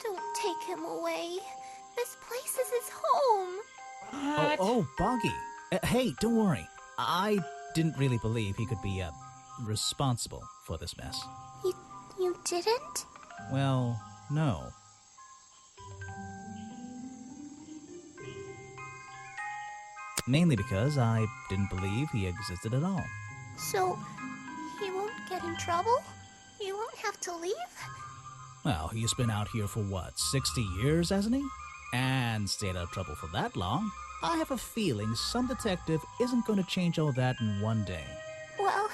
Don't take him away. This place is his home. Oh, Boggy. Hey, don't worry. I didn't really believe he could be, responsible for this mess. You didn't? Well, no. Mainly because I didn't believe he existed at all. So, he won't get in trouble? You won't have to leave? Well, he's been out here for what, 60 years, hasn't he? And stayed out of trouble for that long. I have a feeling some detective isn't going to change all that in one day. Well,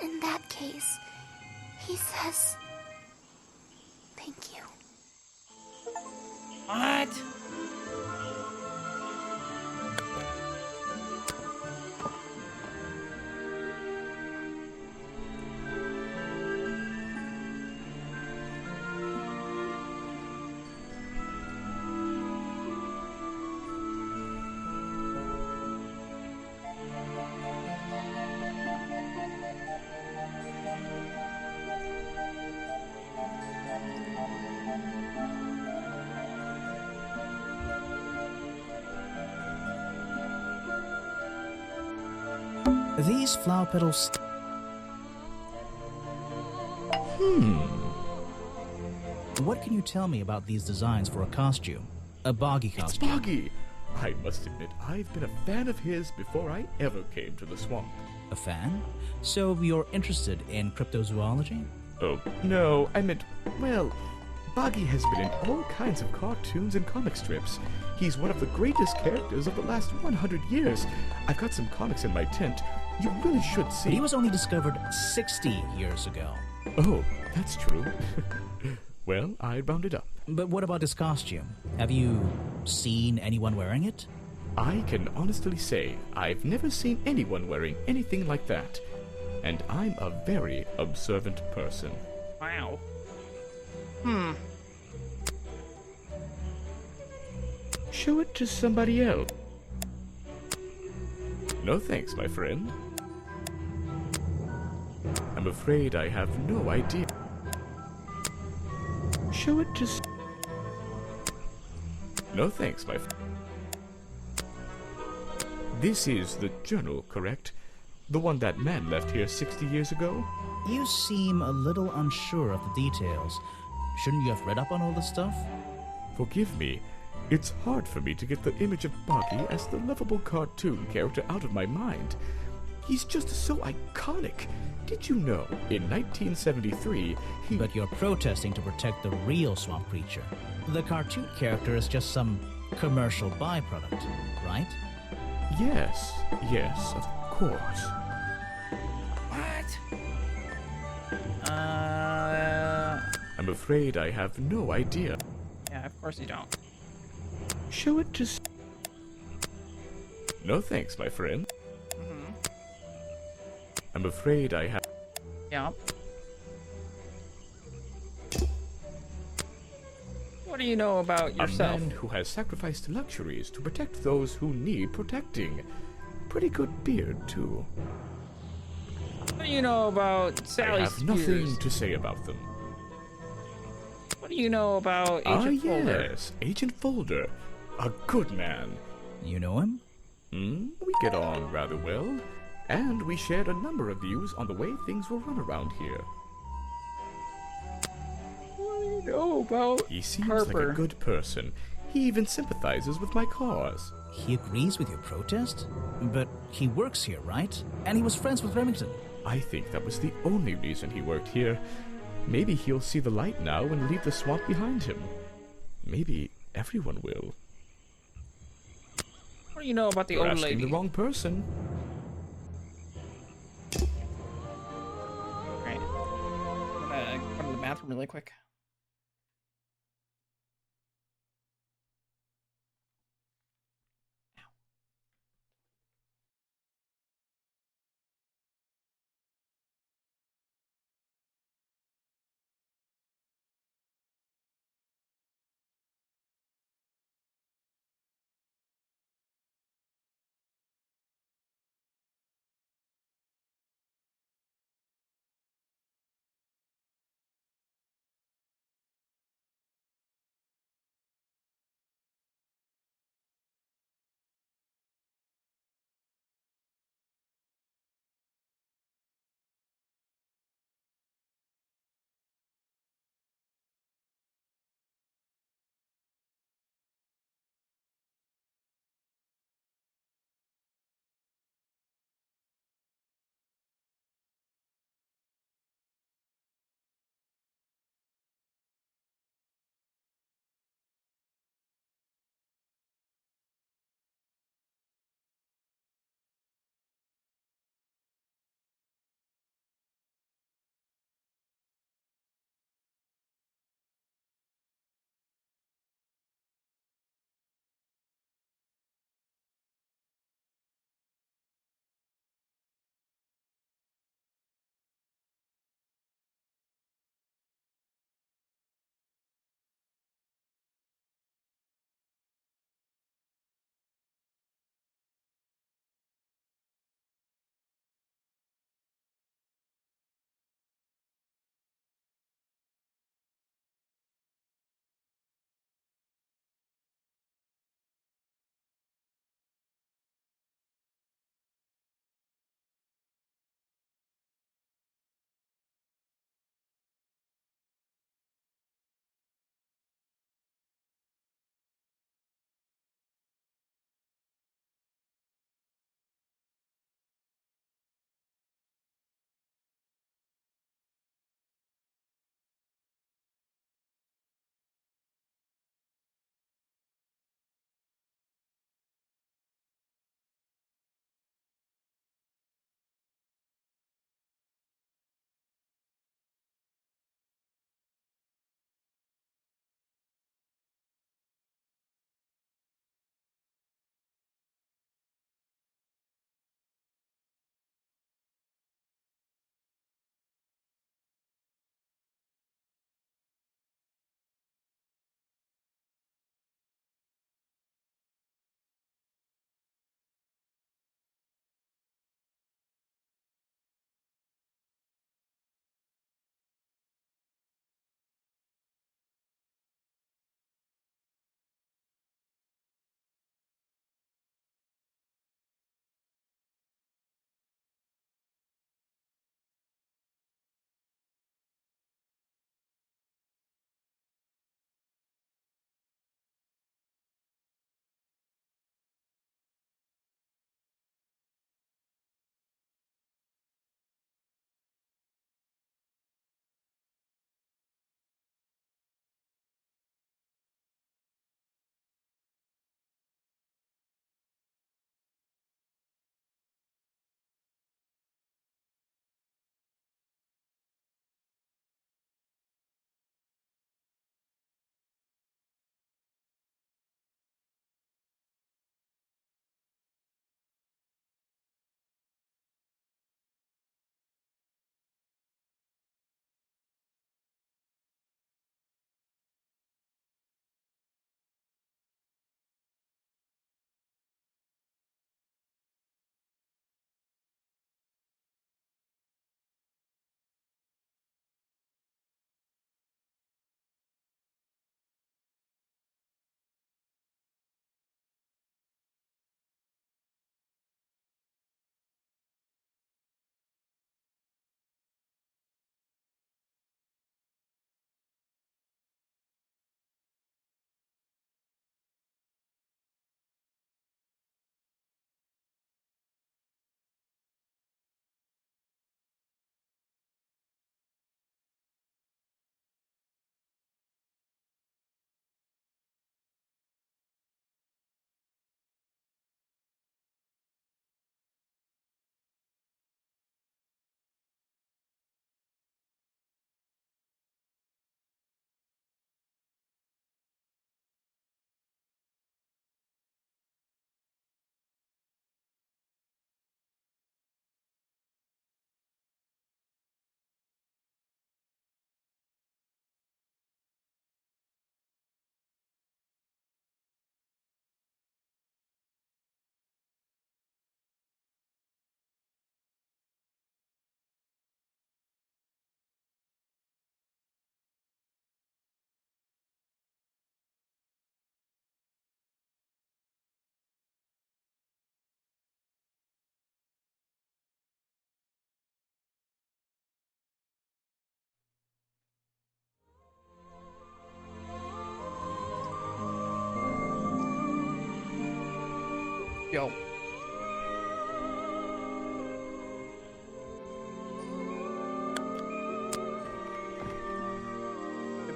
in that case, he says... Thank you. What? These flower petals... What can you tell me about these designs for a costume? A boggy It's costume. Boggy! I must admit, I've been a fan of his before I ever came to the swamp. A fan? So you're interested in cryptozoology? Oh, no, I meant, well, Boggy has been in all kinds of cartoons and comic strips. He's one of the greatest characters of the last 100 years. I've got some comics in my tent. You really should see. He was only discovered 60 years ago. Oh, that's true. Well, I rounded up. But what about his costume? Have you seen anyone wearing it? I can honestly say I've never seen anyone wearing anything like that. And I'm a very observant person. Wow. Show it to somebody else. No thanks, my friend. I'm afraid I have no idea. Show it to No thanks, my friend. This is the journal, correct? The one that man left here 60 years ago? You seem a little unsure of the details. Shouldn't you have read up on all this stuff? Forgive me. It's hard for me to get the image of Boggy as the lovable cartoon character out of my mind. He's just so iconic. Did you know, in 1973, he... But you're protesting to protect the real swamp creature. The cartoon character is just some commercial byproduct, right? Yes, of course. What? I'm afraid I have no idea. Yeah, of course you don't. Show it to... No thanks, my friend. I'm afraid I have... Yeah. What do you know about yourself? A man who has sacrificed luxuries to protect those who need protecting. Pretty good beard, too. What do you know about Sally I have Spears? nothing to say about them. What do you know about Agent Folder? Yes, Agent Folder. A good man. You know him? We get on rather well. And we shared a number of views on the way things will run around here. What do you know about He seems Harper? like a good person. He even sympathizes with my cause. He agrees with your protest? But he works here, right? And he was friends with Remington. I think that was the only reason he worked here. Maybe he'll see the light now and leave the swamp behind him. Maybe everyone will. What do you know about the You're old asking lady? the wrong person. Alright. I'm gonna go to the bathroom really quick.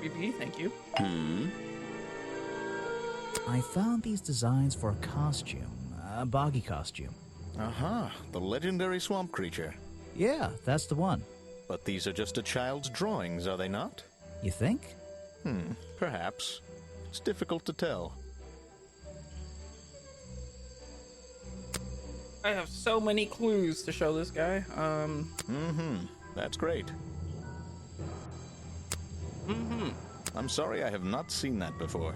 BB, thank you. I found these designs for a costume, a boggy costume. Aha, the legendary swamp creature. Yeah, that's the one. But these are just a child's drawings, are they not? You think? Perhaps. It's difficult to tell. I have so many clues to show this guy. That's great. I'm sorry I have not seen that before.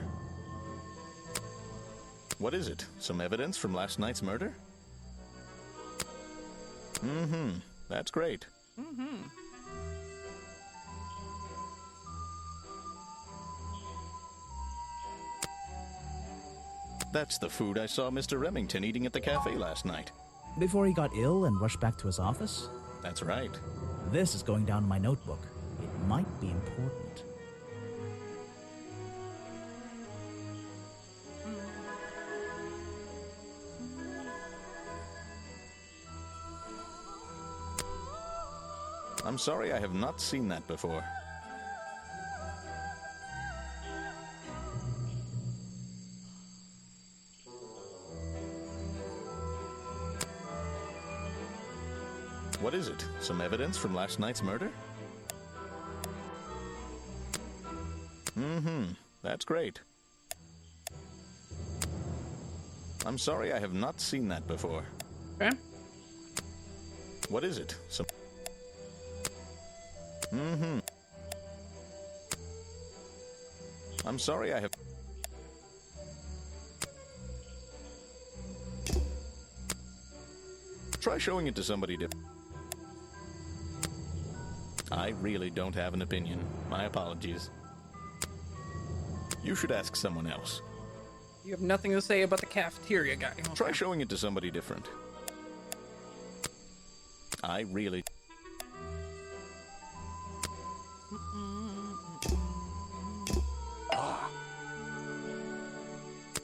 What is it? Some evidence from last night's murder? That's great. That's the food I saw Mr. Remington eating at the cafe last night. Before he got ill and rushed back to his office? That's right. This is going down in my notebook. It might be important. I'm sorry I have not seen that before. What is it? Some evidence from last night's murder? That's great. I'm sorry I have not seen that before. Okay. What is it? Some... I'm sorry I have... Try showing it to somebody different. I really don't have an opinion. My apologies. You should ask someone else. You have nothing to say about the cafeteria guy. Okay. Try showing it to somebody different. I really...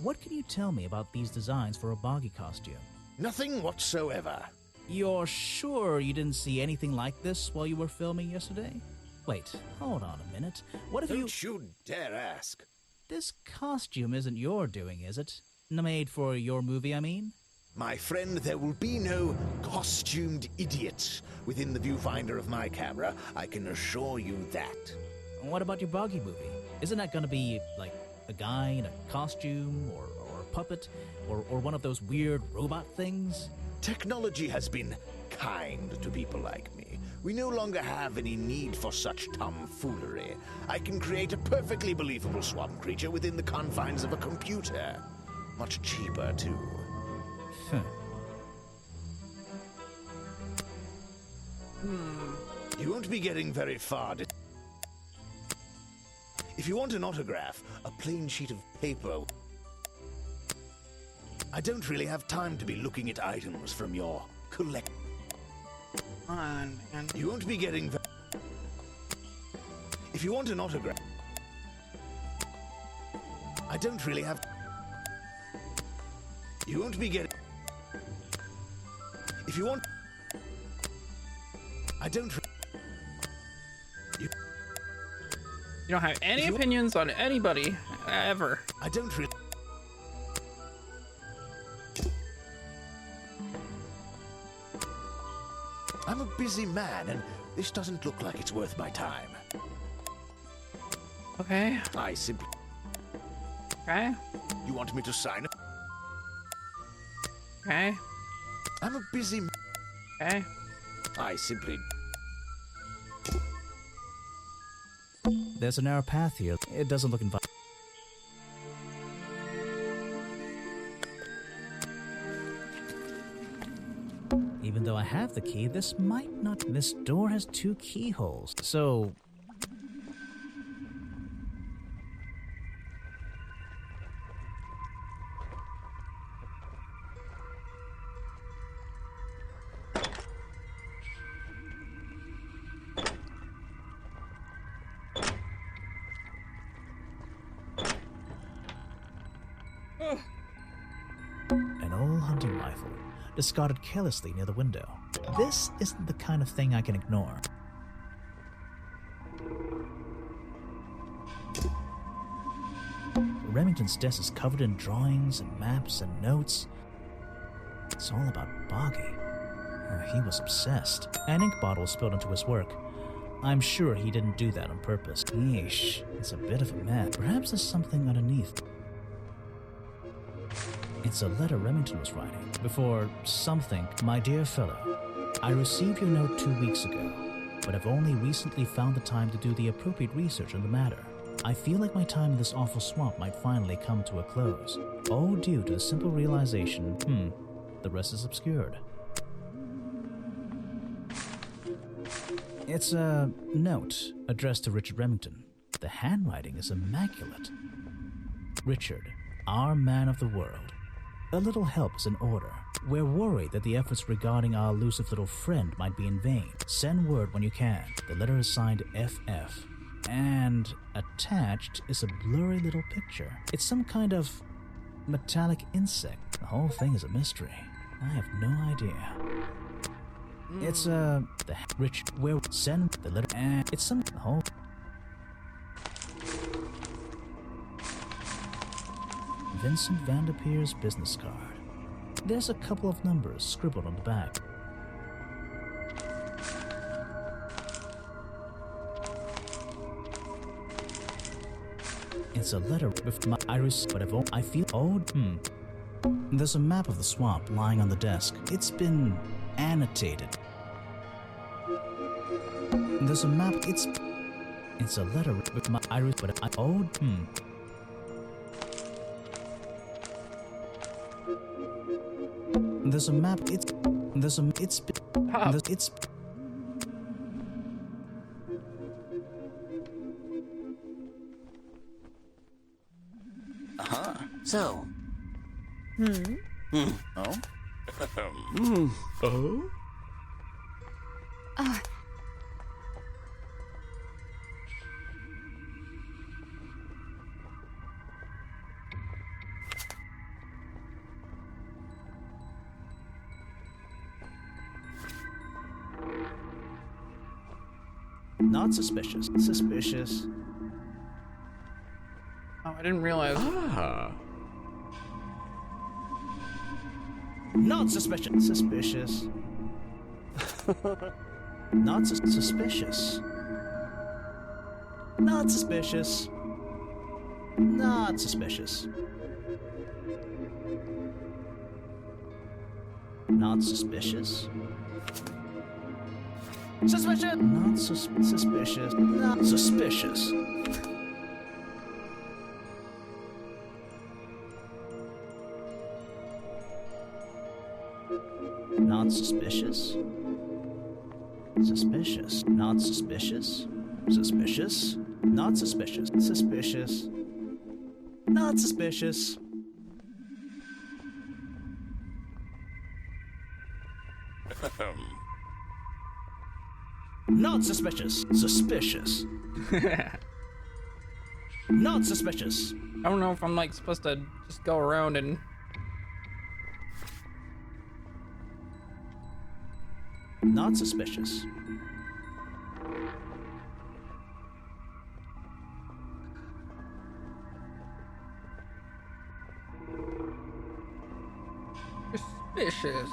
What can you tell me about these designs for a boggy costume? Nothing whatsoever. You're sure you didn't see anything like this while you were filming yesterday? Wait, hold on a minute. What if Don't you dare ask. This costume isn't your doing, is it? Made for your movie, I mean? My friend, there will be no costumed idiots within the viewfinder of my camera. I can assure you that. What about your boggy movie? Isn't that gonna be, like, a guy in a costume, or a puppet, or one of those weird robot things? Technology has been kind to people like me. We no longer have any need for such tomfoolery. I can create a perfectly believable swamp creature within the confines of a computer. Much cheaper, too. You won't be getting very far. If you want an autograph, a plain sheet of paper... I don't really have time to be looking at items from your collect... Come on, man. You won't be getting... If you want an autograph... I don't really have... You won't be getting... If you want... I don't... You don't have any opinions on anybody, ever. I don't really... I'm a busy man, and this doesn't look like it's worth my time. Okay. I simply... Okay. You want me to sign it? Okay. I'm a busy... Okay. I simply... There's a narrow path here. It doesn't look inviting. Even though I have the key, this might not... This door has 2 keyholes, so... An old hunting rifle, discarded carelessly near the window. This isn't the kind of thing I can ignore. Remington's desk is covered in drawings and maps and notes. It's all about Boggy. He was obsessed. An ink bottle was spilled into his work. I'm sure he didn't do that on purpose. Yeesh, it's a bit of a mess. Perhaps there's something underneath. It's a letter Remington was writing. Before something, my dear fellow, I received your note 2 weeks ago, but have only recently found the time to do the appropriate research on the matter. I feel like my time in this awful swamp might finally come to a close, all due to the simple realization, the rest is obscured. It's a note addressed to Richard Remington. The handwriting is immaculate. Richard, our man of the world. A little help is in order. We're worried that the efforts regarding our elusive little friend might be in vain. Send word when you can. The letter is signed FF. And attached is a blurry little picture. It's some kind of metallic insect. The whole thing is a mystery. I have no idea. It's the rich will send the letter and it's some whole. Vincent Vanderpeer's business card. There's a couple of numbers scribbled on the back. It's a letter with my iris, but I feel old. There's a map of the swamp lying on the desk. It's been annotated. There's a map. It's a letter with my iris, but I old. There's a map. It's So. Oh? Oh? Not suspicious. Suspicious. Oh, I didn't realize. Not suspicious. Suspicious. Not suspicious. Not suspicious. Not suspicious. Not suspicious. Suspicious. Not suspicious. Not suspicious. Not suspicious. Suspicious. Not suspicious. Suspicious. Not suspicious. Suspicious. Not suspicious. Not suspicious. Suspicious. Not suspicious. I don't know if I'm like supposed to just go around and. Not suspicious. Suspicious.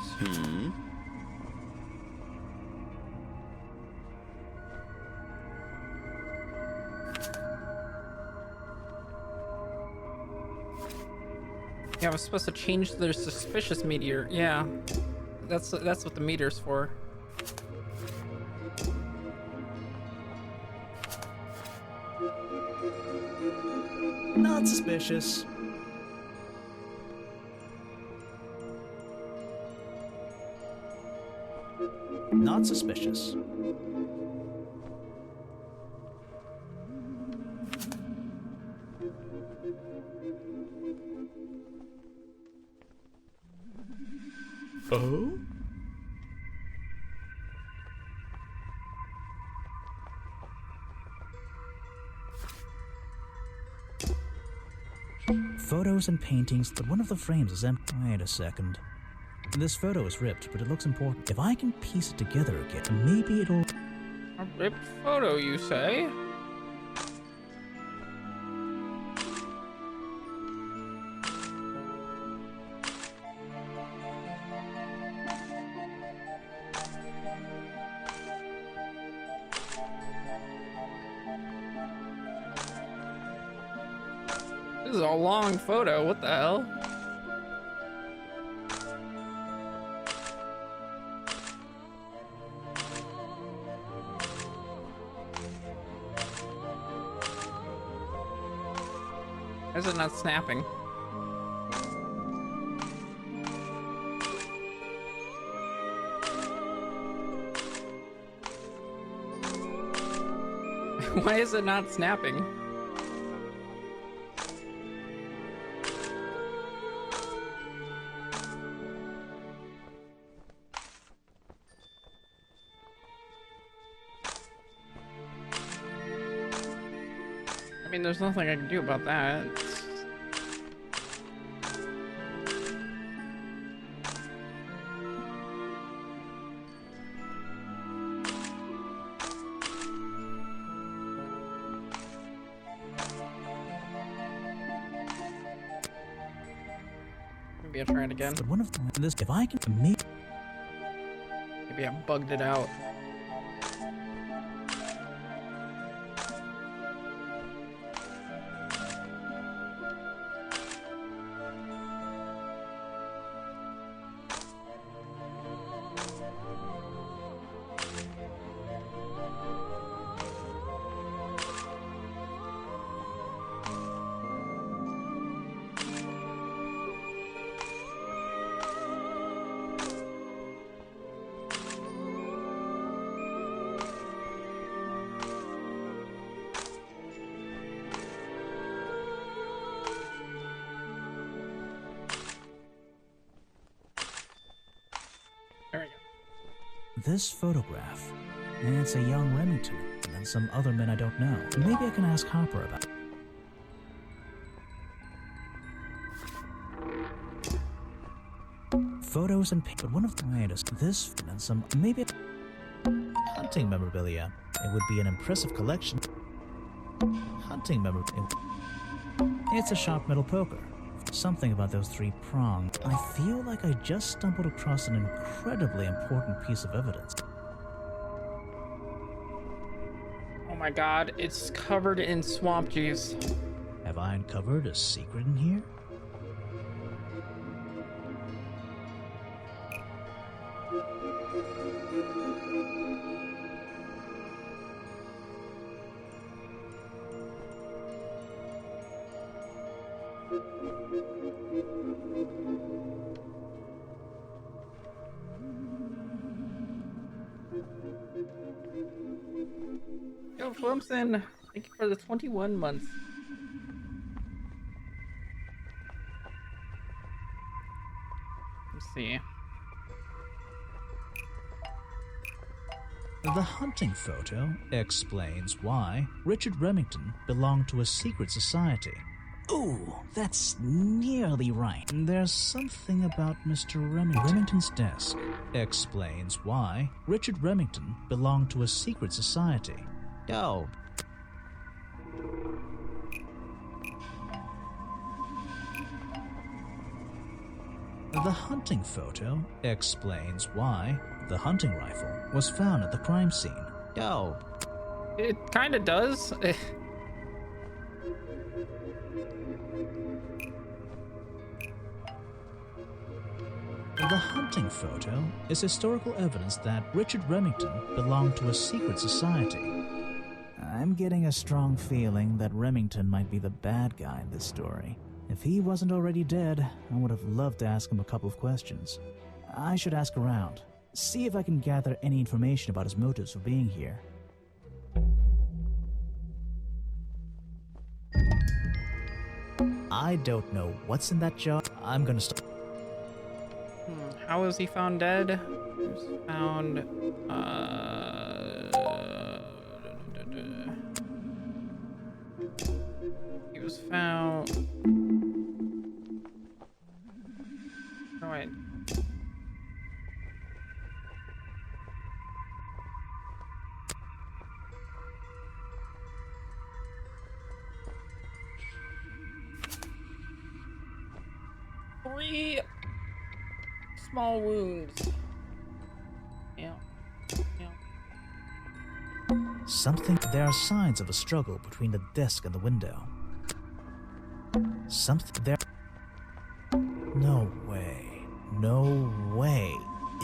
Yeah, I was supposed to change their suspicious meteor. Yeah, that's what the meter's for. Not suspicious. Not suspicious. Oh? Photos and paintings, but one of the frames is empty. Wait a second. This photo is ripped, but it looks important. If I can piece it together again, maybe it'll... A ripped photo, you say? This is a long photo. What the hell? Why is it not snapping? Why is it not snapping? I mean, there's nothing I can do about that. Maybe I'll try it again. But one of this, if I can make. Maybe I bugged it out. There we go. This photograph. It's a young Remington, and then some other men I don't know. Maybe I can ask Harper about it. Photos and but one of the latest. This and some maybe hunting memorabilia. It would be an impressive collection. Hunting memorabilia. It's a sharp metal poker. Something about those three prongs. I feel like I just stumbled across an incredibly important piece of evidence. Oh my god, it's covered in swamp juice. Have I uncovered a secret in here? Yo, Flumpson, thank you for the 21 months. Let's see. The hunting photo explains why Richard Remington belonged to a secret society. Ooh, that's nearly right. There's something about Mr. Remington. Remington's desk explains why Richard Remington belonged to a secret society. Oh. The hunting photo explains why the hunting rifle was found at the crime scene. Oh. It kind of does. The hunting photo is historical evidence that Richard Remington belonged to a secret society. I'm getting a strong feeling that Remington might be the bad guy in this story. If he wasn't already dead, I would have loved to ask him a couple of questions. I should ask around, see if I can gather any information about his motives for being here. I don't know what's in that jar. I'm gonna stop. How was he found dead? He was found, he was found... Oh, wait. Three small wounds. Yeah. There are signs of a struggle between the desk and the window. Something there. No way. No way.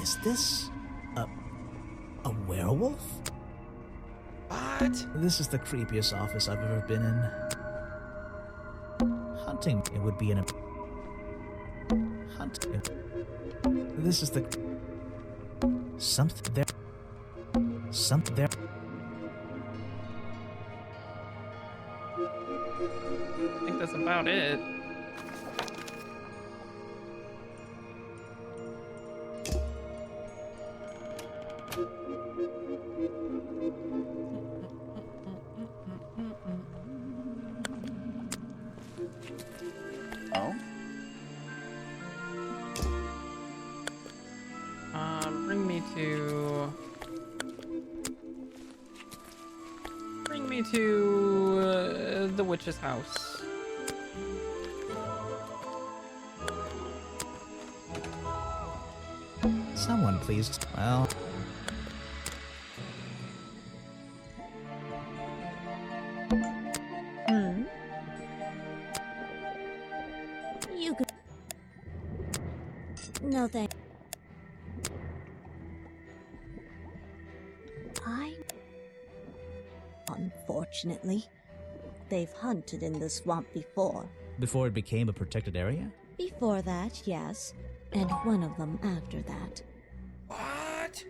Is this a werewolf? What? This is the creepiest office I've ever been in. Hunting, it would be in a... Hunting. This is the... Something there... Something there... I think that's about it. Oh? Bring me to the witch's house. Someone please... Well... You could... No, thank... Unfortunately, they've hunted in the swamp before. Before it became a protected area? Before that, yes. And one of them after that. What?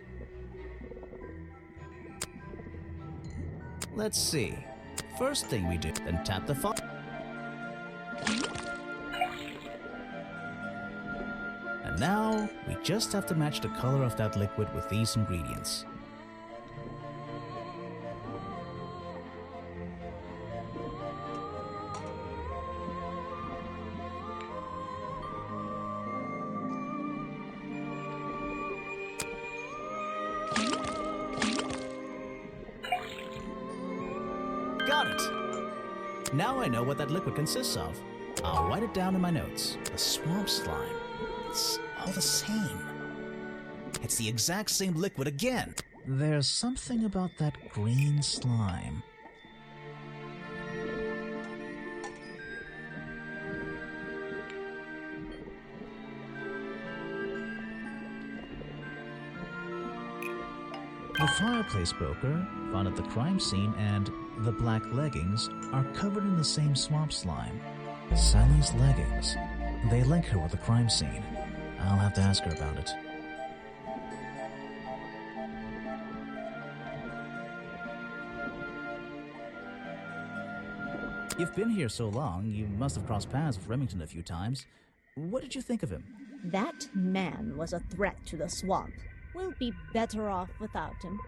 Let's see. First thing we do, then tap the fire. And now, we just have to match the color of that liquid with these ingredients. Got it! Now I know what that liquid consists of. I'll write it down in my notes. The swamp slime. It's all the same. It's the exact same liquid again. There's something about that green slime. The fireplace poker, found at the crime scene, and the black leggings are covered in the same swamp slime. Sally's leggings. They link her with the crime scene. I'll have to ask her about it. You've been here so long, you must have crossed paths with Remington a few times. What did you think of him? That man was a threat to the swamp. We'll be better off without him.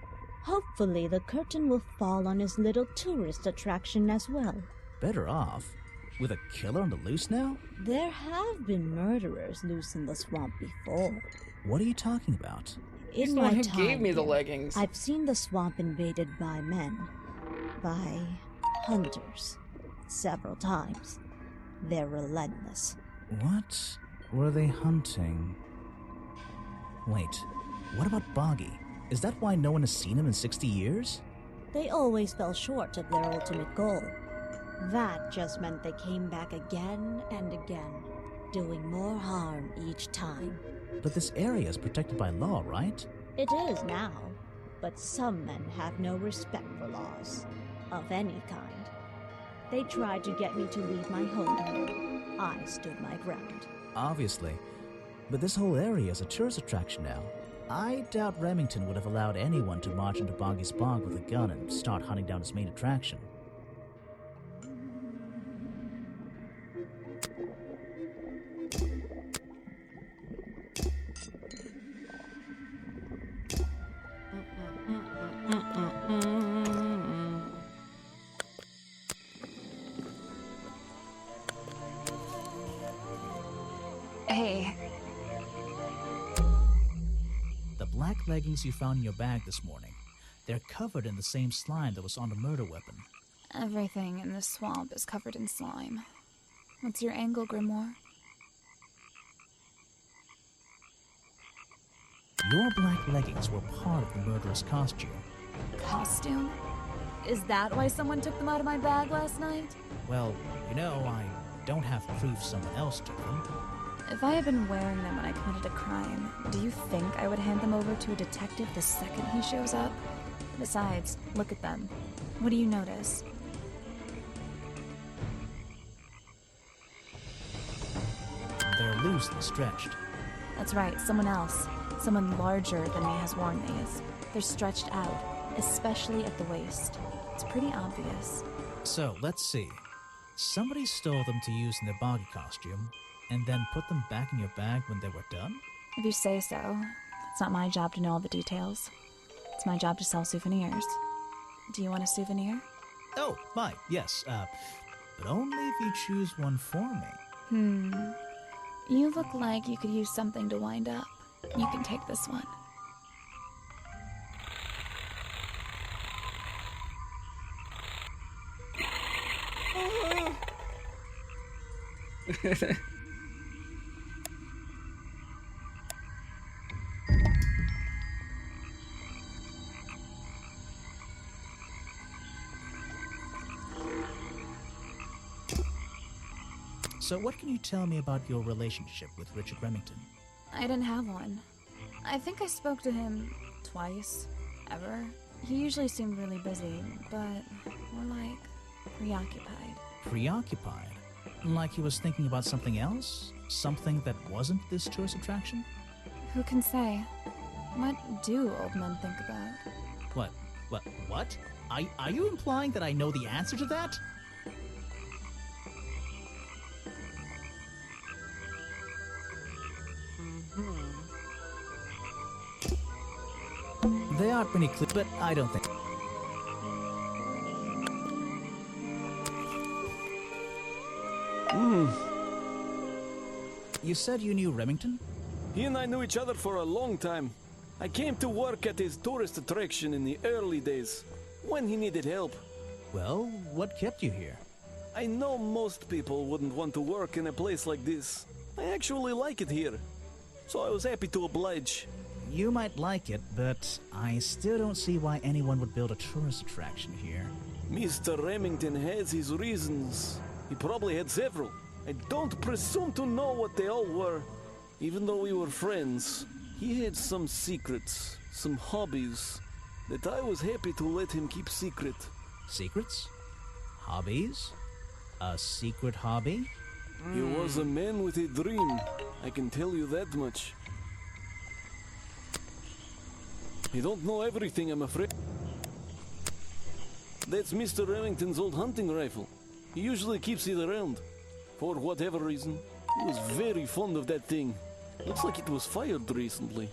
Hopefully the curtain will fall on his little tourist attraction as well. Better off? With a killer on the loose now? There have been murderers loose in the swamp before. What are you talking about? He's In the my one who time gave me the here, leggings. I've seen the swamp invaded by men. By hunters. Several times. They're relentless. What were they hunting? Wait, what about Boggy? Is that why no one has seen him in 60 years? They always fell short of their ultimate goal. That just meant they came back again and again, doing more harm each time. But this area is protected by law, right? It is now, but some men have no respect for laws, of any kind. They tried to get me to leave my home. I stood my ground. Obviously. But this whole area is a tourist attraction now. I doubt Remington would have allowed anyone to march into Boggy's bog with a gun and start hunting down his main attraction. Hey. The black leggings you found in your bag this morning, they're covered in the same slime that was on the murder weapon. Everything in this swamp is covered in slime. What's your angle, Grimoire? Your black leggings were part of the murderous costume. Costume? Is that why someone took them out of my bag last night? Well, you know, I don't have proof someone else took them. If I had been wearing them when I committed a crime, do you think I would hand them over to a detective the second he shows up? Besides, look at them. What do you notice? They're loose and stretched. That's right, someone else. Someone larger than me has worn these. They're stretched out, especially at the waist. It's pretty obvious. So, let's see. Somebody stole them to use in their boggy costume, and then put them back in your bag when they were done? If you say so. It's not my job to know all the details. It's my job to sell souvenirs. Do you want a souvenir? Oh, my, yes, but only if you choose one for me. You look like you could use something to wind up. You can take this one. So what can you tell me about your relationship with Richard Remington? I didn't have one. I think I spoke to him twice, ever. He usually seemed really busy, but more like preoccupied. Preoccupied? Like he was thinking about something else? Something that wasn't this tourist attraction? Who can say? What do old men think about? What? Are you implying that I know the answer to that? They aren't many clear, but I don't think. You said you knew Remington? He and I knew each other for a long time. I came to work at his tourist attraction in the early days, when he needed help. Well, what kept you here? I know most people wouldn't want to work in a place like this. I actually like it here, so I was happy to oblige. You might like it, but I still don't see why anyone would build a tourist attraction here. Mr. Remington has his reasons. He probably had several. I don't presume to know what they all were. Even though we were friends, he had some secrets, some hobbies, that I was happy to let him keep secret. Secrets? Hobbies? A secret hobby? He was a man with a dream, I can tell you that much. You don't know everything, I'm afraid. That's Mr. Remington's old hunting rifle. He usually keeps it around. For whatever reason, he was very fond of that thing. Looks like it was fired recently.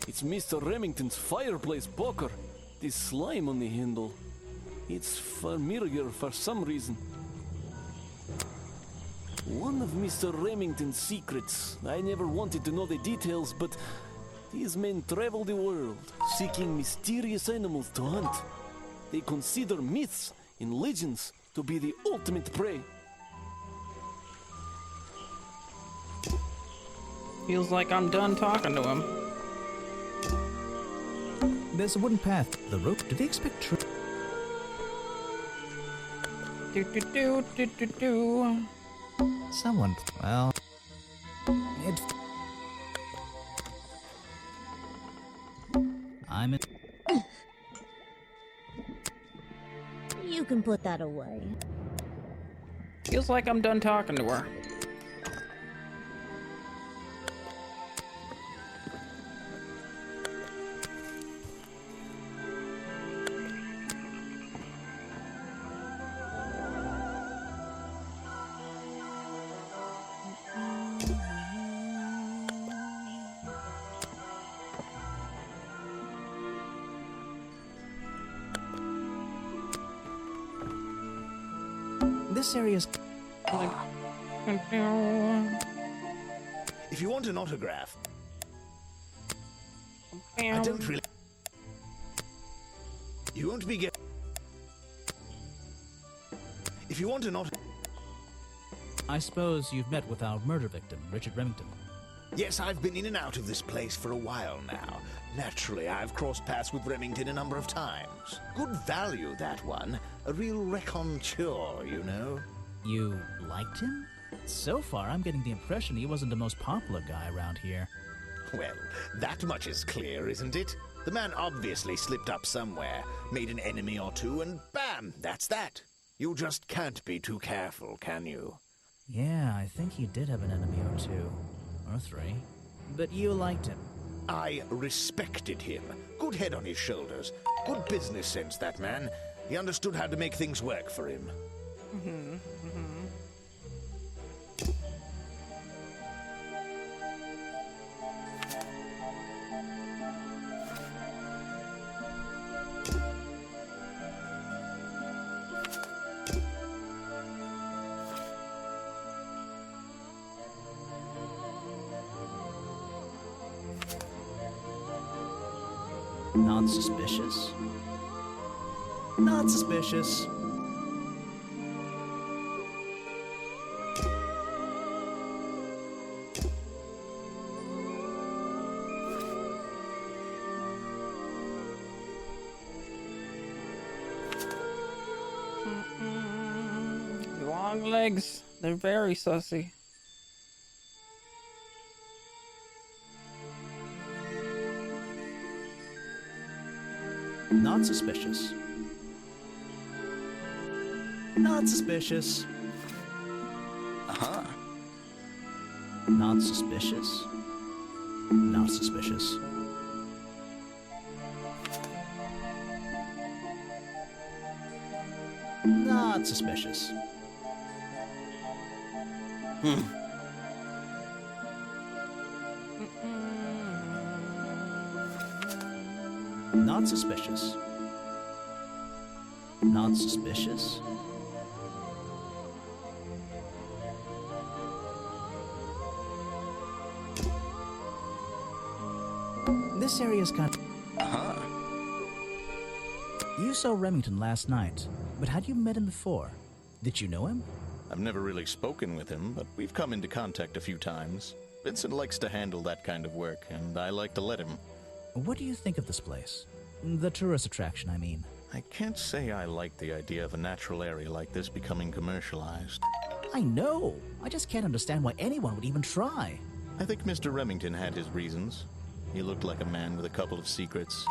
It's Mr. Remington's fireplace poker. This slime on the handle. It's familiar for some reason. One of Mr. Remington's secrets. I never wanted to know the details, but these men travel the world, seeking mysterious animals to hunt. They consider myths and legends to be the ultimate prey. Feels like I'm done talking to him. There's a wooden path. The rope. Do they expect Do. Someone. Well. I'm in. You can put that away. Feels like I'm done talking to her. This area's. If you want an autograph, I don't really. You won't be getting. If you want an autograph. I suppose you've met with our murder victim, Richard Remington. Yes, I've been in and out of this place for a while now. Naturally, I've crossed paths with Remington a number of times. Good value, that one. A real raconteur, you know. You liked him? So far, I'm getting the impression he wasn't the most popular guy around here. Well, that much is clear, isn't it? The man obviously slipped up somewhere, made an enemy or two, and bam, that's that. You just can't be too careful, can you? Yeah, I think he did have an enemy or two. Or three. But you liked him. I respected him. Good head on his shoulders. Good business sense, that man. He understood how to make things work for him. Not suspicious? Not suspicious. Long legs. They're very sussy. Not suspicious. Not suspicious. Uh-huh. Not suspicious. Not suspicious. Not suspicious. Not suspicious. Not suspicious. This area's kind of... Uh-huh. You saw Remington last night, but had you met him before? Did you know him? I've never really spoken with him, but we've come into contact a few times. Vincent likes to handle that kind of work, and I like to let him. What do you think of this place? The tourist attraction, I mean. I can't say I like the idea of a natural area like this becoming commercialized. I know! I just can't understand why anyone would even try. I think Mr. Remington had his reasons. He looked like a man with a couple of secrets.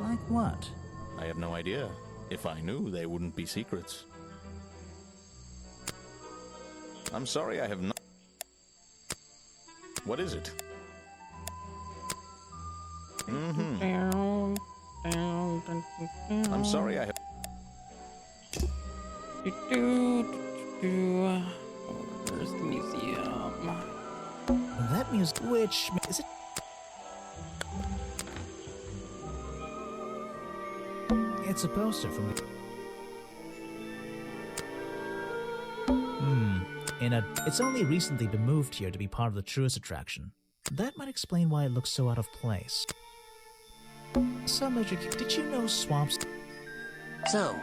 Like what? I have no idea. If I knew, they wouldn't be secrets. I'm sorry, I have not... What is it? I'm sorry, I have... Where's the museum? That museum... Which... Is it... It's a poster from the... It's only recently been moved here to be part of the tourist attraction. That might explain why it looks so out of place. Did you know swamps... So?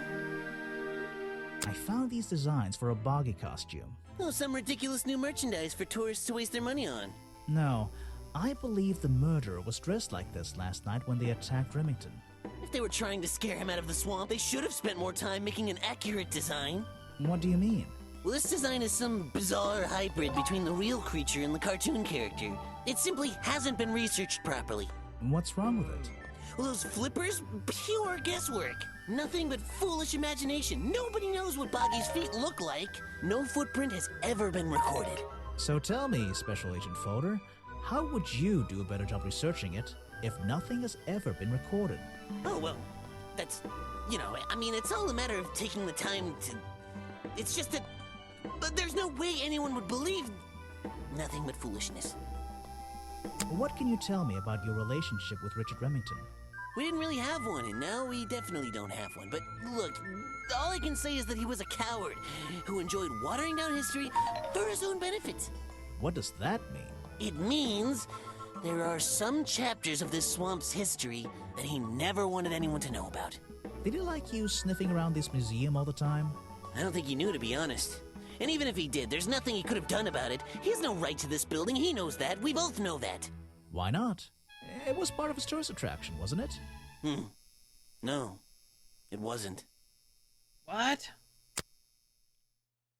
I found these designs for a boggy costume. Oh, some ridiculous new merchandise for tourists to waste their money on. No, I believe the murderer was dressed like this last night when they attacked Remington. If they were trying to scare him out of the swamp, they should have spent more time making an accurate design. What do you mean? Well, this design is some bizarre hybrid between the real creature and the cartoon character. It simply hasn't been researched properly. What's wrong with it? Well, those flippers? Pure guesswork. Nothing but foolish imagination. Nobody knows what Boggy's feet look like. No footprint has ever been recorded. So tell me, Special Agent Folder, how would you do a better job researching it if nothing has ever been recorded? Oh, well, that's... You know, I mean, it's all a matter of taking the time to... It's just that... But there's no way anyone would believe... Nothing but foolishness. What can you tell me about your relationship with Richard Remington? We didn't really have one, and now we definitely don't have one. But look, all I can say is that he was a coward who enjoyed watering down history for his own benefit. What does that mean? It means there are some chapters of this swamp's history that he never wanted anyone to know about. Did he like you sniffing around this museum all the time? I don't think he knew, to be honest. And even if he did, there's nothing he could have done about it. He has no right to this building, he knows that. We both know that. Why not? It was part of his tourist attraction, wasn't it? No, it wasn't. What?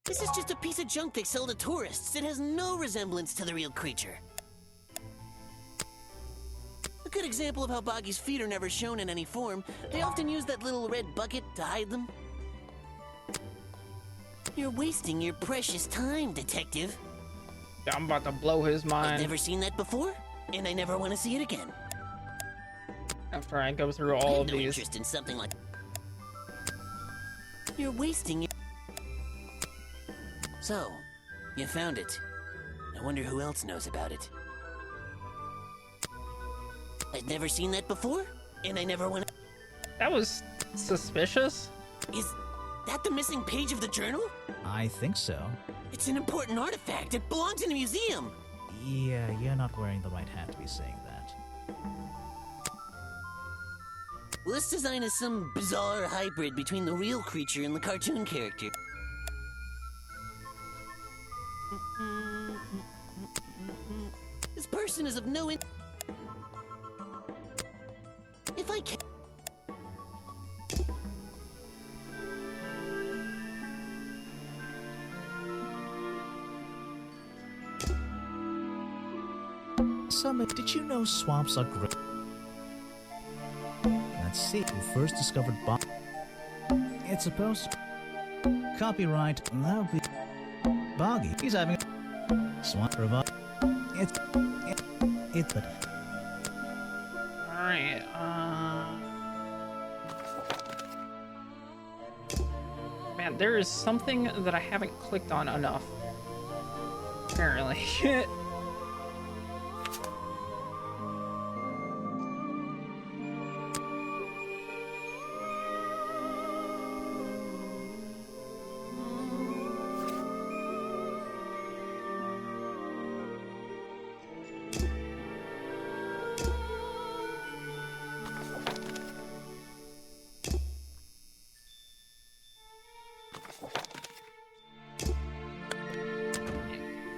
This is just a piece of junk they sell to tourists. It has no resemblance to the real creature. A good example of how Boggy's feet are never shown in any form, they often use that little red bucket to hide them. You're wasting your precious time, detective. I'm about to blow his mind. I've never seen that before, and I never want to see it again. After I go through I all have of no these. interest in something like... You're wasting your... So, you found it. I wonder who else knows about it. I've never seen that before, and I never want to... That was suspicious. Is that the missing page of the journal? I think so. It's an important artifact. It belongs in a museum. Yeah, you're not wearing the right hat to be saying that. Well, this design is some bizarre hybrid between the real creature and the cartoon character. This person is of no If I can... Summit, did you know swamps are great? Let's see who first discovered It's supposed to... Copyright, that'll be... Boggy. He's having a... Swamp revive. But... Alright, Man, there is something that I haven't clicked on enough. Apparently.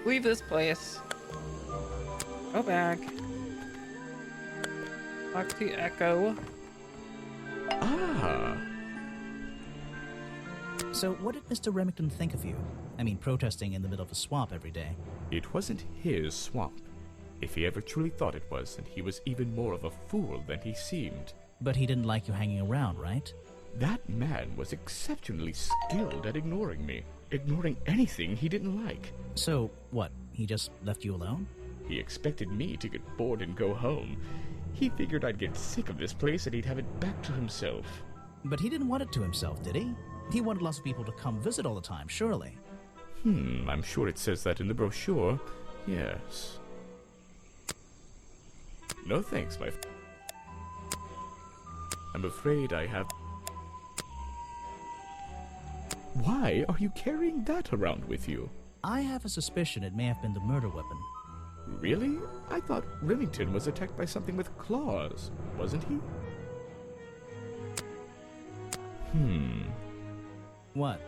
Leave this place. Go back. Talk to Echo. Ah. So, what did Mr. Remington think of you? I mean, protesting in the middle of a swamp every day. It wasn't his swamp. If he ever truly thought it was, then he was even more of a fool than he seemed. But he didn't like you hanging around, right? That man was exceptionally skilled at ignoring me. Ignoring anything he didn't like. So, what? He just left you alone? He expected me to get bored and go home. He figured I'd get sick of this place and he'd have it back to himself. But he didn't want it to himself, did he? He wanted lots of people to come visit all the time, surely. I'm sure it says that in the brochure. Yes. No thanks, my friend. I'm afraid I have... Why are you carrying that around with you? I have a suspicion it may have been the murder weapon. Really? I thought Remington was attacked by something with claws, wasn't he? What?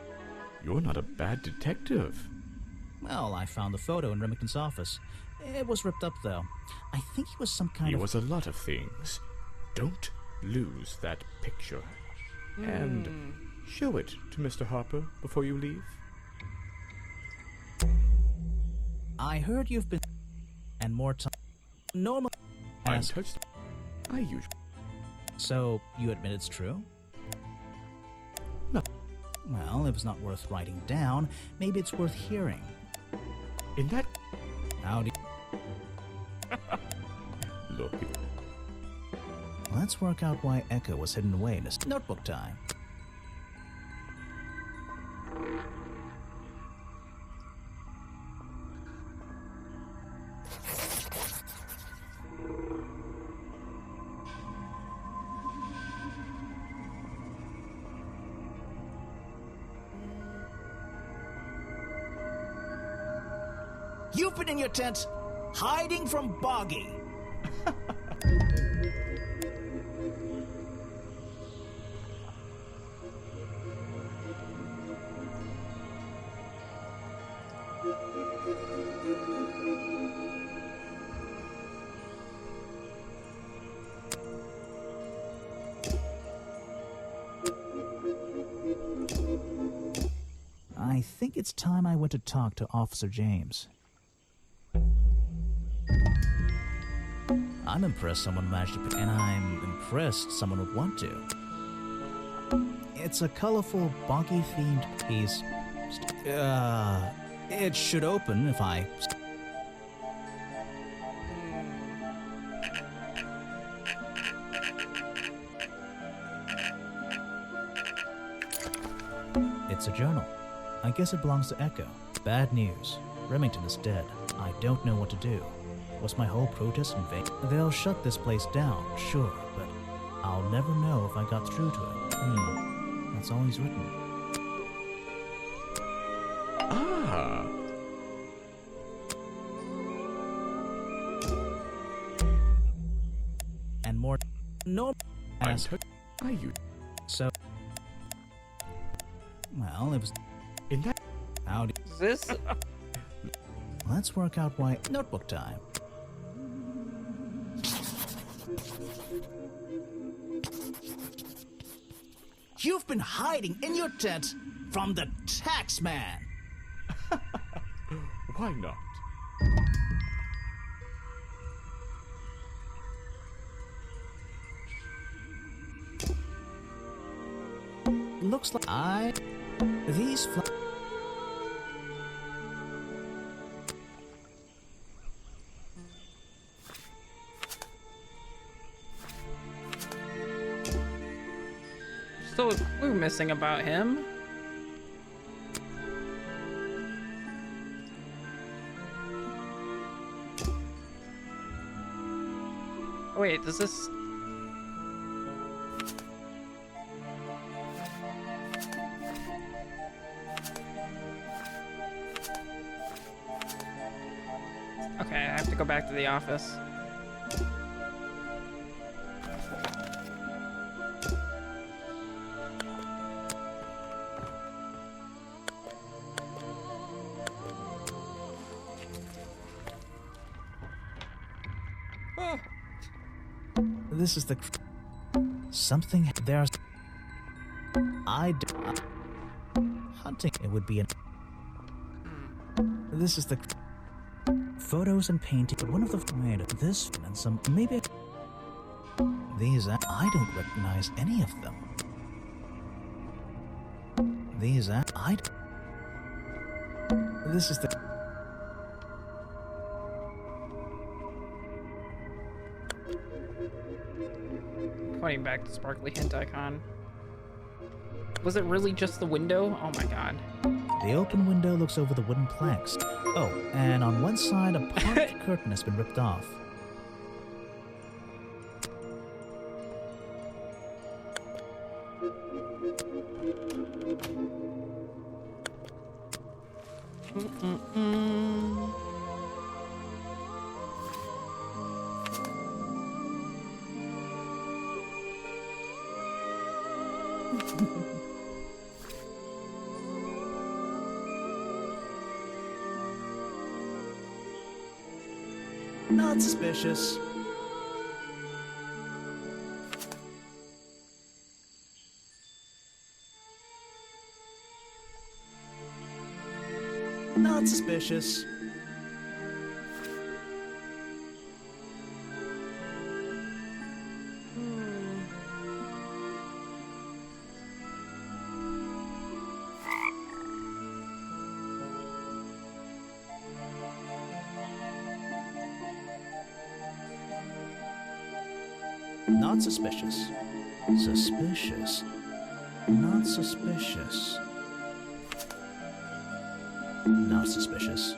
You're not a bad detective. Well, I found the photo in Remington's office. It was ripped up, though. I think he was some kind He of... was a lot of things. Don't lose that picture. And show it to Mr. Harper before you leave. I heard you've been... And more time... Normal... I'm touched. I usually... So, you admit it's true? No. Well, if it's not worth writing down, maybe it's worth hearing. In that... How do you... Look... Let's work out why Echo was hidden away in his notebook time. You've been in your tent, hiding from Boggy. I think it's time I went to talk to Officer James. I'm impressed someone managed to... And I'm impressed someone would want to. It's a colorful, boggy-themed piece. It should open if I... It's a journal. I guess it belongs to Echo. Bad news. Remington is dead. I don't know what to do. Was my whole protest in vain? They'll shut this place down, sure, but I'll never know if I got through to it. That's all he's written. Ah. And more... No... Are you? So... Well, it was... In that... Howdy. Is this... Let's work out why... Notebook time. You've been hiding in your tent from the tax man. Why not? Looks like these Still a clue missing about him. Oh, wait, does this... Okay, I have to go back to the office. This is the... Something... There's... Hunting... It would be an... This is the... Photos and painting... One of the... Made this and some... Maybe... These... I don't recognize any of them. These... This is the... Pointing back to sparkly hint icon. Was it really just the window? Oh my god. The open window looks over the wooden planks. Oh, and on one side, a part of the curtain has been ripped off. Not suspicious. Not suspicious. Not suspicious. Suspicious. Not suspicious. Not suspicious.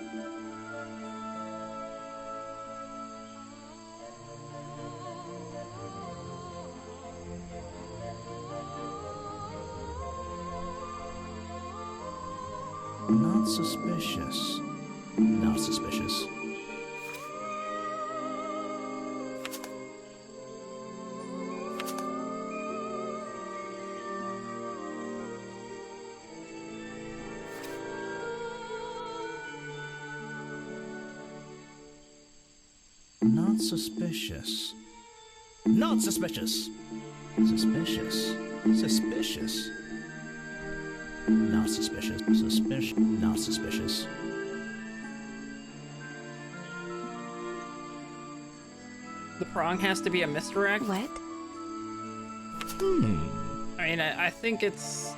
Not suspicious. Not suspicious. Not suspicious. Not suspicious. Suspicious. Suspicious. Not suspicious. Not suspicious. The prong has to be a misdirect? What? I mean, I think it's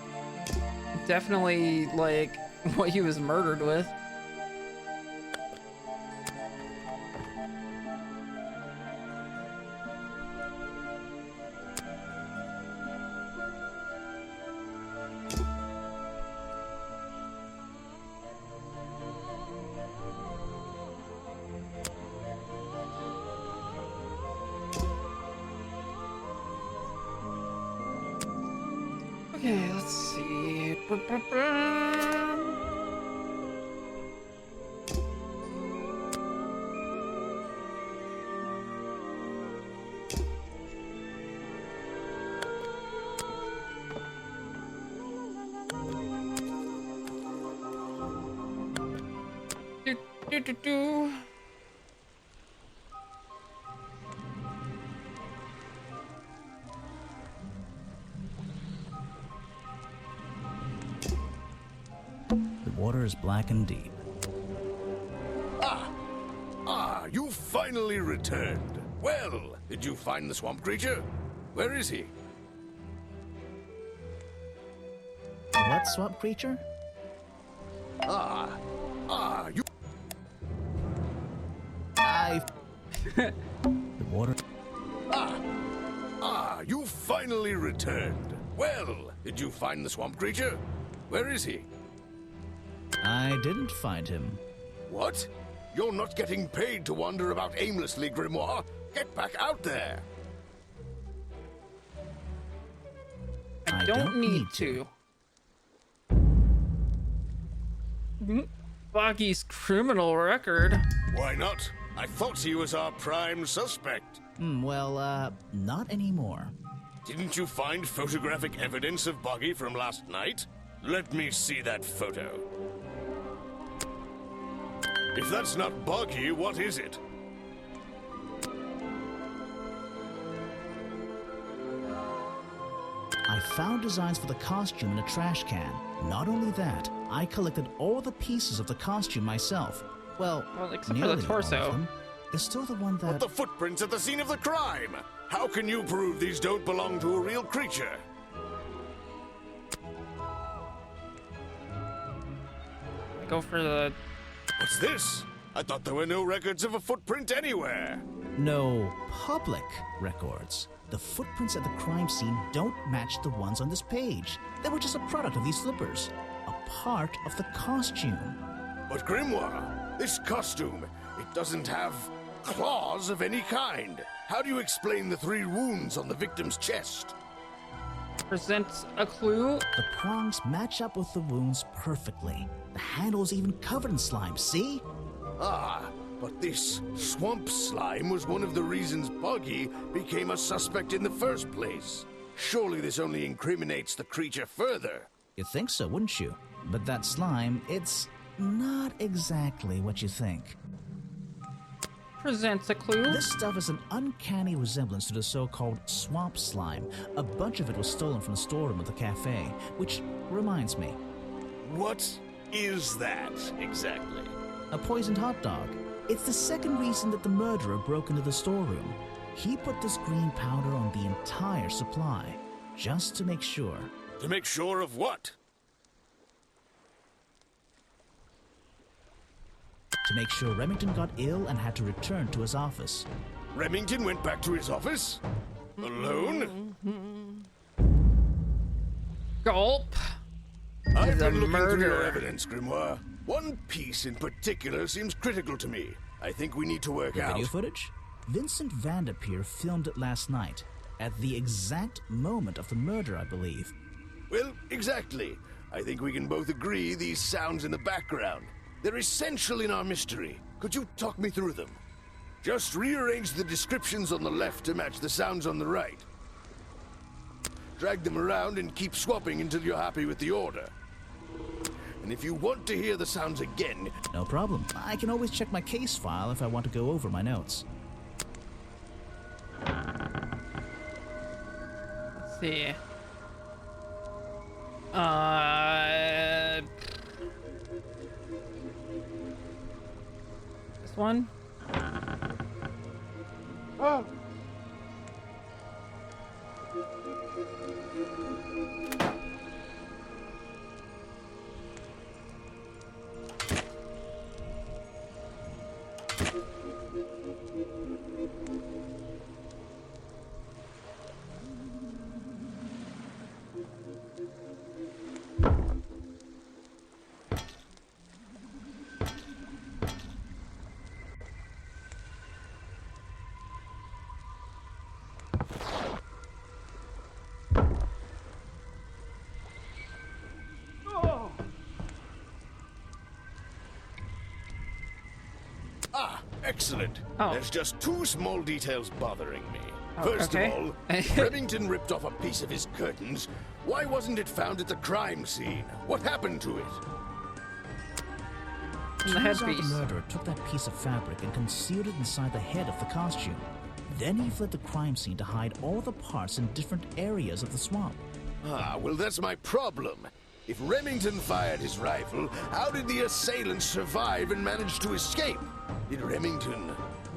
definitely, like, what he was murdered with. Okay, let's see. Do. The water is black and deep. You finally returned. Well, did you find the swamp creature? Where is he? What swamp creature? You... The water. You finally returned. Well, did you find the swamp creature? Where is he? I didn't find him. What? You're not getting paid to wander about aimlessly, Grimoire. Get back out there. I don't need to. Boggy's criminal record. Why not? I thought he was our prime suspect. Not anymore. Didn't you find photographic evidence of Boggy from last night? Let me see that photo. If that's not Boggy, what is it? I found designs for the costume in a trash can. Not only that, I collected all the pieces of the costume myself. Well, except for nearly the torso. all of them. There's still the one that... But the footprints at the scene of the crime! How can you prove these don't belong to a real creature? I go for the... What's this? I thought there were no records of a footprint anywhere. No public records. The footprints at the crime scene don't match the ones on this page. They were just a product of these slippers. A part of the costume. But Grimoire, this costume, it doesn't have claws of any kind. How do you explain the 3 wounds on the victim's chest? Presents a clue. The prongs match up with the wounds perfectly. The handle's even covered in slime, see? But this swamp slime was one of the reasons Boggy became a suspect in the first place. Surely this only incriminates the creature further. You'd think so, wouldn't you? But that slime, it's not exactly what you think. Presents a clue. This stuff is an uncanny resemblance to the so-called swamp slime. A bunch of it was stolen from the storeroom at the cafe, which reminds me. What is that exactly? A poisoned hot dog. It's the second reason that the murderer broke into the storeroom. He put this green powder on the entire supply, just to make sure. To make sure of what? To make sure Remington got ill and had to return to his office. Remington went back to his office? Alone? Gulp. I've been looking murderer. through your evidence, Grimoire. One piece in particular seems critical to me. I think we need to work The out. video footage? Vincent Vanderpeer filmed it last night, at the exact moment of the murder, I believe. Well, exactly. I think we can both agree these sounds in the background. They're essential in our mystery. Could you talk me through them? Just rearrange the descriptions on the left to match the sounds on the right. Drag them around and keep swapping until you're happy with the order. And if you want to hear the sounds again... No problem. I can always check my case file if I want to go over my notes. Let's see. This one? Ah! Ah, excellent. Oh. There's just two small details bothering me. Oh, First okay. of all, Remington ripped off a piece of his curtains. Why wasn't it found at the crime scene? What happened to it? The Turns out headpiece. the murderer took that piece of fabric and concealed it inside the head of the costume. Then he fled the crime scene to hide all the parts in different areas of the swamp. Ah, well, that's my problem. If Remington fired his rifle, how did the assailant survive and manage to escape? Did Remington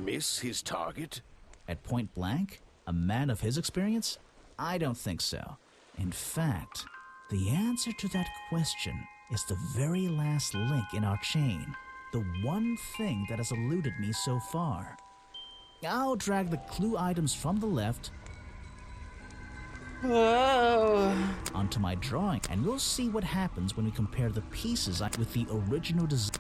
miss his target? At point blank? A man of his experience? I don't think so. In fact, the answer to that question is the very last link in our chain. The one thing that has eluded me so far. I'll drag the clue items from the left Whoa. onto my drawing, and we'll see what happens when we compare the pieces with the original design.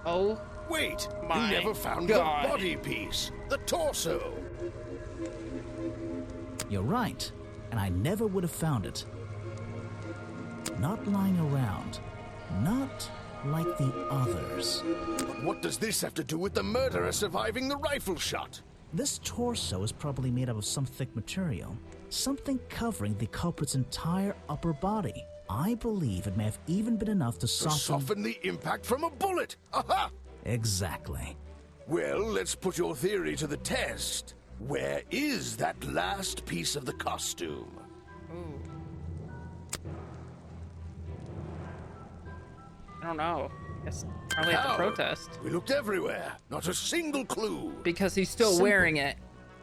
Oh. Wait, My you never found God. the body piece, the torso. You're right, and I never would have found it. Not lying around. Not like the others. But what does this have to do with the murderer surviving the rifle shot? This torso is probably made up of some thick material, something covering the culprit's entire upper body. I believe it may have even been enough to To soften... soften the impact from a bullet. Aha! Exactly. Well, let's put your theory to the test. Where is that last piece of the costume? Ooh. I don't know. Guess probably at the How? protest. We looked everywhere. Not a single clue. Because he's still Simple. wearing it.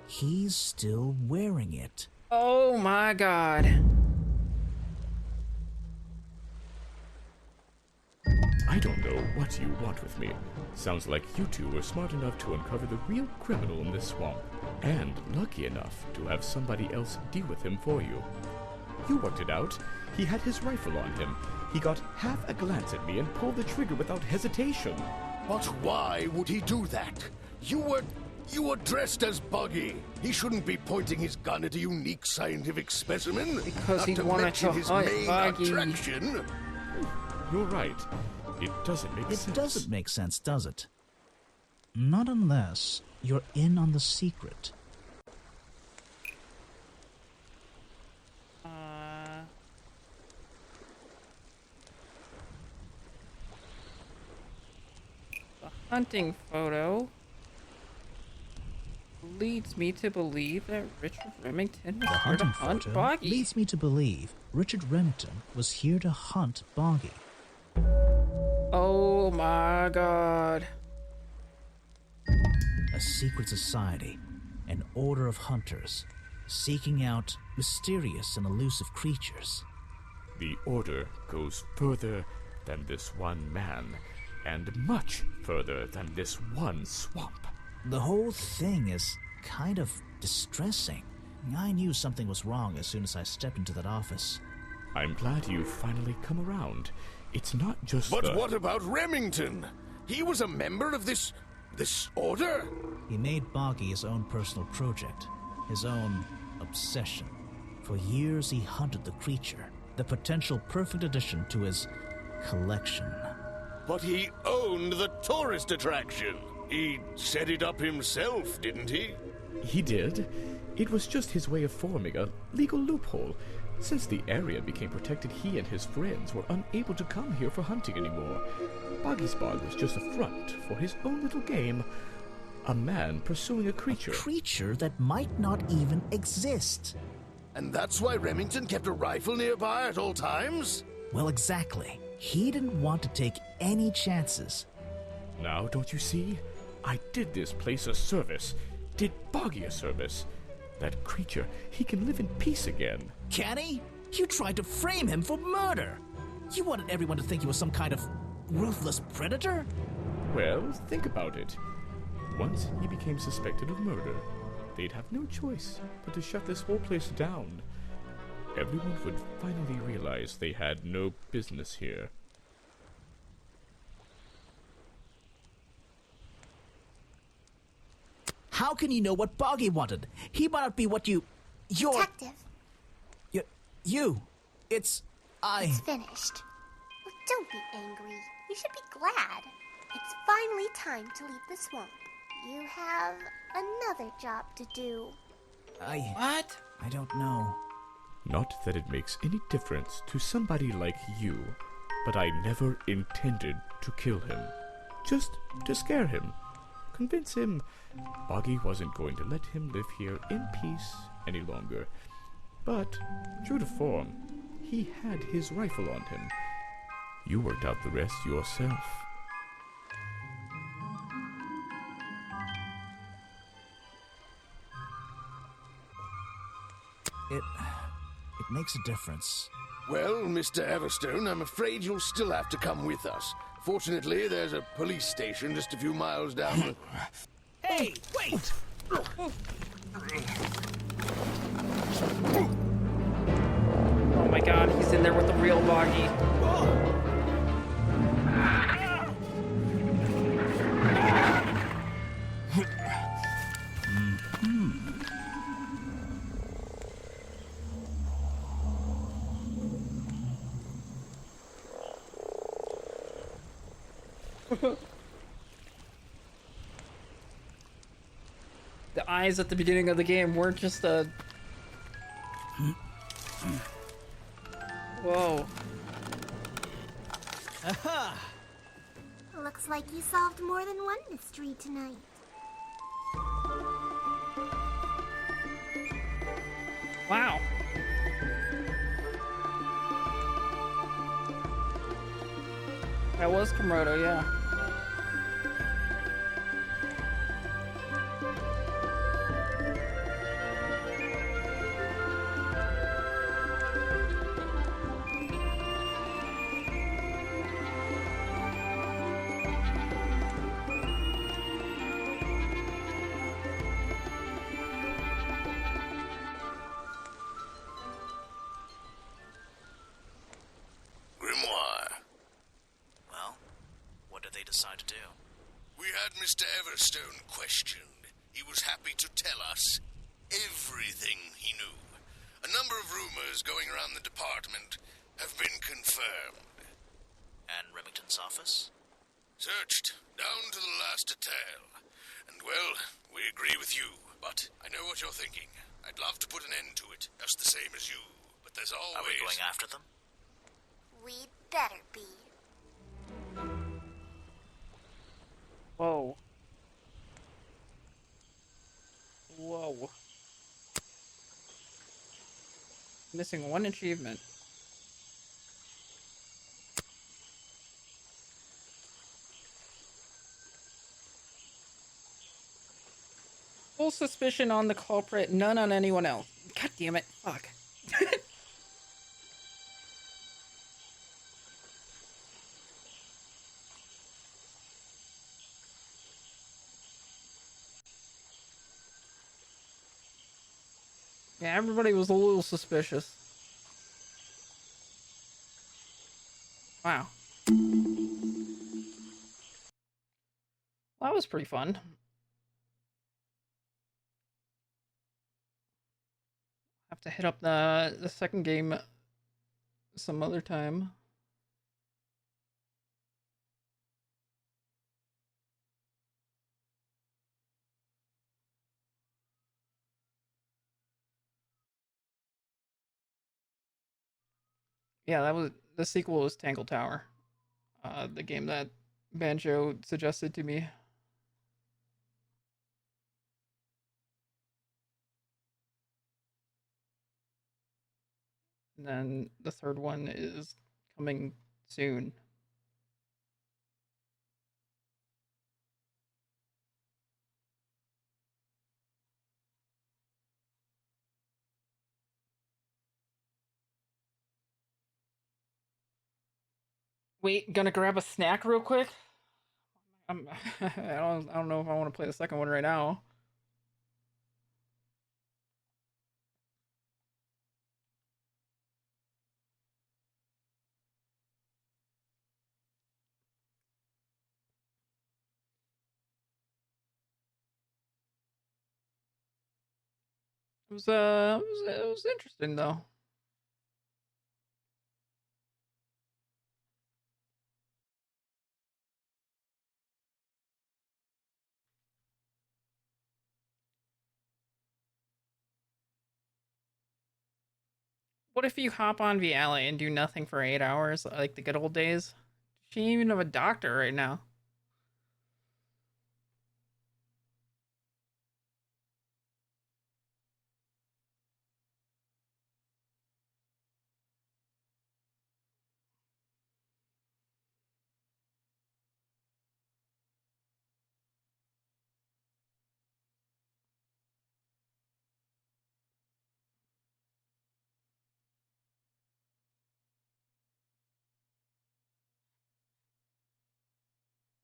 He's still wearing it. Oh my god. I don't know what you want with me. Sounds like you two were smart enough to uncover the real criminal in this swamp, and lucky enough to have somebody else deal with him for you. You worked it out. He had his rifle on him. He got half a glance at me and pulled the trigger without hesitation. But why would he do that? You were dressed as Buggy. He shouldn't be pointing his gun at a unique scientific specimen. Because not he to wanted mention to his hunt main Buggy. attraction. You're right. It doesn't make sense. It doesn't make sense, does it? Not unless you're in on the secret. The hunting photo leads me to believe that Richard Remington was The here to hunting hunt photo Boggy. leads me to believe Richard Remington was here to hunt Boggy. Oh my god. A secret society, an order of hunters, seeking out mysterious and elusive creatures. The order goes further than this one man, and much further than this one swamp. The whole thing is kind of distressing. I knew something was wrong as soon as I stepped into that office. I'm glad you've finally come around. It's not just But what about Remington? He was a member of this order? He made Boggy his own personal project, his own obsession. For years he hunted the creature, the potential perfect addition to his collection. But he owned the tourist attraction. He set it up himself, didn't he? He did. It was just his way of forming a legal loophole. Since the area became protected, he and his friends were unable to come here for hunting anymore. Boggy's Bog was just a front for his own little game. A man pursuing a creature. A creature that might not even exist. And that's why Remington kept a rifle nearby at all times? Well, exactly. He didn't want to take any chances. Now, don't you see? I did this place a service. Did Boggy a service. That creature, he can live in peace again. Can he? You tried to frame him for murder. You wanted everyone to think he was some kind of ruthless predator? Well, think about it. Once he became suspected of murder, they'd have no choice but to shut this whole place down. Everyone would finally realize they had no business here. How can you know what Boggy wanted? He might not be what you're... Detective. You. It's finished. Oh, don't be angry. You should be glad. It's finally time to leave the swamp. You have another job to do. What? I don't know. Not that it makes any difference to somebody like you, but I never intended to kill him. Just to scare him. Convince him Boggy wasn't going to let him live here in peace any longer. But, true to form, he had his rifle on him. You worked out the rest yourself. It makes a difference. Well, Mr. Everstone, I'm afraid you'll still have to come with us. Fortunately, there's a police station just a few miles down the... Hey, wait! Oh my god, he's in there with the real Boggy. The eyes at the beginning of the game weren't just a... Whoa. Aha! Looks like you solved more than one mystery tonight. Wow. That was Komodo, yeah. Grimoire. Well, what did they decide to do? We had Mr. Everstone questioned. He was happy to tell us everything he knew. A number of rumors going around the department have been confirmed. And Remington's office? Searched down to the last detail. And, well, we agree with you. But I know what you're thinking. I'd love to put an end to it, just the same as you. But there's always... Are we going after them? We'd better be. Whoa. Whoa. Missing one achievement. Full suspicion on the culprit, none on anyone else. God damn it. Fuck. Yeah, everybody was a little suspicious. Wow. Well, that was pretty fun. Have to hit up the second game some other time. Yeah, that was the sequel was Tangle Tower, the game that Banjo suggested to me. And then the third one is coming soon. Wait, gonna grab a snack real quick. I don't know if I want to play the second one right now. It was interesting though. What if you hop on Viale and do nothing for 8 hours, like the good old days? She ain't even have a doctor right now.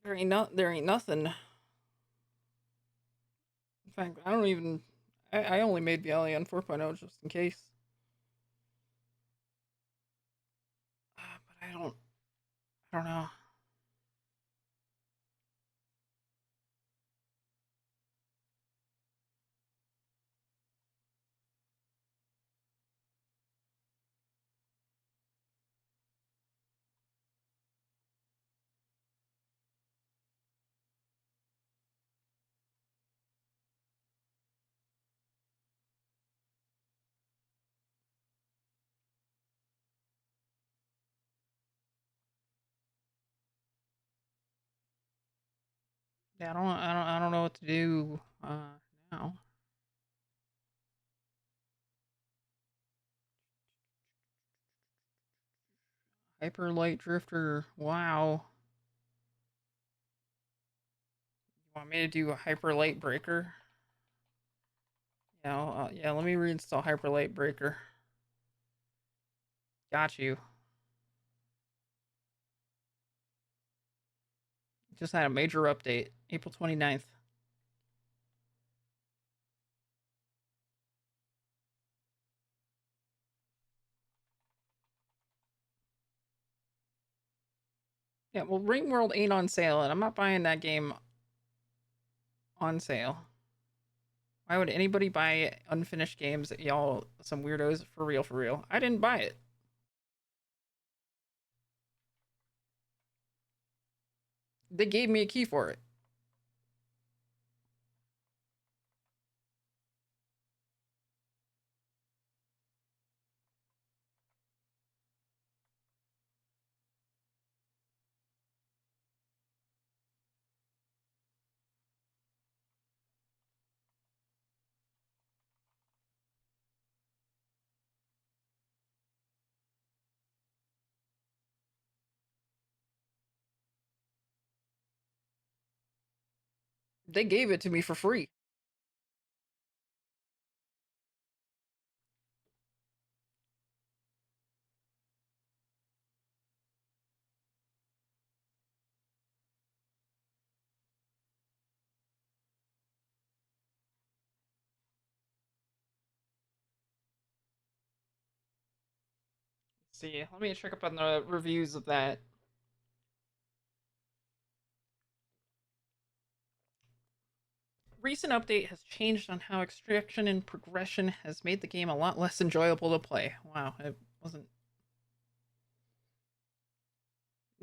There ain't nothing. In fact, I don't even. I only made Viale on 4.0 just in case. But I don't know. Yeah, I don't know what to do now. Hyper light drifter. Wow. You want me to do a hyper light breaker? Yeah, yeah. Let me reinstall hyper light breaker. Got you. Just had a major update, April 29th. Yeah, well, Ring World ain't on sale, and I'm not buying that game on sale. Why would anybody buy unfinished games? Y'all, some weirdos, for real, for real. I didn't buy it. They gave me a key for it. They gave it to me for free. Let's see, let me check up on the reviews of that. Recent update has changed on how extraction and progression has made the game a lot less enjoyable to play. Wow, it wasn't.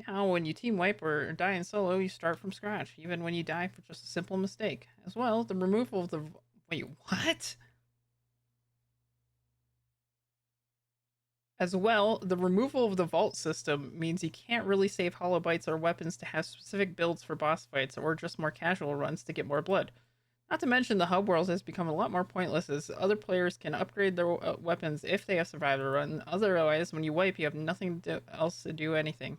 Now, when you team wipe or die in solo, you start from scratch, even when you die for just a simple mistake. As well, the removal of the. Wait, what? As well, the removal of the vault system means you can't really save holobites or weapons to have specific builds for boss fights or just more casual runs to get more blood. Not to mention, the hub world has become a lot more pointless as other players can upgrade their weapons if they have survived a run. Otherwise, when you wipe, you have nothing else to do anything.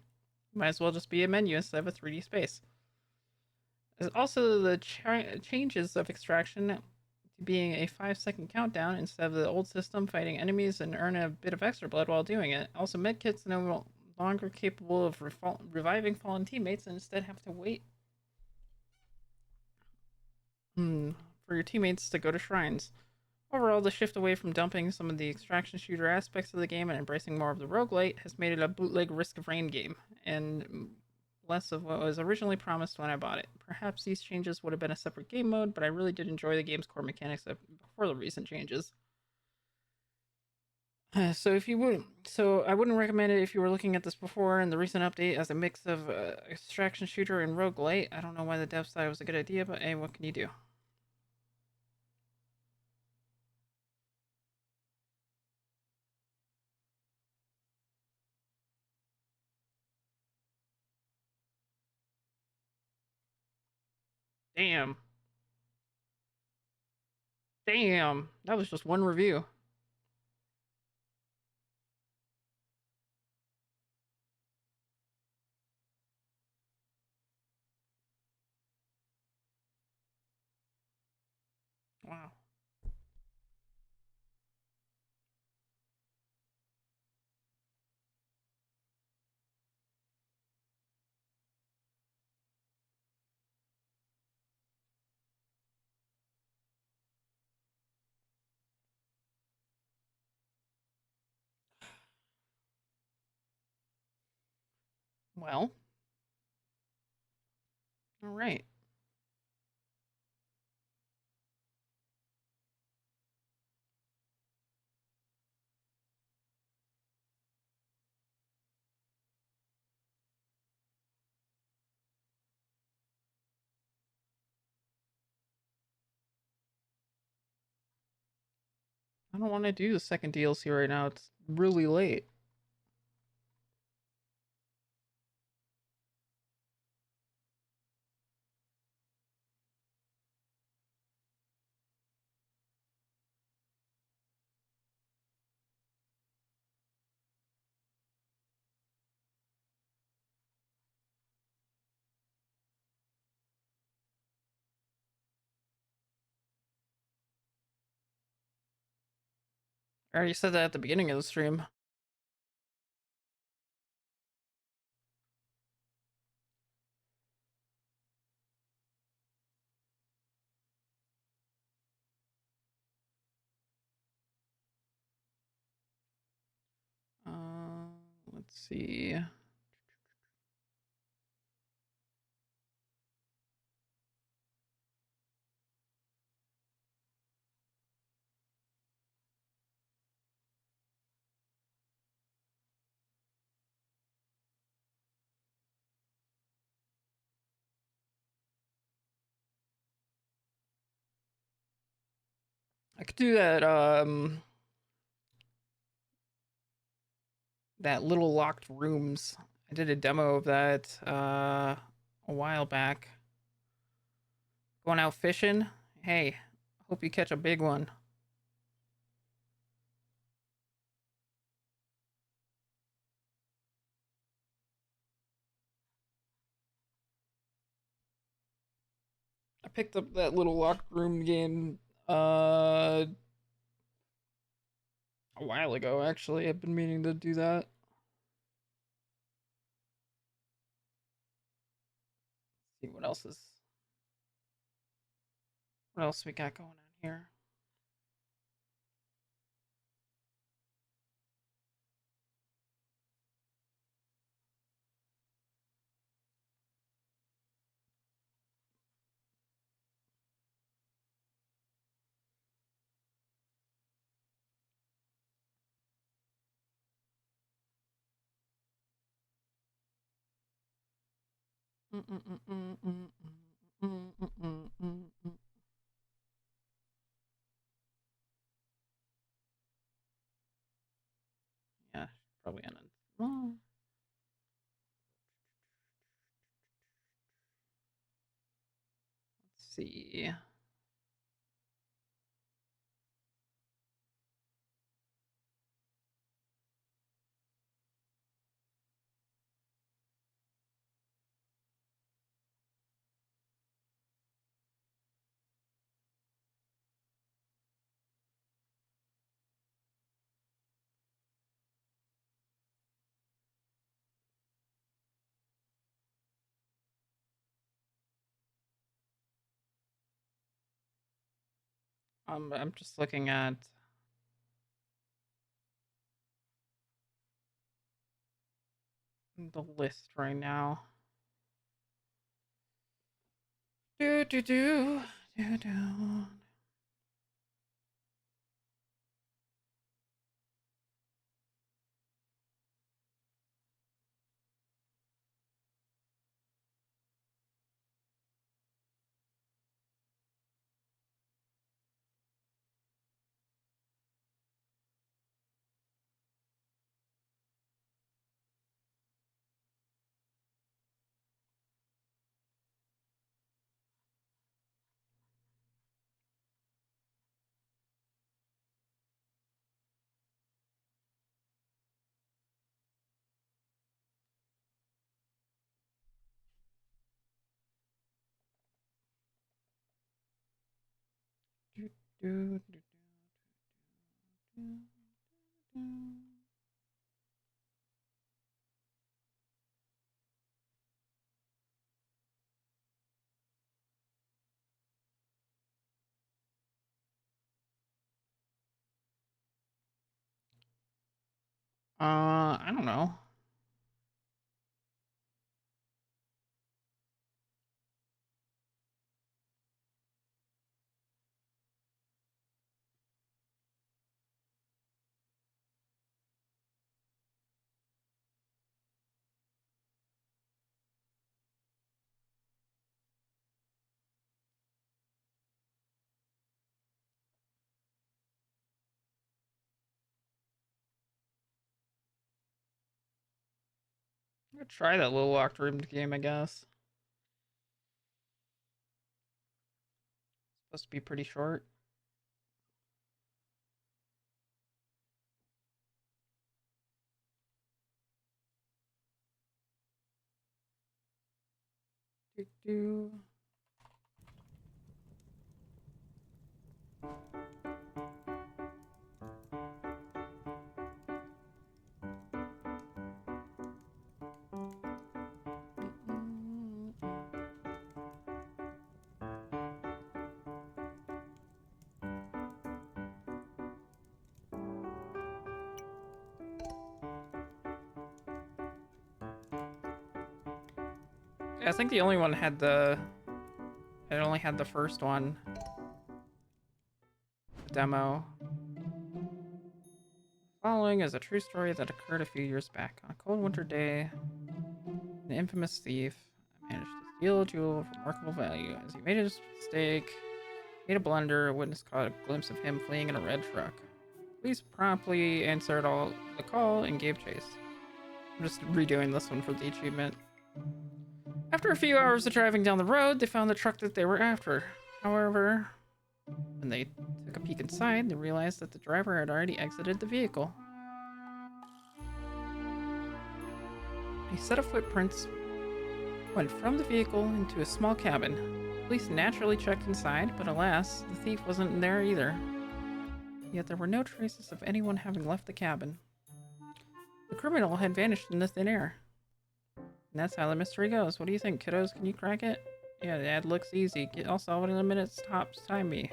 Might as well just be a menu instead of a 3D space. There's also the changes of extraction to being a 5-second countdown instead of the old system, fighting enemies and earn a bit of extra blood while doing it. Also, medkits no longer capable of reviving fallen teammates and instead have to wait for your teammates to go to shrines. Overall, the shift away from dumping some of the extraction shooter aspects of the game and embracing more of the roguelite has made it a bootleg Risk of Rain game, and less of what was originally promised when I bought it. Perhaps these changes would have been a separate game mode, but I really did enjoy the game's core mechanics before the recent changes. So I wouldn't recommend it if you were looking at this before and the recent update as a mix of extraction shooter and roguelite. I don't know why the devs thought it was a good idea, but hey, what can you do? Damn. Damn. That was just one review. Wow. Well. All right. I don't want to do the second DLC right now. It's really late. I already said that at the beginning of the stream. Let's see. I could do that little locked rooms. I did a demo of that a while back. Going out fishing? Hey, hope you catch a big one. I picked up that little locked room game a while ago actually. I've been meaning to do that. Let's see what else we got going on here. Yeah, Probably on. Well, let's see. I'm just looking at the list right now. Do do do do do. Do, do, do, do, do. I don't know. I'm gonna try that little locked room game, I guess. Supposed to be pretty short. Do, do. I think the only one had the. It only had the first one. The demo. Following is a true story that occurred a few years back. On a cold winter day, an infamous thief managed to steal a jewel of remarkable value. As he made his mistake, made a blunder, a witness caught a glimpse of him fleeing in a red truck. Police promptly answered all the call and gave chase. I'm just redoing this one for the achievement. After a few hours of driving down the road, they found the truck that they were after. However, when they took a peek inside, they realized that the driver had already exited the vehicle. A set of footprints went from the vehicle into a small cabin. Police naturally checked inside, but alas, the thief wasn't in there either. Yet there were no traces of anyone having left the cabin. The criminal had vanished in the thin air. And that's how the mystery goes. What do you think, kiddos? Can you crack it? Yeah, Dad, looks easy. I'll solve it in a minute. Tops. Time me.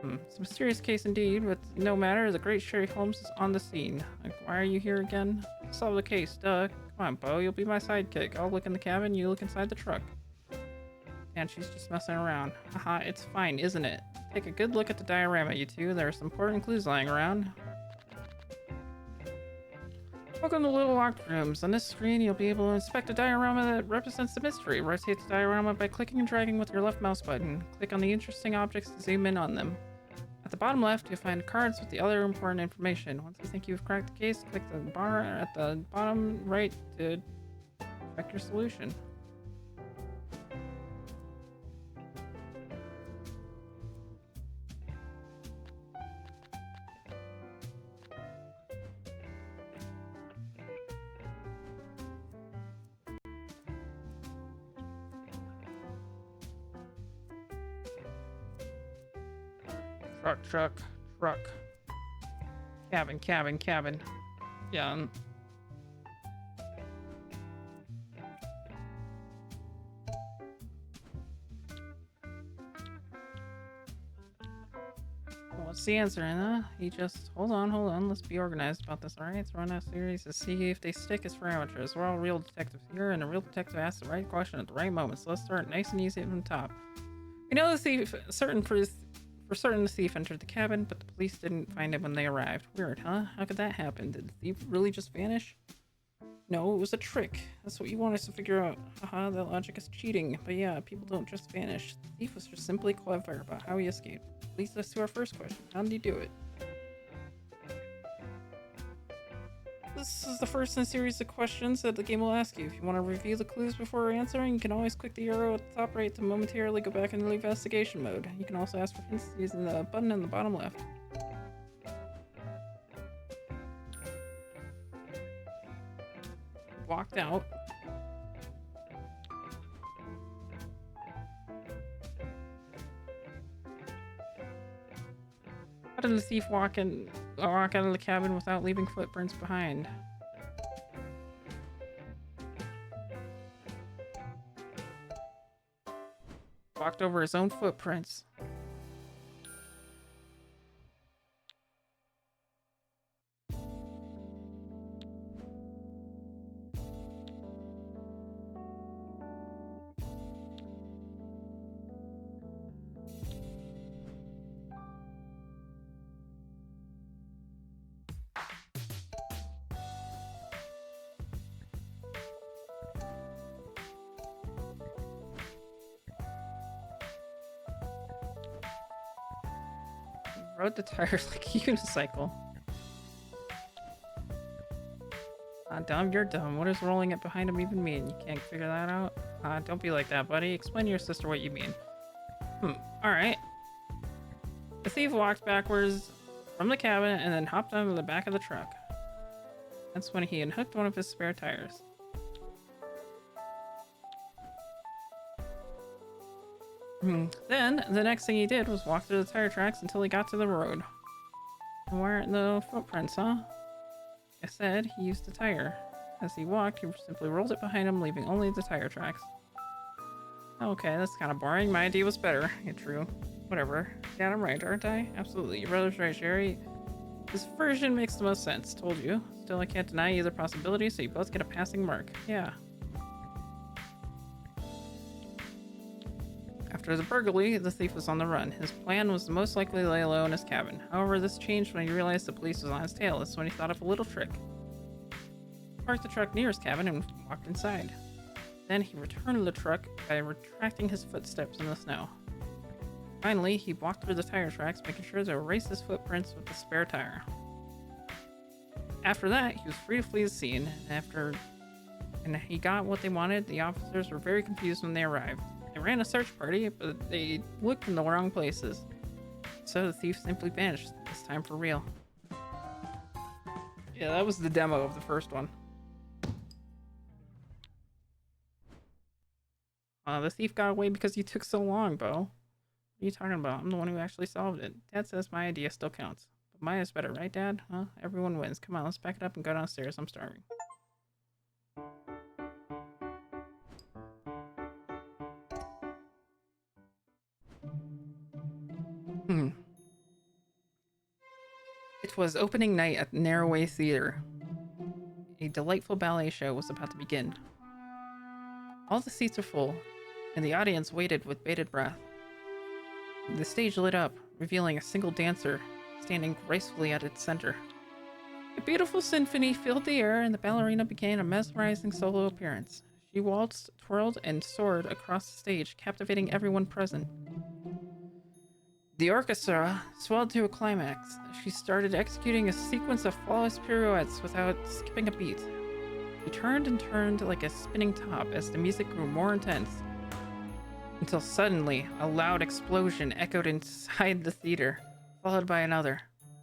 It's a mysterious case indeed, but no matter, the great Sherry Holmes is on the scene. Like, why are you here again? Solve the case, duh. Come on, Bo, you'll be my sidekick. I'll look in the cabin, you look inside the truck. And she's just messing around. Haha, it's fine, isn't it? Take a good look at the diorama, you two. There are some important clues lying around. Welcome to Little Locked Rooms. On this screen, you'll be able to inspect a diorama that represents the mystery. Rotate the diorama by clicking and dragging with your left mouse button. Click on the interesting objects to zoom in on them. At the bottom left, you'll find cards with the other important information. Once you think you've cracked the case, click the bar at the bottom right to check your solution. Truck. Cabin. Yeah. What's the answer, huh? He just... Hold on. Let's be organized about this, alright? Let's run a series to see if they stick is for amateurs. We're all real detectives here, and a real detective asks the right question at the right moment. So let's start nice and easy from the top. We know the thief... For certain, the thief entered the cabin, but the police didn't find him when they arrived. Weird, huh? How could that happen? Did the thief really just vanish? No, it was a trick. That's what you want us to figure out. Haha, that logic is cheating. But yeah, people don't just vanish. The thief was just simply clever about how he escaped. Leads us to our first question. How did he do it? This is the first in a series of questions that the game will ask you. If you want to review the clues before answering, you can always click the arrow at the top right to momentarily go back into the investigation mode. You can also ask for hints using the button in the bottom left. Walked out. How did the thief walk out of the cabin without leaving footprints behind? Walked over his own footprints. Rode the tires like a unicycle. Dumb, you're dumb. What does rolling it behind him even mean? You can't figure that out? Don't be like that, buddy. Explain to your sister what you mean. Alright. The thief walked backwards from the cabin and then hopped onto the back of the truck. That's when he unhooked one of his spare tires. Then, the next thing he did was walk through the tire tracks until he got to the road. And where aren't the footprints, huh? I said he used the tire. As he walked, he simply rolled it behind him, leaving only the tire tracks. Okay, that's kind of boring. My idea was better. Yeah, true. Whatever. Yeah, I'm right, aren't I? Absolutely. Your brother's right, Sherry. This version makes the most sense. Told you. Still, I can't deny either possibility, so you both get a passing mark. Yeah. After the burglary, the thief was on the run. His plan was to most likely lay low in his cabin. However, this changed when he realized the police was on his tail. That's when he thought of a little trick. He parked the truck near his cabin and walked inside. Then he returned to the truck by retracting his footsteps in the snow. Finally, he walked through the tire tracks, making sure to erase his footprints with the spare tire. After that, he was free to flee the scene. And he got what they wanted. The officers were very confused when they arrived. They ran a search party, but they looked in the wrong places. So the thief simply vanished, this time for real. Yeah, that was the demo of the first one. The thief got away because you took so long, Bo. What are you talking about? I'm the one who actually solved it. Dad says my idea still counts. But mine is better, right, Dad? Huh? Everyone wins. Come on, let's pack it up and go downstairs. I'm starving. It was opening night at the Narrowway Theater. A delightful ballet show was about to begin. All the seats were full, and the audience waited with bated breath. The stage lit up, revealing a single dancer standing gracefully at its center. A beautiful symphony filled the air, and the ballerina began a mesmerizing solo appearance. She waltzed, twirled, and soared across the stage, captivating everyone present. The orchestra swelled to a climax. She started executing a sequence of flawless pirouettes without skipping a beat. She turned and turned like a spinning top as the music grew more intense, until suddenly a loud explosion echoed inside the theater, followed by another.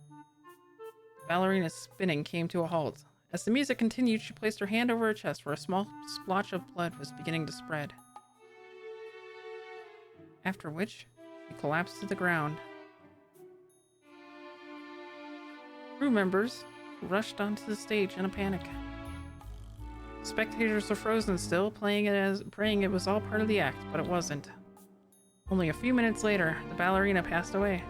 The ballerina's spinning came to a halt. As the music continued, she placed her hand over her chest where a small splotch of blood was beginning to spread. After which, she collapsed to the ground. Crew members rushed onto the stage in a panic. Spectators were frozen still, praying it was all part of the act, but it wasn't. Only a few minutes later, the ballerina passed away.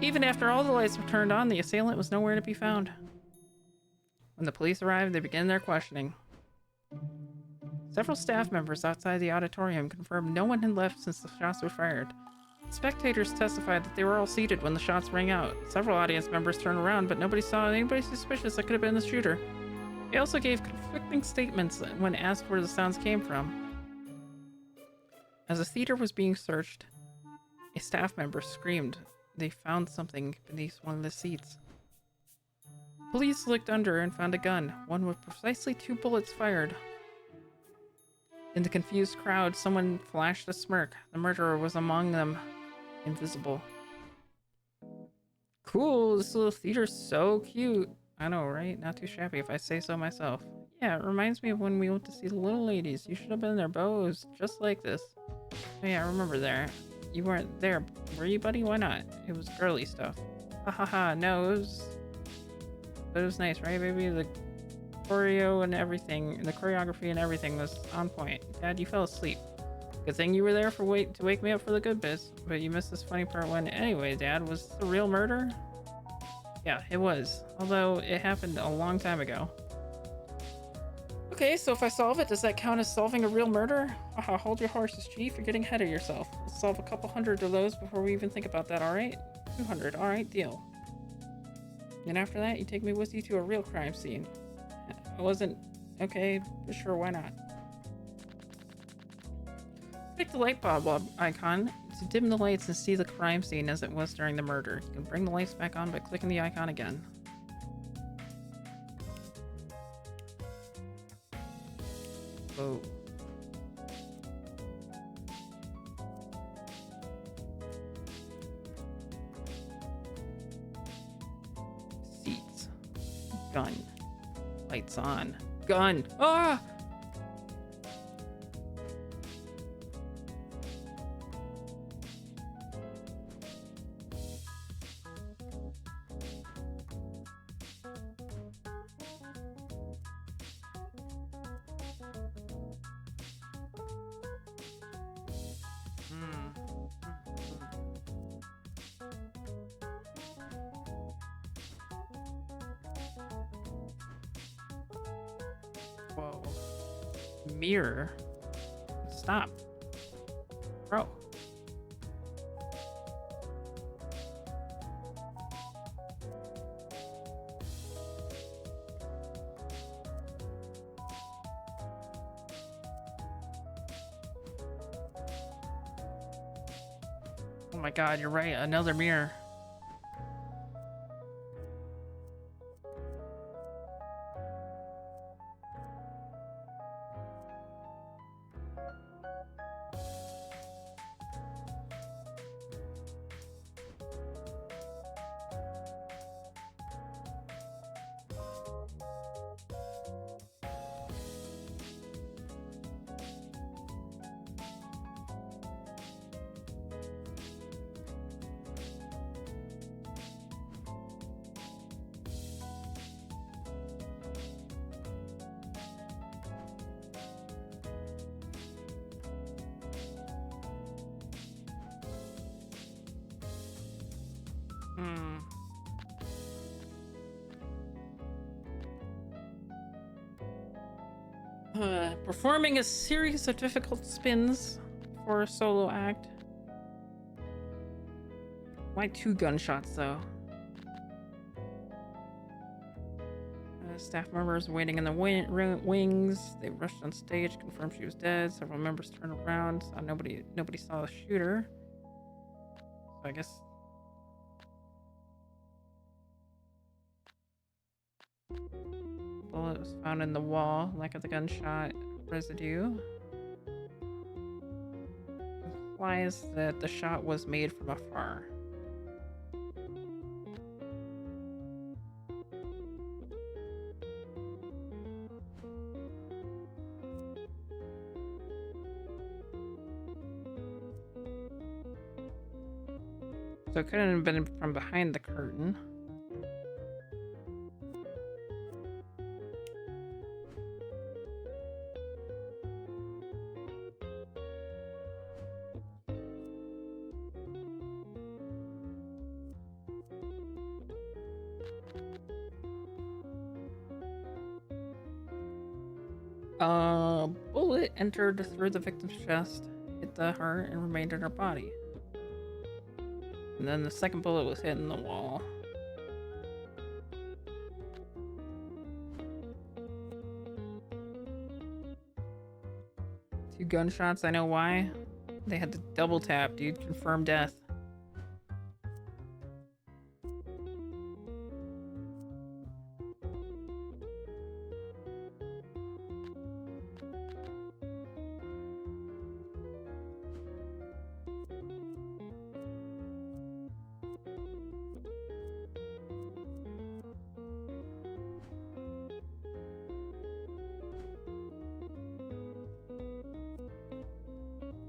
Even after all the lights were turned on, the assailant was nowhere to be found. When the police arrived, they began their questioning. Several staff members outside the auditorium confirmed no one had left since the shots were fired. Spectators testified that they were all seated when the shots rang out. Several audience members turned around, but nobody saw anybody suspicious that could have been the shooter. They also gave conflicting statements when asked where the sounds came from. As the theater was being searched, a staff member screamed they found something beneath one of the seats. Police looked under and found a gun, one with precisely 2 bullets fired. In the confused crowd, someone flashed a smirk. The murderer was among them, invisible. Cool, this little theater's so cute. I know, right? Not too shabby if I say so myself. Yeah, it reminds me of when we went to see the little ladies. You should have been there, Bo. It was just like this. Oh yeah, I remember there. You weren't there, were you, buddy? Why not? It was girly stuff. Ha ha ha, no, it was nice, right, baby? The choreo and everything, the choreography and everything was on point. Dad, you fell asleep. Good thing you were there to wake me up for the good bits, but you missed this funny part when... Anyway, Dad, was this a real murder? Yeah, it was. Although, it happened a long time ago. Okay, so if I solve it, does that count as solving a real murder? Haha, hold your horses, Chief. You're getting ahead of yourself. Let's solve a couple hundred of those before we even think about that, alright? 200, alright, deal. And after that, you take me with you to a real crime scene. I wasn't... Okay, but sure, why not? Click the light bulb icon to dim the lights and see the crime scene as it was during the murder. You can bring the lights back on by clicking the icon again. Whoa. Seats. Gun. Lights on. Gun! Ah! Whoa. Mirror. Stop. Bro. Oh my god, you're right. Another mirror. Performing a series of difficult spins for a solo act. Why 2 gunshots, though? Staff members waiting in the wings. They rushed on stage, confirmed she was dead. Several members turned around. Nobody saw the shooter. I guess. Bullet was found in the wall, lack of the gunshot residue. Implies that the shot was made from afar. So it couldn't have been from behind the curtain. Bullet entered through the victim's chest, hit the heart, and remained in her body. And then the second bullet was hit in the wall. Two gunshots, I know why. They had to double tap, dude. Confirm death.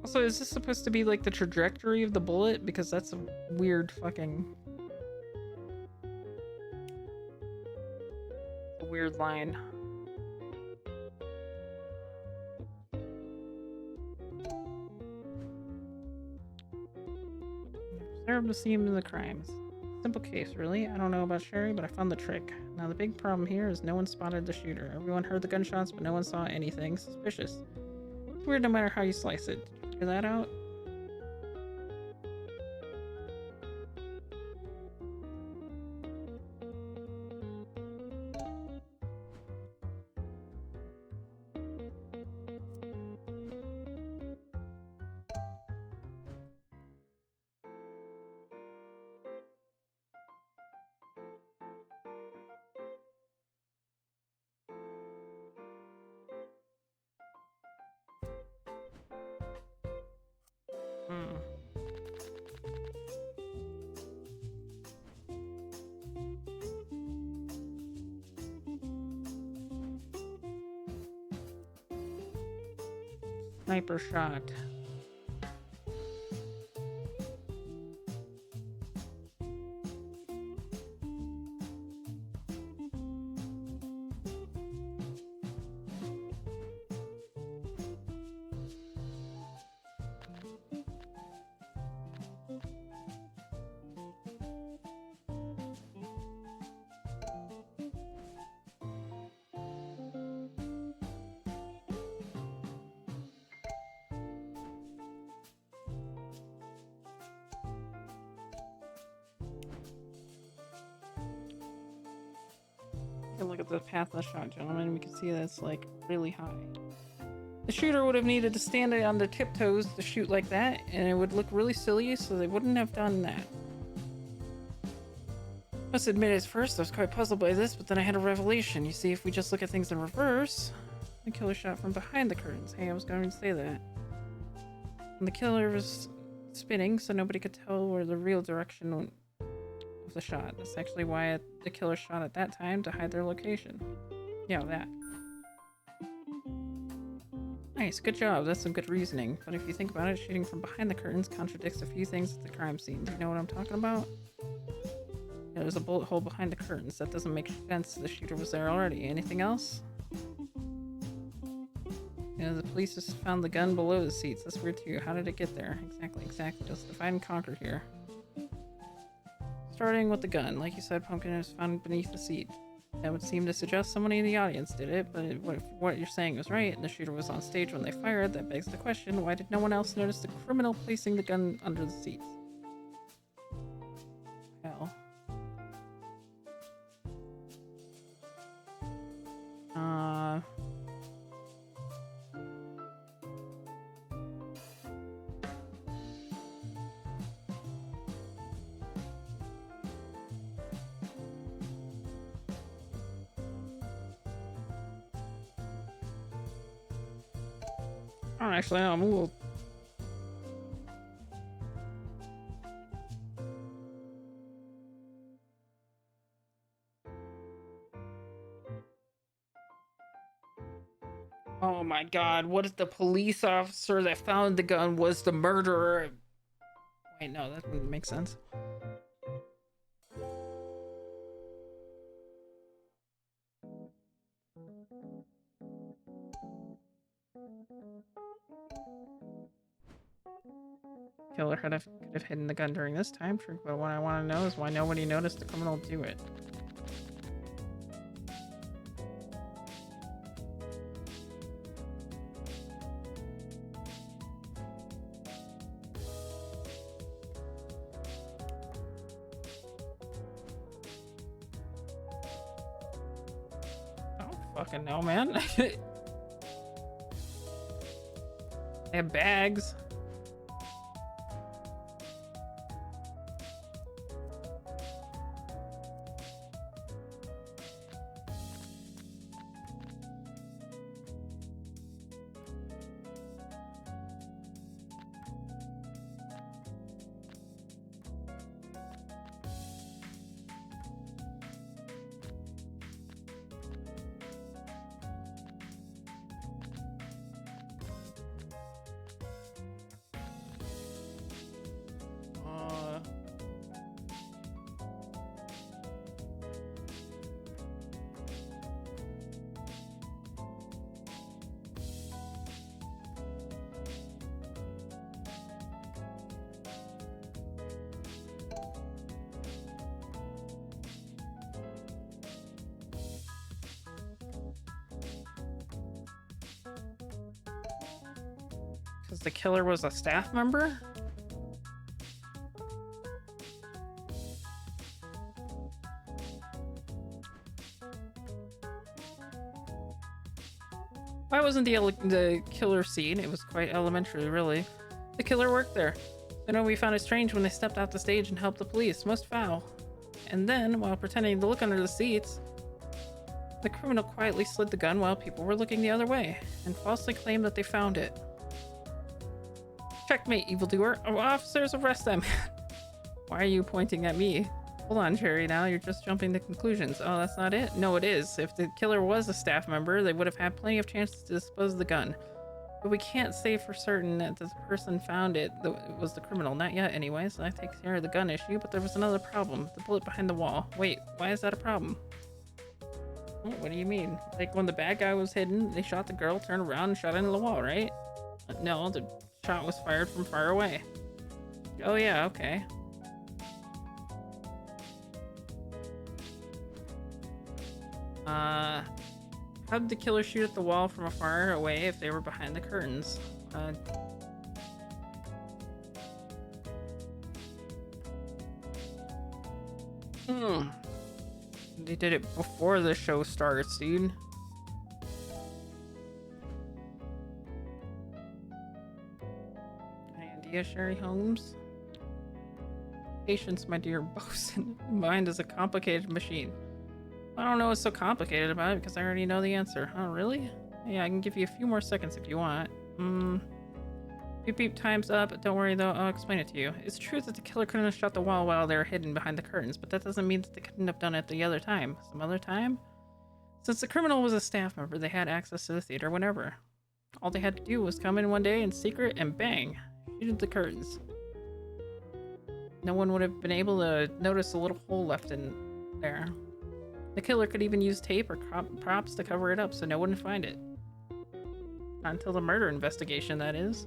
Also, is this supposed to be like the trajectory of the bullet? Because that's a weird fucking... a weird line. Observed the scene of the crimes. Simple case, really. I don't know about Sherry, but I found the trick. Now the big problem here is no one spotted the shooter. Everyone heard the gunshots, but no one saw anything suspicious. It's weird no matter how you slice it. Did you figure that out? Sniper shot. Look at the path of the shot, gentlemen. We can see that it's like really high. The shooter would have needed to stand on their tiptoes to shoot like that, and it would look really silly, so they wouldn't have done that. Must admit, at first I was quite puzzled by this, but then I had a revelation. You see, if we just look at things in reverse, the killer shot from behind the curtains. Hey, I was going to say that. And the killer was spinning, so nobody could tell where the real direction of the shot. That's actually why the killer shot at that time, to hide their location. Yeah, that. Nice, good job. That's some good reasoning. But if you think about it, shooting from behind the curtains contradicts a few things at the crime scene. Do you know what I'm talking about? Yeah, there's a bullet hole behind the curtains. That doesn't make sense. The shooter was there already. Anything else? Yeah, the police just found the gun below the seats. That's weird too. How did it get there? Exactly. Let's divide and conquer here. Starting with the gun. Like you said, Pumpkin was found beneath the seat. That would seem to suggest somebody in the audience did it, but if what you're saying is right, and the shooter was on stage when they fired, that begs the question, why did no one else notice the criminal placing the gun under the seats? Hell. I don't actually know. I'm a little. Oh my god, what if the police officer that found the gun was the murderer? Wait, no, that wouldn't make sense. Killer could have hidden the gun during this time, true, but what I want to know is why nobody noticed the criminal do it. I don't fucking know, man. They have bags. Because the killer was a staff member? Why wasn't the killer seen? It was quite elementary, really. The killer worked there. I know we found it strange when they stepped off the stage and helped the police. Most foul. And then, while pretending to look under the seats, the criminal quietly slid the gun while people were looking the other way, and falsely claimed that they found it. Checkmate, evildoer. Oh, officers, arrest them. Why are you pointing at me? Hold on, Jerry, now you're just jumping to conclusions. Oh, that's not it? No, it is. If the killer was a staff member, they would have had plenty of chances to dispose of the gun. But we can't say for certain that the person found it was the criminal. Not yet, anyways. So that takes care of the gun issue, but there was another problem. The bullet behind the wall. Wait, why is that a problem? Oh, what do you mean? Like, when the bad guy was hidden, they shot the girl, turned around, and shot into the wall, right? No, the shot was fired from far away. Oh yeah, okay. How did the killer shoot at the wall from far away if they were behind the curtains? They did it before the show starts, dude. Idea, Sherry Holmes? Patience, my dear bosun. Mind is a complicated machine. I don't know what's so complicated about it because I already know the answer. Oh, really? Yeah, I can give you a few more seconds if you want. Beep beep, time's up. Don't worry though, I'll explain it to you. It's true that the killer couldn't have shot the wall while they were hidden behind the curtains, but that doesn't mean that they couldn't have done it the other time. Some other time? Since the criminal was a staff member, they had access to the theater whenever. All they had to do was come in one day in secret and bang, shoot at the curtains. No one would have been able to notice a little hole left in there. The killer could even use tape or props to cover it up so no one would find it. Not until the murder investigation, that is.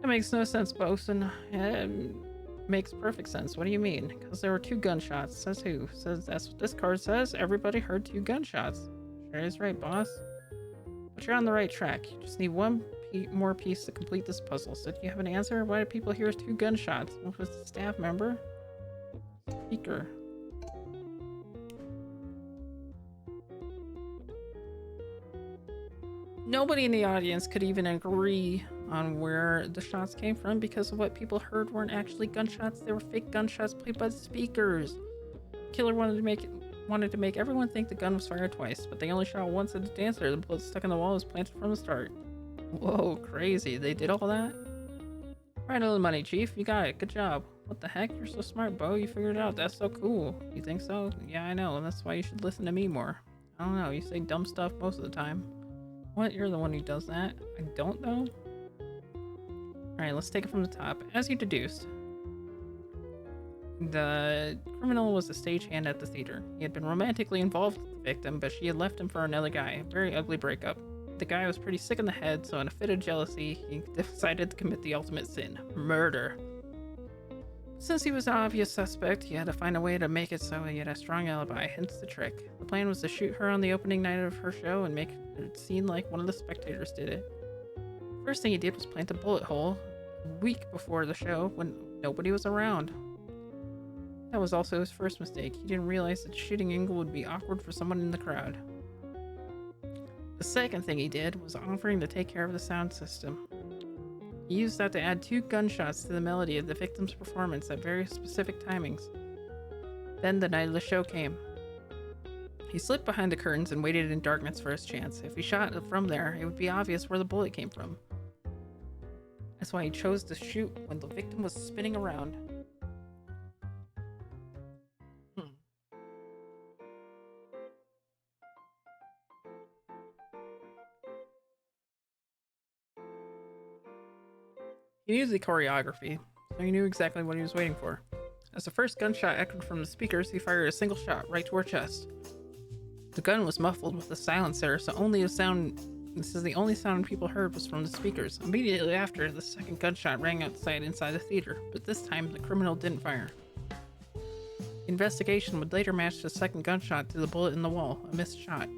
That makes no sense, Bosun. It makes perfect sense. What do you mean? Because there were 2 gunshots. Says who? Says that's what this card says. Everybody heard 2 gunshots. Sure is right, boss. But you're on the right track. You just need one more piece to complete this puzzle. So do you have an answer? Why did people hear 2 gunshots? What was the staff member? Speaker. Nobody in the audience could even agree on where the shots came from because of what people heard weren't actually gunshots. They were fake gunshots played by the speakers. Killer wanted to make everyone think the gun was fired twice, but they only shot once at the dancer. The bullet stuck in the wall was planted from the start. Whoa, crazy. They did all that? Right on the money, Chief. You got it. Good job. What the heck? You're so smart, Bo. You figured it out. That's so cool. You think so? Yeah, I know. And that's why you should listen to me more. I don't know. You say dumb stuff most of the time. What? You're the one who does that? I don't know? Alright, let's take it from the top. As you deduced, the criminal was a stagehand at the theater. He had been romantically involved with the victim, but she had left him for another guy. A very ugly breakup. The guy was pretty sick in the head, so in a fit of jealousy, he decided to commit the ultimate sin: murder. Since he was an obvious suspect, he had to find a way to make it so he had a strong alibi, hence the trick. The plan was to shoot her on the opening night of her show and make it seem like one of the spectators did it. First thing he did was plant a bullet hole a week before the show when nobody was around. That was also his first mistake. He didn't realize that the shooting angle would be awkward for someone in the crowd. The second thing he did was offering to take care of the sound system. He used that to add 2 gunshots to the melody of the victim's performance at very specific timings. Then the night of the show came. He slipped behind the curtains and waited in darkness for his chance. If he shot from there, it would be obvious where the bullet came from. That's why he chose to shoot when the victim was spinning around. He knew the choreography, so he knew exactly what he was waiting for. As the first gunshot echoed from the speakers, he fired a single shot right to her chest. The gun was muffled with a silencer, so this is the only sound people heard was from the speakers. Immediately after, the second gunshot rang inside the theater, but this time the criminal didn't fire. The investigation would later match the second gunshot to the bullet in the wall, a missed shot.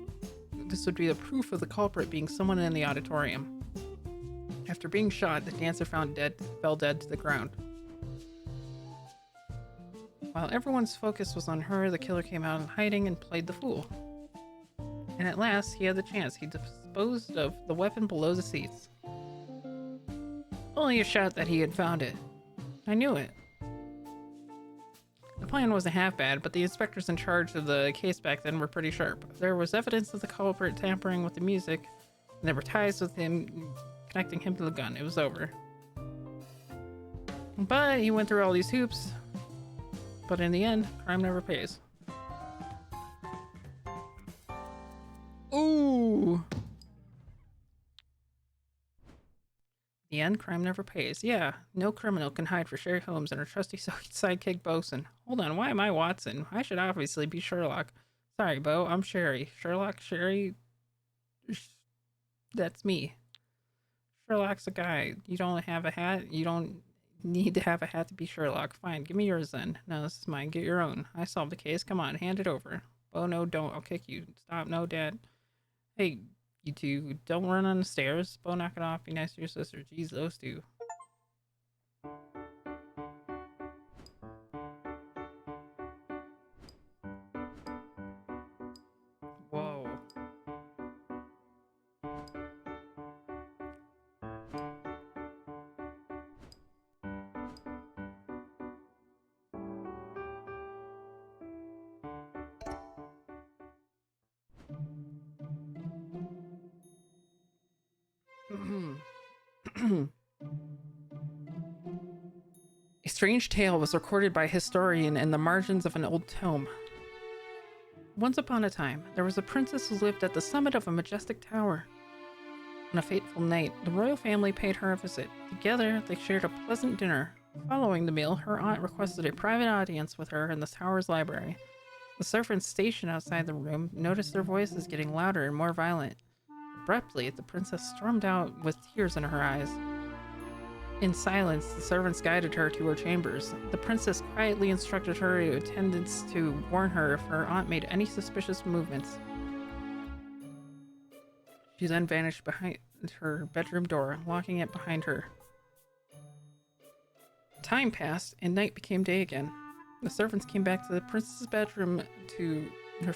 This would be the proof of the culprit being someone in the auditorium. After being shot, the dancer fell dead to the ground. While everyone's focus was on her, the killer came out in hiding and played the fool. And at last, he had the chance. He disposed of the weapon below the seats. Only a shot that he had found it. I knew it. The plan wasn't half bad, but the inspectors in charge of the case back then were pretty sharp. There was evidence of the culprit tampering with the music, and there were ties with him connecting him to the gun. It was over. But he went through all these hoops. But in the end, crime never pays. Ooh! The end, crime never pays. Yeah, no criminal can hide for Sherry Holmes and her trusty sidekick Bosun. Hold on, why am I Watson? I should obviously be Sherlock. Sorry, Bo, I'm Sherry. Sherlock, Sherry... That's me. Sherlock's a guy. You don't have a hat? You don't need to have a hat to be Sherlock. Fine, give me yours then. No, this is mine. Get your own. I solved the case. Come on, hand it over. Oh, no, don't. I'll kick you. Stop. No, Dad. Hey, you two, don't run on the stairs. Bo, knock it off. Be nice to your sister. Jeez, those two. Whoa. A strange tale was recorded by a historian in the margins of an old tome. Once upon a time, there was a princess who lived at the summit of a majestic tower. On a fateful night, the royal family paid her a visit. Together, they shared a pleasant dinner. Following the meal, her aunt requested a private audience with her in the tower's library. The servants stationed outside the room noticed their voices getting louder and more violent. Abruptly, the princess stormed out with tears in her eyes. In silence, the servants guided her to her chambers. The princess quietly instructed her attendants to warn her if her aunt made any suspicious movements. She then vanished behind her bedroom door, locking it behind her. Time passed, and night became day again. The servants came back to the princess's bedroom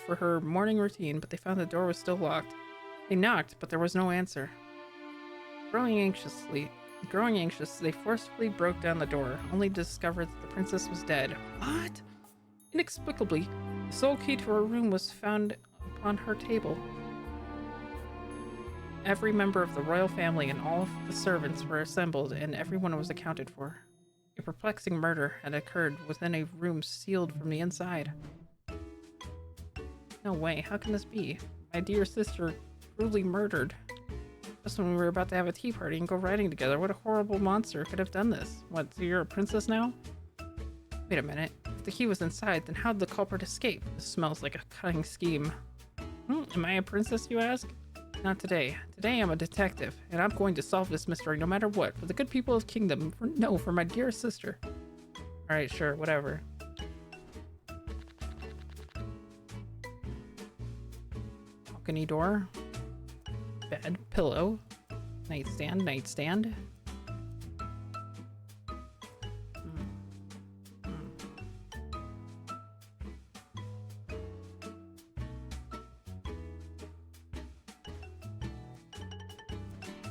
for her morning routine, but they found the door was still locked. They knocked, but there was no answer. Growing anxious, they forcefully broke down the door, only to discover that the princess was dead. What? Inexplicably, the sole key to her room was found upon her table. Every member of the royal family and all of the servants were assembled, and everyone was accounted for. A perplexing murder had occurred within a room sealed from the inside. No way, how can this be? My dear sister brutally murdered. Just when we were about to have a tea party and go riding together, what a horrible monster could have done this? What, so you're a princess now? Wait a minute. If the key was inside, then how did the culprit escape? This smells like a cunning scheme. Am I a princess, you ask? Not today. Today I'm a detective, and I'm going to solve this mystery no matter what, for the good people of Kingdom. For my dear sister. Alright, sure, whatever. Balcony door. Bed, pillow. Nightstand.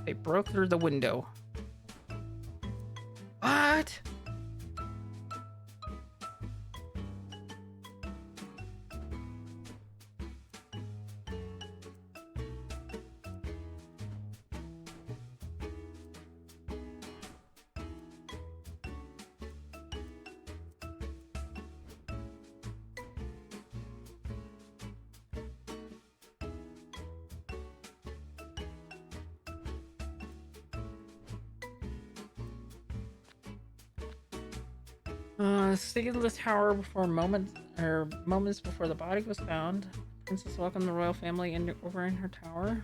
They broke through the window. What? Stayed in the tower before moments before the body was found. Princess welcomed the royal family over in her tower.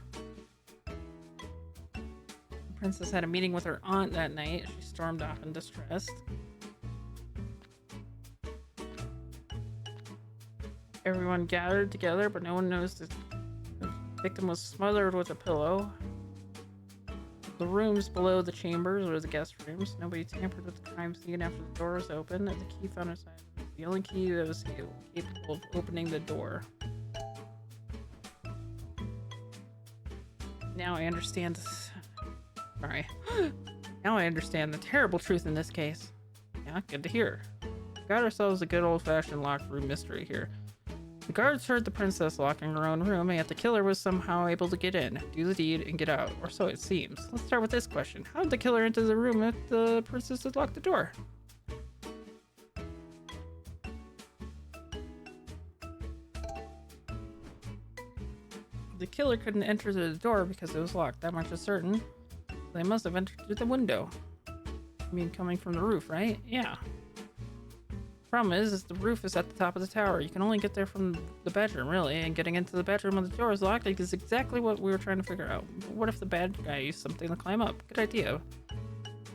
The princess had a meeting with her aunt that night. She stormed off in distress. Everyone gathered together, but no one noticed the victim was smothered with a pillow. The rooms below the chambers were the guest rooms. Nobody tampered with the crime scene after the door was open. The key found inside was the only key that was capable of opening the door. Now I understand. Sorry. Now I understand the terrible truth in this case. Yeah, good to hear. We got ourselves a good old-fashioned locked room mystery here. The guards heard the princess locking her own room, and yet the killer was somehow able to get in, do the deed, and get out, or so it seems. Let's start with this question. How did the killer enter the room if the princess had locked the door? The killer couldn't enter the door because it was locked, that much is certain. They must have entered through the window. I mean, coming from the roof, right? Yeah. Problem is the roof is at the top of the tower. You can only get there from the bedroom, really, and getting into the bedroom when the door is locked is exactly what we were trying to figure out. But what if the bad guy used something to climb up? Good idea.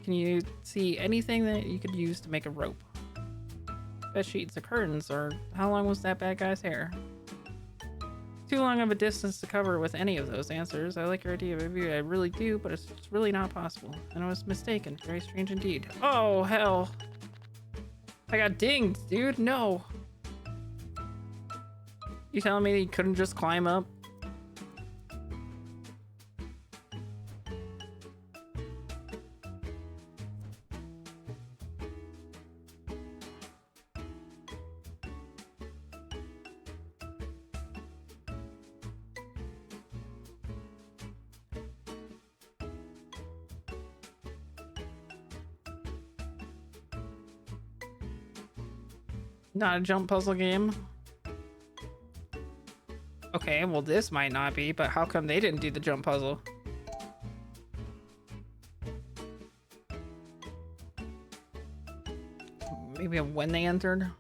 Can you see anything that you could use to make a rope? Bed sheets or curtains, or how long was that bad guy's hair? Too long of a distance to cover with any of those answers. I like your idea, baby. I really do, but it's just really not possible. And I was mistaken. Very strange indeed. Oh, hell. I got dinged, dude. No. You telling me he couldn't just climb up? Not a jump puzzle game? Okay, well this might not be, but how come they didn't do the jump puzzle? Maybe when they entered?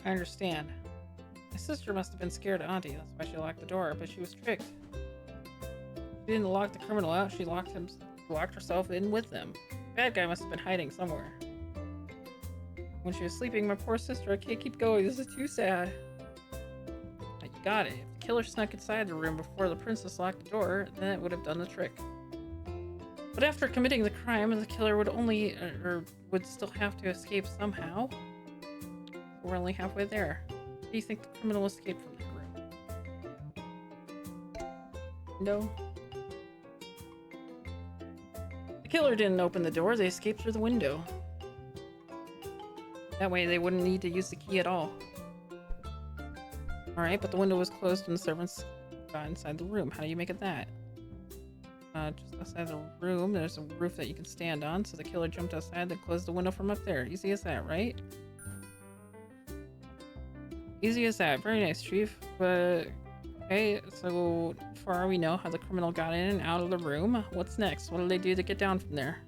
I understand. My sister must have been scared of Auntie, that's why she locked the door, but she was tricked. She didn't lock the criminal out, she locked herself in with them. Bad guy must have been hiding somewhere. When she was sleeping, my poor sister, I can't keep going, this is too sad. You got it. If the killer snuck inside the room before the princess locked the door, then it would have done the trick. But after committing the crime, the killer would would still have to escape somehow. We're only halfway there. Do you think the criminal escaped from that room? No. The killer didn't open the door, they escaped through the window. That way they wouldn't need to use the key at all. Alright, but the window was closed and the servants got inside the room. How do you make it that? Just outside the room, there's a roof that you can stand on, so the killer jumped outside and closed the window from up there. Easy as that, right? Easy as that. Very nice, Chief. But, okay, so far we know how the criminal got in and out of the room. What's next? What did they do to get down from there?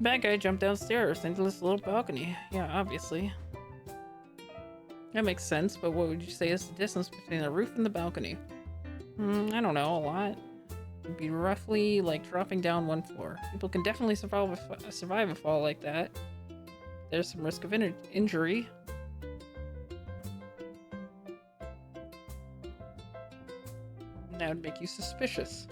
Bad guy jumped downstairs into this little balcony. Yeah, obviously. That makes sense, but what would you say is the distance between the roof and the balcony? I don't know, a lot. It'd be roughly like dropping down one floor. People can definitely survive a fall like that. There's some risk of injury. That would make you suspicious.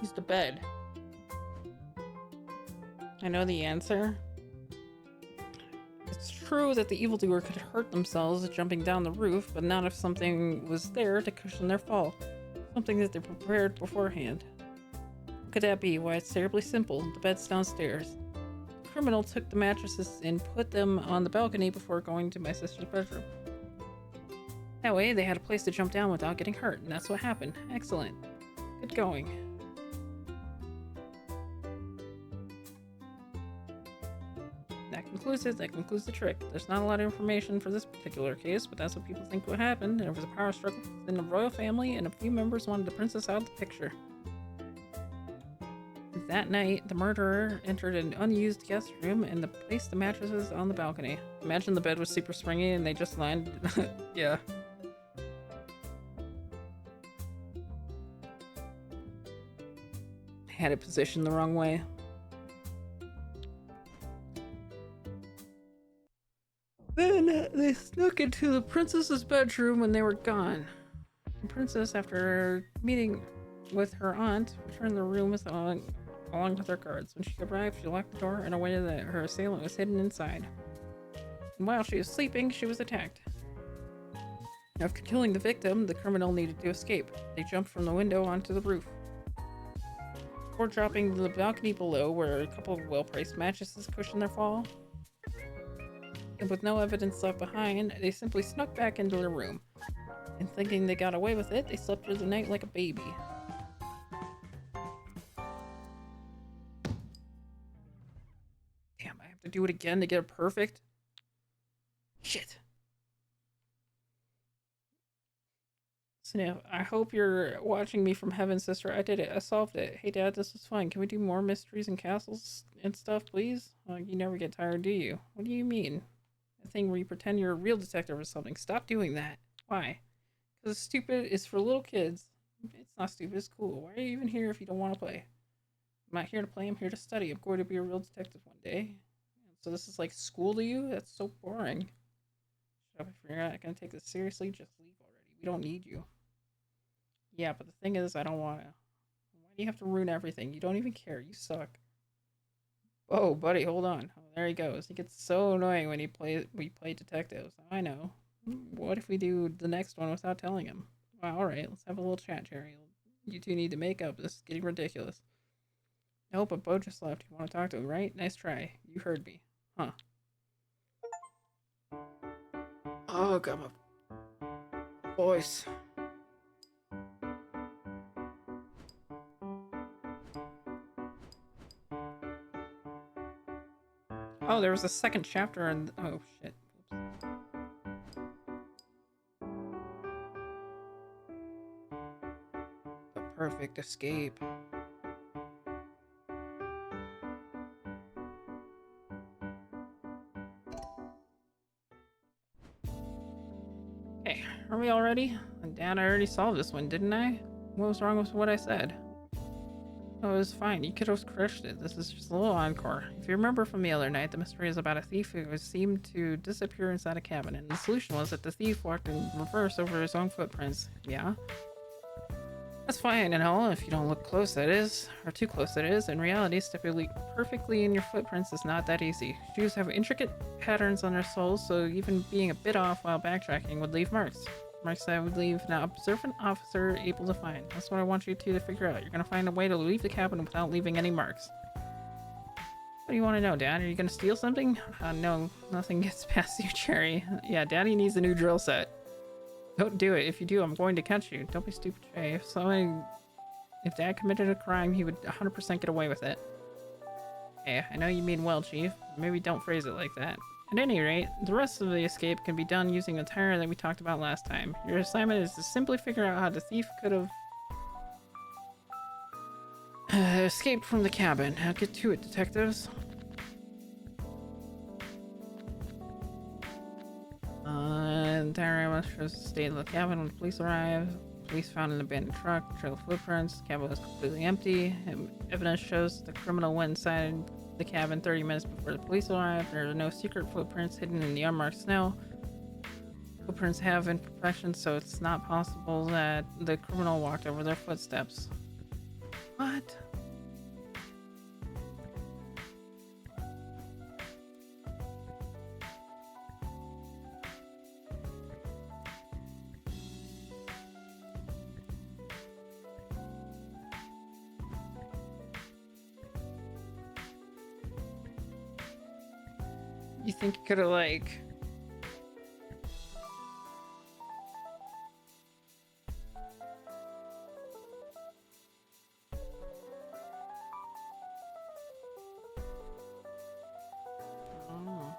Use the bed. I know the answer. It's true that the evildoer could hurt themselves jumping down the roof, but not if something was there to cushion their fall. Something that they prepared beforehand. What could that be? Why, it's terribly simple. The bed's downstairs. The criminal took the mattresses and put them on the balcony before going to my sister's bedroom. That way, they had a place to jump down without getting hurt, and that's what happened. Excellent. Good going. That concludes it. That concludes the trick. There's not a lot of information for this particular case, but that's what people think would happen. There was a power struggle within the royal family, and a few members wanted the princess out of the picture. That night, the murderer entered an unused guest room and placed the mattresses on the balcony. Imagine the bed was super springy and they just lined... yeah. Had it positioned the wrong way. Then they snuck into the princess's bedroom when they were gone. The princess, after meeting with her aunt, returned the room along with her guards. When she arrived, she locked the door in a way that her assailant was hidden inside. And while she was sleeping, she was attacked. After killing the victim, the criminal needed to escape. They jumped from the window onto the roof. Before dropping to the balcony below, where a couple of well-priced mattresses cushioned their fall. And with no evidence left behind, they simply snuck back into their room. And thinking they got away with it, they slept through the night like a baby. Damn, I have to do it again to get it perfect? Shit. So I hope you're watching me from heaven, sister. I did it. I solved it. Hey, Dad, this was fun. Can we do more mysteries and castles and stuff, please? You never get tired, do you? What do you mean? A thing where you pretend you're a real detective or something. Stop doing that. Why? Because stupid is for little kids. It's not stupid. It's cool. Why are you even here if you don't want to play? I'm not here to play. I'm here to study. I'm going to be a real detective one day. So this is like school to you? That's so boring. Shut up if you're not going to take this seriously. Just leave already. We don't need you. Yeah, but the thing is, I don't want to. Why do you have to ruin everything? You don't even care. You suck. Oh, buddy, hold on. Oh, there he goes. He gets so annoying when we play detectives. I know. What if we do the next one without telling him? Wow, alright, let's have a little chat, Jerry. You two need to make up. This is getting ridiculous. No, but Bo just left. You want to talk to him, right? Nice try. You heard me. Huh. Oh, got my voice. Oh, there was a second chapter and oh shit. The perfect escape. Okay, are we all ready? Dad, I already solved this one, didn't I? What was wrong with what I said? Oh, it was fine. You could have crushed it. This is just a little encore. If you remember from the other night, the mystery is about a thief who seemed to disappear inside a cabin, and the solution was that the thief walked in reverse over his own footprints. Yeah? That's fine and all, if you don't look close, that is. Or too close, that is. In reality, stepping perfectly in your footprints is not that easy. Shoes have intricate patterns on their soles, so even being a bit off while backtracking would leave marks. Marks that would leave an observant officer able to find. That's what I want you two to figure out. You're gonna find a way to leave the cabin without leaving any marks. What do you want to know, Dad? Are you gonna steal something? No, nothing gets past you, Cherry. Yeah, Daddy needs a new drill set. Don't do it. If you do, I'm going to catch you. Don't be stupid, Cherry. If Dad committed a crime, he would 100% get away with it. Hey, I know you mean well, Chief. Maybe don't phrase it like that. At any rate, the rest of the escape can be done using the tire that we talked about last time. Your assignment is to simply figure out how the thief could have escaped from the cabin. Now get to it, detectives. The tire must shows the state of the cabin when the police arrived. Police found an abandoned truck, trail of footprints. The cabin was completely empty. Evidence shows the criminal went inside the cabin 30 minutes before the police arrived. There are no secret footprints hidden in the unmarked snow. Footprints have imperfections, so it's not possible that the criminal walked over their footsteps. What? You think you could have, like... Oh.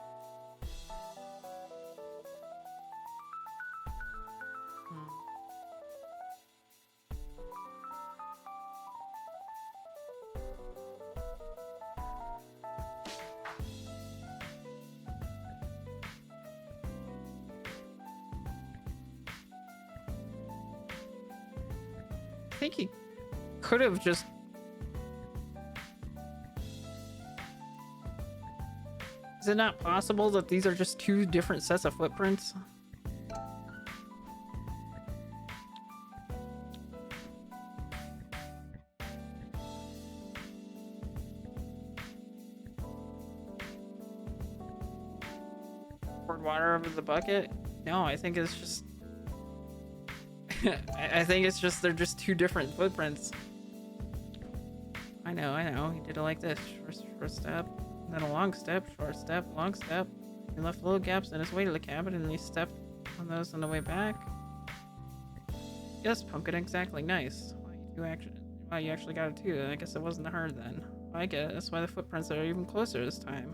I think he could have just... Is it not possible that these are just two different sets of footprints? Poured water over the bucket? No, I think it's just... I think it's just they're just two different footprints. I know. He did it like this. First step, then a long step, short step, long step. He left little gaps in his way to the cabin and he stepped on those on the way back. Yes, Pumpkin, exactly. Nice. Wow, you actually got it too. I guess it wasn't hard then. I get it. That's why the footprints are even closer this time.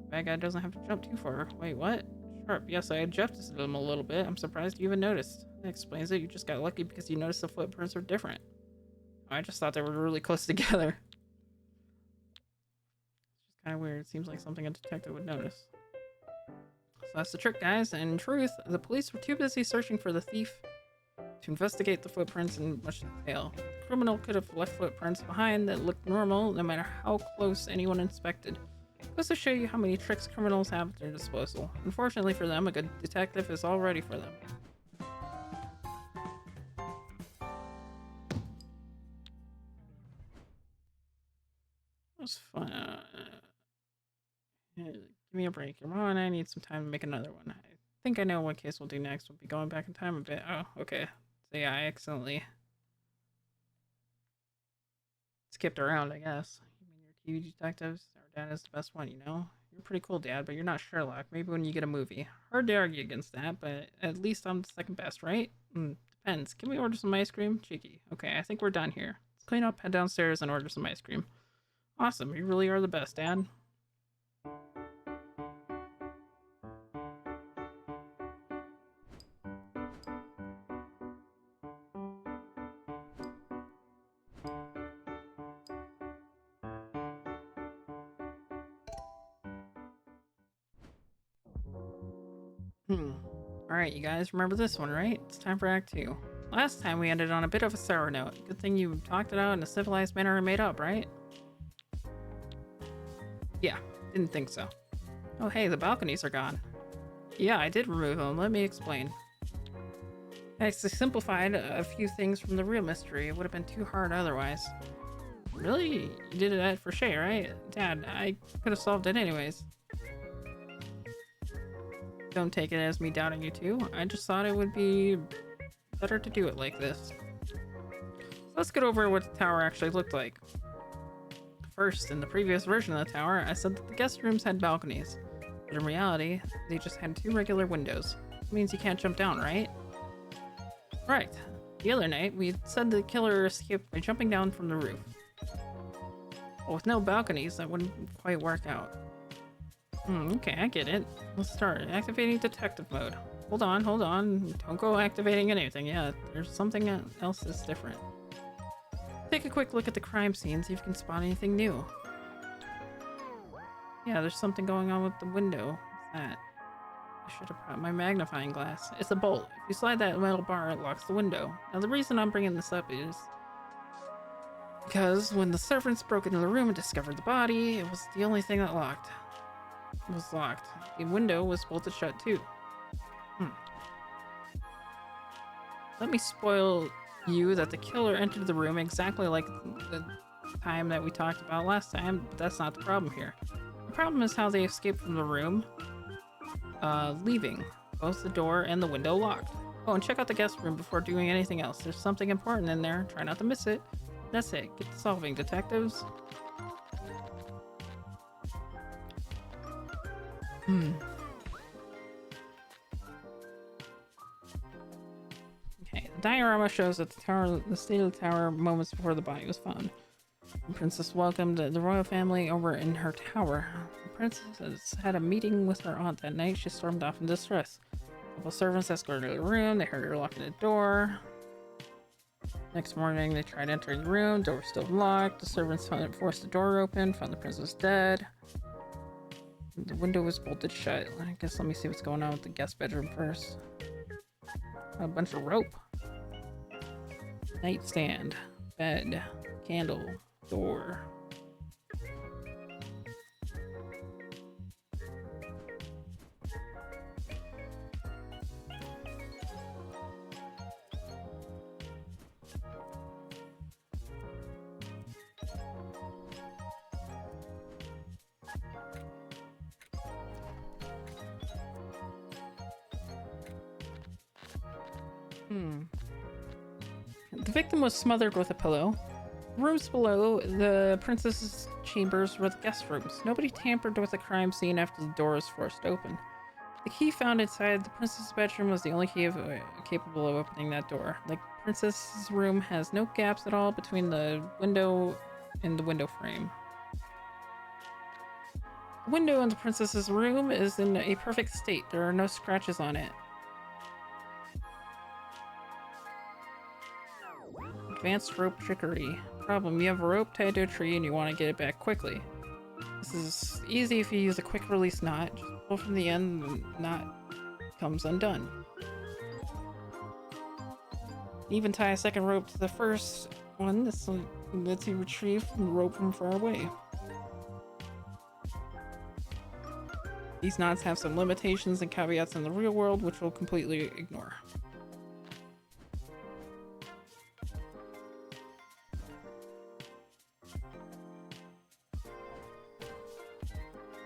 Bad guy doesn't have to jump too far. Wait, what? Sharp. Yes, I adjusted them a little bit. I'm surprised you even noticed. That explains it. You just got lucky because you noticed the footprints are different. I just thought they were really close together. It's just kind of weird. It seems like something a detective would notice. So that's the trick, guys. And in truth, the police were too busy searching for the thief to investigate the footprints in much detail. The criminal could have left footprints behind that looked normal no matter how close anyone inspected. Goes to show you how many tricks criminals have at their disposal. Unfortunately for them, a good detective is all ready for them. That was fun. Give me a break. Your mom and I need some time to make another one. I think I know what case we'll do next. We'll be going back in time a bit. Oh, okay. So yeah, I accidentally skipped around, I guess. You mean your TV detectives? Our dad is the best one, you know? You're pretty cool, Dad, but you're not Sherlock. Maybe when you get a movie. Hard to argue against that, but at least I'm the second best, right? Depends. Can we order some ice cream? Cheeky. Okay, I think we're done here. Let's clean up, head downstairs, and order some ice cream. Awesome. You really are the best, Dad. Alright, you guys remember this one, right? It's time for Act 2. Last time we ended on a bit of a sour note. Good thing you talked it out in a civilized manner and made up, right? Yeah, didn't think so. Oh hey, the balconies are gone. Yeah, I did remove them. Let me explain. I simplified a few things from the real mystery. It would have been too hard otherwise. Really? You did that for Shay, right? Dad, I could have solved it anyways. Don't take it as me doubting you too. I just thought it would be better to do it like this. So let's get over what the tower actually looked like. First, in the previous version of the tower, I said that the guest rooms had balconies. But in reality, they just had 2 regular windows. It means you can't jump down, right? Right. The other night, we said the killer escaped by jumping down from the roof. Well, with no balconies, that wouldn't quite work out. Okay, I get it. Let's start activating detective mode. Hold on. Don't go activating anything yet. There's something else that's different. Take a quick look at the crime scene, see if you can spot anything new. Yeah, there's something going on with the window. What's that? I should have brought my magnifying glass. It's a bolt. If you slide that metal bar, it locks the window. Now, the reason I'm bringing this up is because when the servants broke into the room and discovered the body, it was the only thing that was locked. The window was bolted shut too. Let me spoil you that the killer entered the room exactly like the time that we talked about last time, but that's not the problem here. The problem is how they escaped from the room, leaving both the door and the window locked. Oh, and check out the guest room before doing anything else. There's something important in there. Try not to miss it. That's it. Get to solving, detectives. Okay, the diorama shows that the state of the tower moments before the body was found. The princess welcomed the royal family over in her tower. The princess had a meeting with her aunt that night. She stormed off in distress. A couple servants escorted her to the room. They heard her locking the door. Next morning, they tried entering the room. Door was still locked. The servants forced the door open, found the princess dead. The window was bolted shut. I guess let me see what's going on with the guest bedroom first. A bunch of rope. Nightstand. Bed. Candle. Door. The victim was smothered with a pillow. Rooms below the princess's chambers were the guest rooms. Nobody tampered with the crime scene after the door was forced open. The key found inside the princess's bedroom was the only key capable of opening that door. The princess's room has no gaps at all between the window and the window frame. The window in the princess's room is in a perfect state. There are no scratches on it. Advanced rope trickery. Problem, you have a rope tied to a tree and you want to get it back quickly. This is easy if you use a quick release knot. Just pull from the end and the knot comes undone. Even tie a second rope to the first one. This lets you retrieve the rope from far away. These knots have some limitations and caveats in the real world, which we'll completely ignore.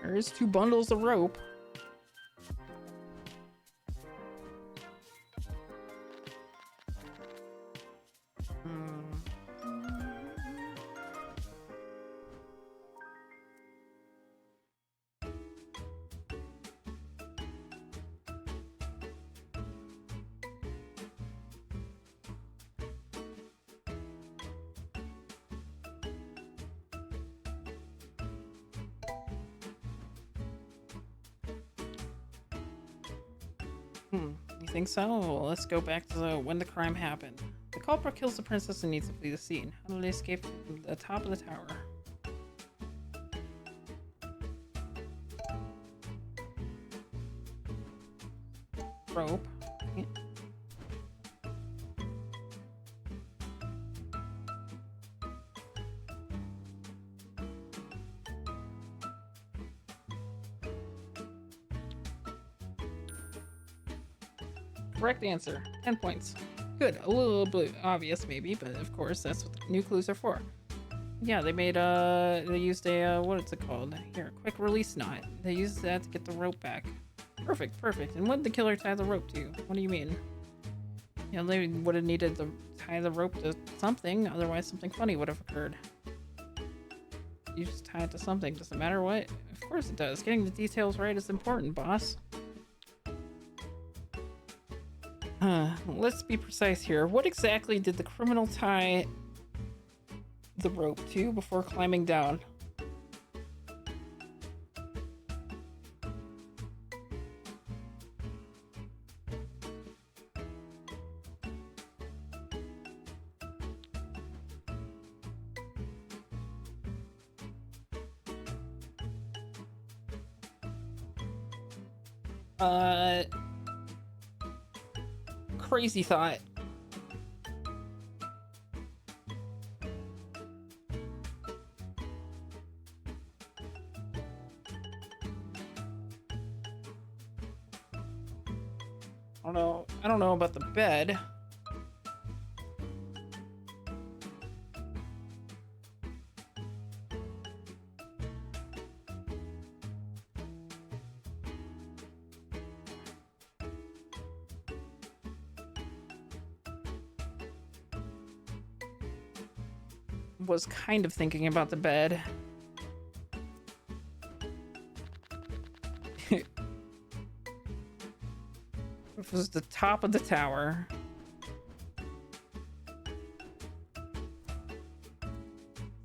There is 2 bundles of rope. You think so? Well, let's go back to when the crime happened. The culprit kills the princess and needs to flee the scene. How did they escape from the top of the tower? rope. Correct answer. 10 points. Good. A little bit obvious maybe, but of course that's what the new clues are for. Yeah, they made they used a what is it called? Here, quick release knot. They used that to get the rope back. Perfect, perfect. And what did the killer tie the rope to? What do you mean? You know, they would have needed to tie the rope to something, otherwise something funny would have occurred. You just tie it to something, doesn't matter what. Of course it does. Getting the details right is important, boss. Let's be precise here. What exactly did the criminal tie the rope to before climbing down? Crazy thought. I don't know about the bed. Was kind of thinking about the bed. It was the top of the tower.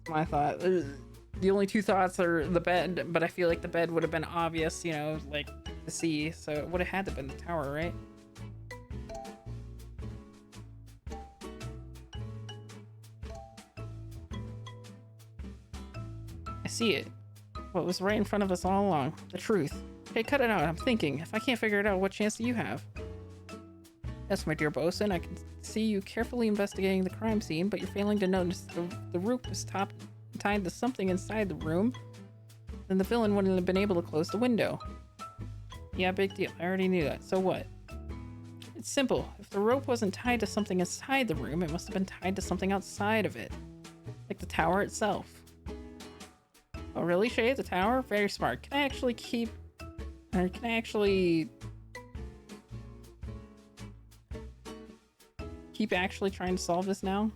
My thought. The only two thoughts are the bed, but I feel like the bed would have been obvious, you know, like to see, so it would have had to have been the tower, right? See it. What was right in front of us all along. The truth. Hey, cut it out. I'm thinking. If I can't figure it out, what chance do you have? Yes, my dear bosun, I can see you carefully investigating the crime scene, but you're failing to notice the rope is tied to something inside the room. Then the villain wouldn't have been able to close the window. Yeah, big deal. I already knew that. So what? It's simple. If the rope wasn't tied to something inside the room, it must have been tied to something outside of it. Like the tower itself. Oh, really, Shay? The tower? Very smart. Can I actually keep actually trying to solve this now?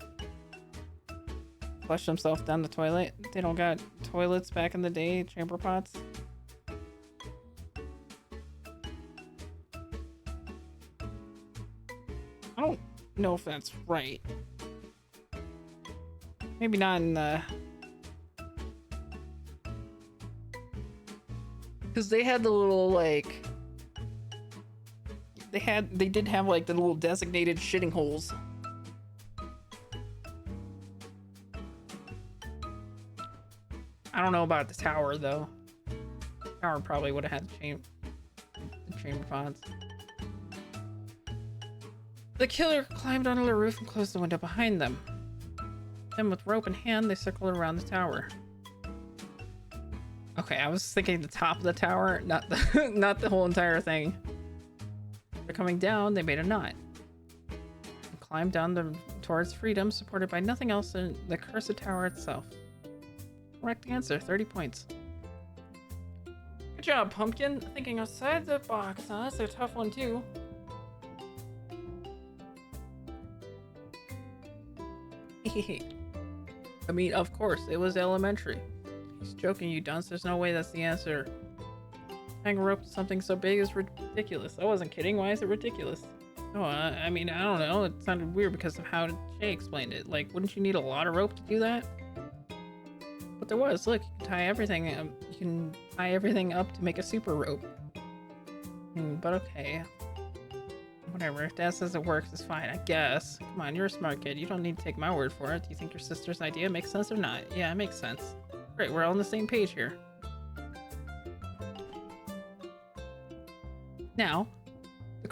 Flush himself down the toilet. They don't got toilets back in the day, chamber pots. I don't know if that's right. Maybe not in the... Because they had the little, like... They did have, like, the little designated shitting holes. I don't know about the tower, though. The tower probably would have had the chamber pods. The killer climbed onto the roof and closed the window behind them. Then with rope in hand, they circled around the tower. Okay, I was thinking the top of the tower, not the not the whole entire thing. After coming down, they made a knot. And climbed down towards freedom, supported by nothing else than the cursed tower itself. Correct answer, 30 points. Good job, Pumpkin. Thinking outside the box, huh? That's a tough one, too. I mean, of course, it was elementary. He's joking, you dunce. There's no way that's the answer. Hang a rope to something so big is ridiculous. I wasn't kidding. Why is it ridiculous? Oh, I mean, I don't know. It sounded weird because of how Shay explained it. Like, wouldn't you need a lot of rope to do that? But there was. Look, you can tie everything. You can tie everything up to make a super rope. But okay. Whatever. If Dad says it works, it's fine, I guess. Come on, you're a smart kid. You don't need to take my word for it. Do you think your sister's idea makes sense or not? Yeah, it makes sense. Great, we're all on the same page here. Now, the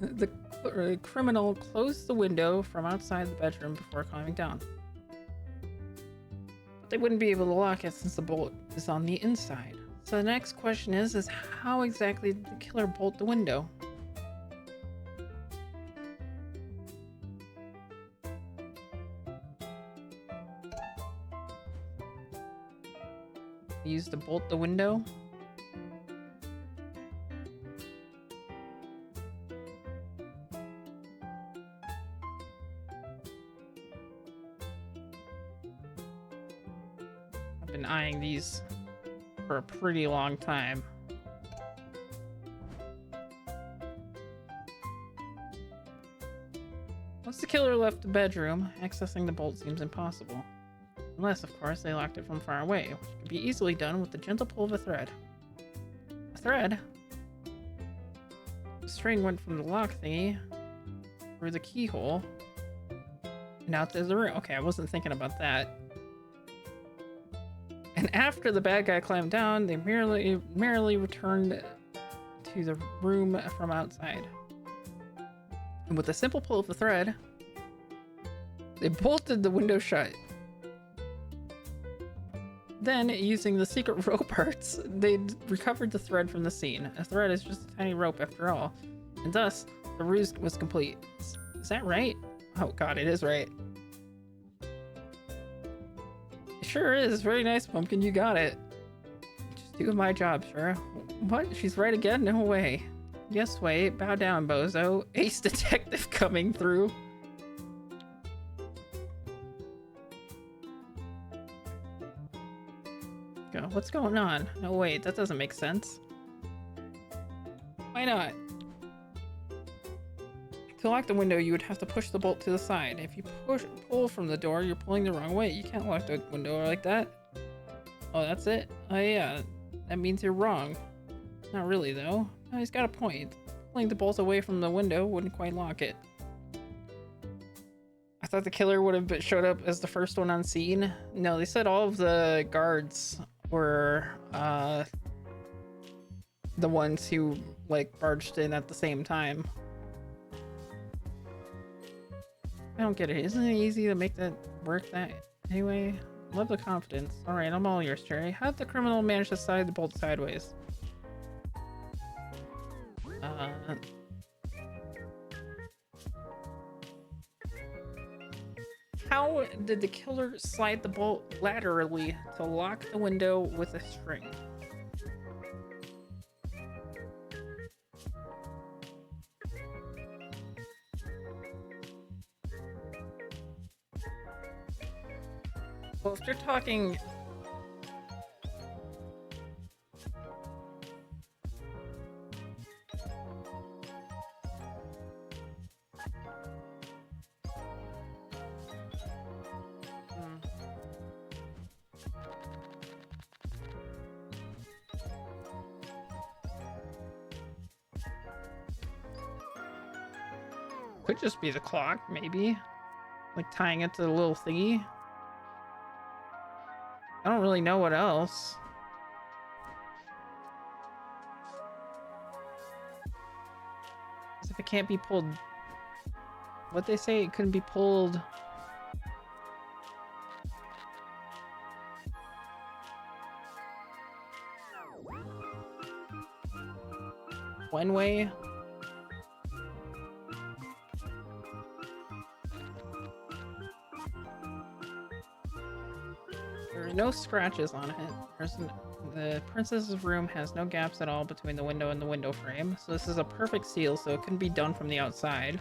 The criminal closed the window from outside the bedroom before climbing down. But they wouldn't be able to lock it since the bolt is on the inside. So the next question is how exactly did the killer bolt the window? He used to bolt the window? I've been eyeing these for a pretty long time. Once the killer left the bedroom, accessing the bolt seems impossible. Unless, of course, they locked it from far away, which can be easily done with the gentle pull of a thread. A thread? The string went from the lock thingy through the keyhole and out to the room. Okay, I wasn't thinking about that. And after the bad guy climbed down, they merrily returned to the room from outside. And with a simple pull of the thread, they bolted the window shut. Then, using the secret rope parts, they recovered the thread from the scene. A thread is just a tiny rope after all. And thus, the ruse was complete. Is that right? Oh god, it is right. It sure is. Very nice, Pumpkin. You got it. Just doing my job, sure. What? She's right again? No way. Yes, wait. Bow down, bozo. Ace detective coming through. What's going on? No, wait, that doesn't make sense. Why not? To lock the window, you would have to push the bolt to the side. If you pull from the door, you're pulling the wrong way. You can't lock the window like that. Oh, that's it? Oh, yeah. That means you're wrong. Not really, though. No, he's got a point. Pulling the bolt away from the window wouldn't quite lock it. I thought the killer would have showed up as the first one on scene. No, they said all of the guards were the ones who like barged in at the same time. I don't get it. Isn't it easy to make that work that anyway? Love the confidence. All right, I'm all yours, Cherry. How did the criminal manage to slide the bolt sideways? How did the killer slide the bolt laterally to lock the window with a string? Well, if you're talking... Could just be the clock, maybe. Like tying it to the little thingy. I don't really know what else. As if it can't be pulled... What'd they say? It couldn't be pulled... one way? There are no scratches on it. The princess's room has no gaps at all between the window and the window frame, so this is a perfect seal, so it couldn't be done from the outside.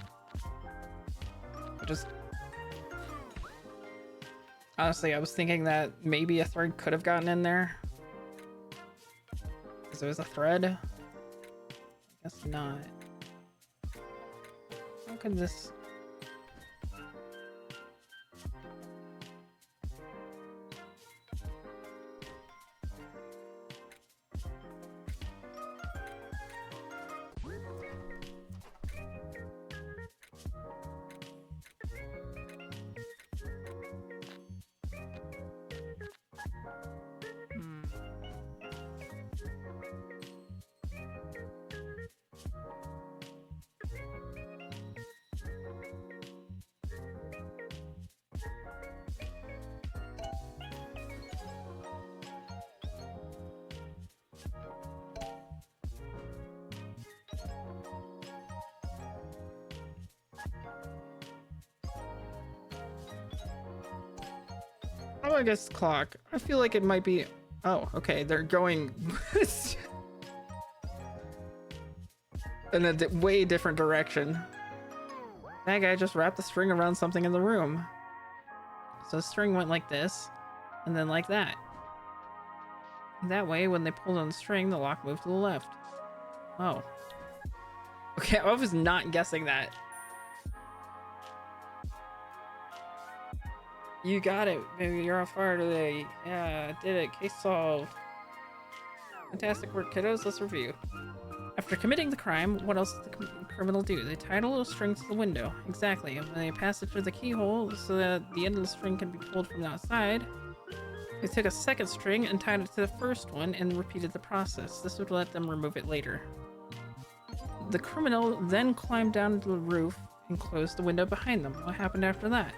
Honestly, I was thinking that maybe a thread could have gotten in there. Because it was a thread. I guess not. How could this... Oh, I guess clock. I feel like it might be. Oh, okay. They're going in a way different direction. That guy just wrapped the string around something in the room. So the string went like this, and then like that. That way, when they pulled on the string, the lock moved to the left. Oh. Okay, I was not guessing that. You got it. Maybe you're on fire today. Yeah, did it. Case solved. Fantastic work, kiddos. Let's review. After committing the crime, what else did the criminal do? They tied a little string to the window. Exactly. And when they passed it through the keyhole so that the end of the string can be pulled from the outside, they took a second string and tied it to the first one and repeated the process. This would let them remove it later. The criminal then climbed down to the roof and closed the window behind them. What happened after that?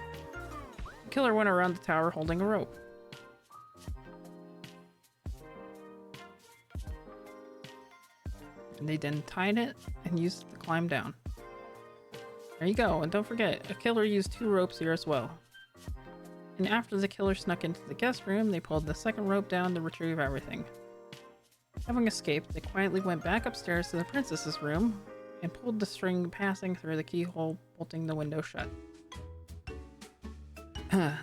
The killer went around the tower holding a rope. And they then tied it and used it to climb down. There you go, and don't forget, a killer used 2 ropes here as well. And after the killer snuck into the guest room, they pulled the second rope down to retrieve everything. Having escaped, they quietly went back upstairs to the princess's room and pulled the string passing through the keyhole, bolting the window shut.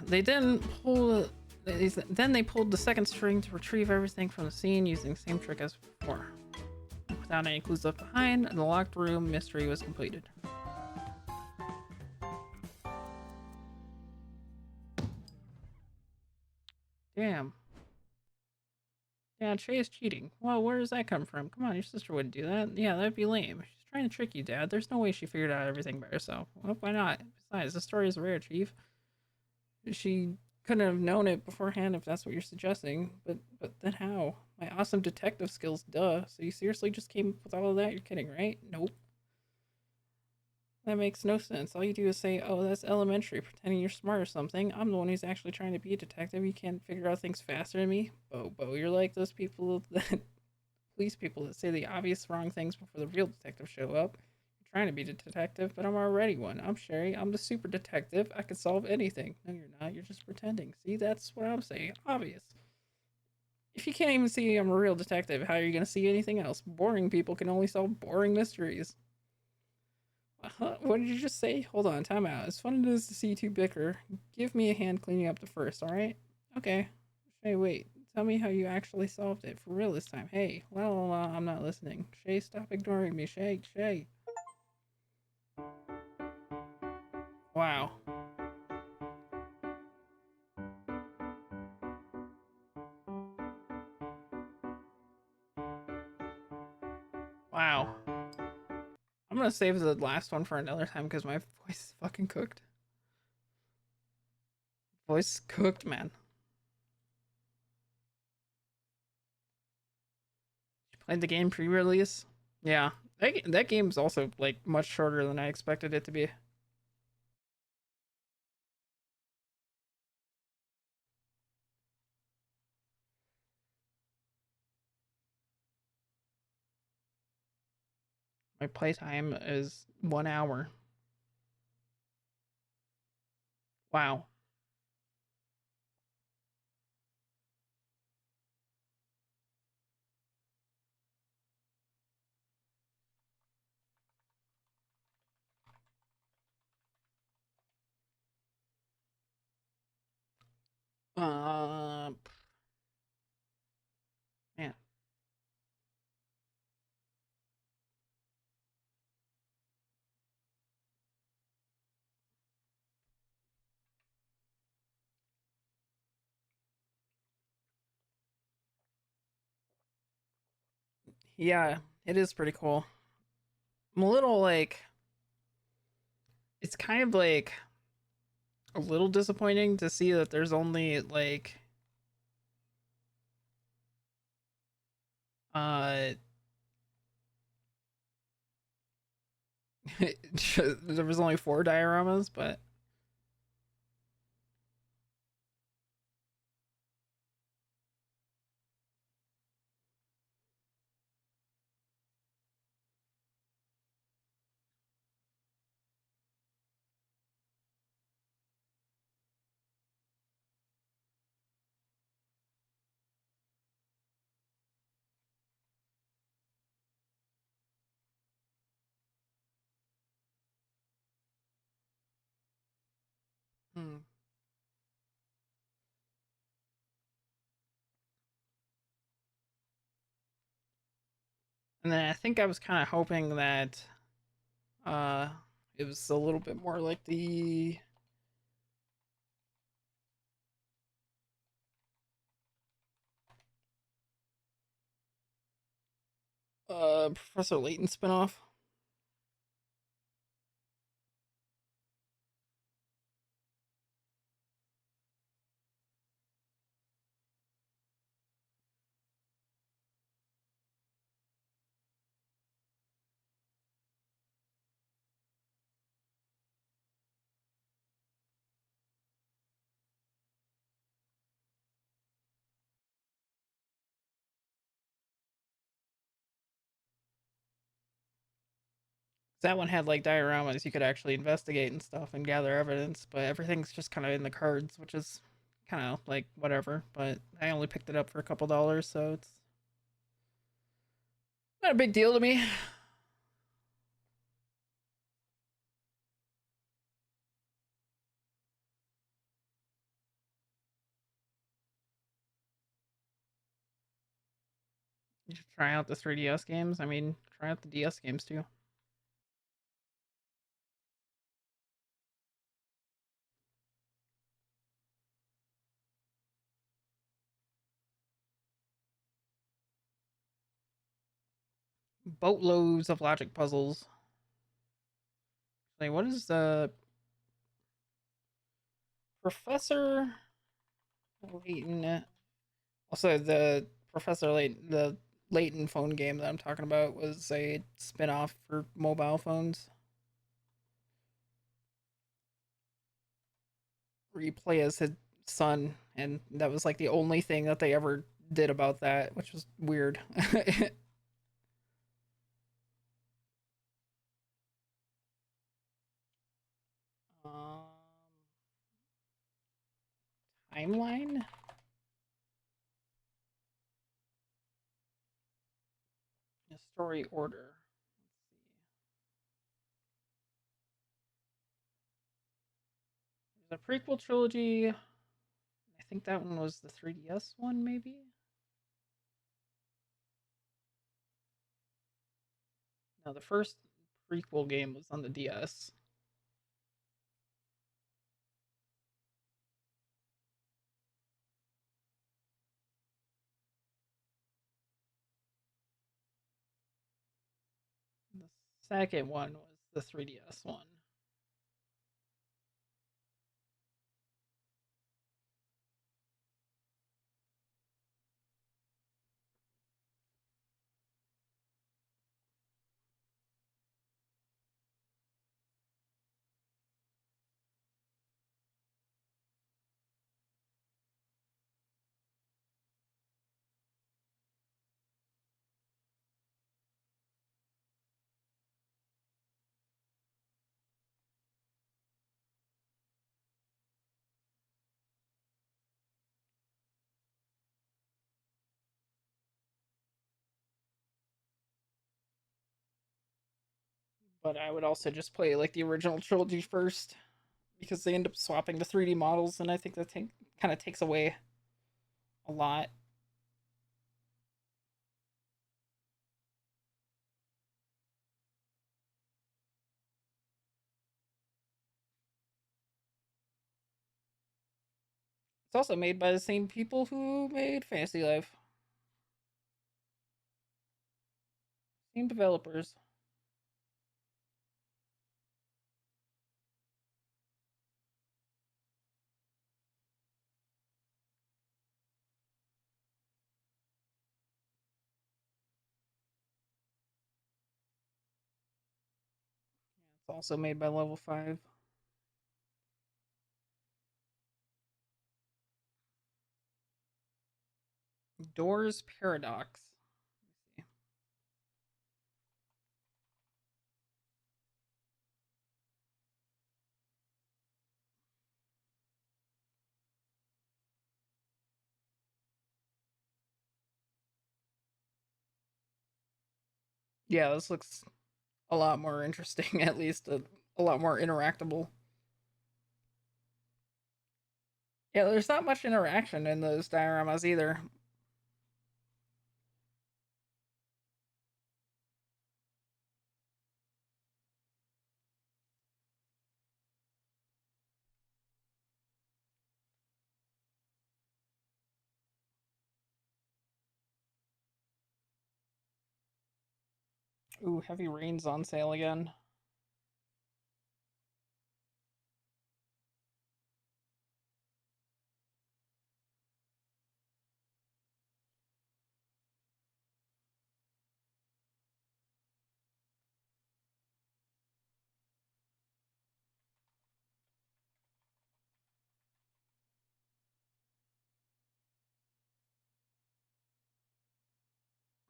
They pulled the second string to retrieve everything from the scene using the same trick as before. Without any clues left behind, the locked room mystery was completed. Damn. Yeah, Shay is cheating. Well, where does that come from? Come on, your sister wouldn't do that. Yeah, that'd be lame. She's trying to trick you, Dad. There's no way she figured out everything by herself. Well, why not? Besides, the story is rare, Chief. She couldn't have known it beforehand if that's what you're suggesting. But then how? My awesome detective skills, duh. So you seriously just came up with all of that? You're kidding, right? Nope. That makes no sense. All you do is say, oh, that's elementary, pretending you're smart or something. I'm the one who's actually trying to be a detective. You can't figure out things faster than me. Bo, you're like those people that police people that say the obvious wrong things before the real detectives show up. You're trying to be a detective, but I'm already one. I'm Sherry. I'm the super detective. I can solve anything. No, you're not. You're just pretending. See, that's what I'm saying. Obvious. If you can't even see I'm a real detective, how are you going to see anything else? Boring people can only solve boring mysteries. What did you just say? Hold on, time out. As fun as it is to see you two bicker, give me a hand cleaning up the first, alright? Okay. Shay, wait. Tell me how you actually solved it. For real this time. Hey, well, I'm not listening. Shay, stop ignoring me. Shay. Wow. Wow. I'm gonna save the last one for another time because my voice is fucking cooked. Voice cooked, man. You played the game pre-release? Yeah. That game's also, like, much shorter than I expected it to be. My playtime is 1 hour. Wow. Uh, Man. Yeah, it is pretty cool. I'm a little like, it's kind of like a little disappointing to see that there's only like uh there was only 4 dioramas, but Mm. And then I think I was kind of hoping that uh it was a little bit more like the Professor Layton spinoff. That one had like dioramas you could actually investigate and stuff and gather evidence, but everything's just kind of in the cards, which is kind of like whatever. But I only picked it up for a couple dollars, so it's not a big deal to me. You should try out the 3DS games. I mean, try out the DS games too. Boatloads of logic puzzles. Like, what is the Professor Layton? Also, the Professor Layton, the Layton phone game that I'm talking about was a spin-off for mobile phones where you play as his son, and that was like the only thing that they ever did about that, which was weird. um, Timeline? A story order. There's a prequel trilogy. I think that one was the 3DS one, maybe? No, the first prequel game was on the DS. The second one was the 3DS one. But I would also just play like the original trilogy first because they end up swapping the 3D models, and I think that kind of takes away a lot. It's also made by the same people who made Fantasy Life, same developers. It's also made by Level 5. Doors Paradox. Yeah, this looks a lot more interesting, at least a lot more interactable. Yeah, there's not much interaction in those dioramas either. Ooh, Heavy Rain's on sale again.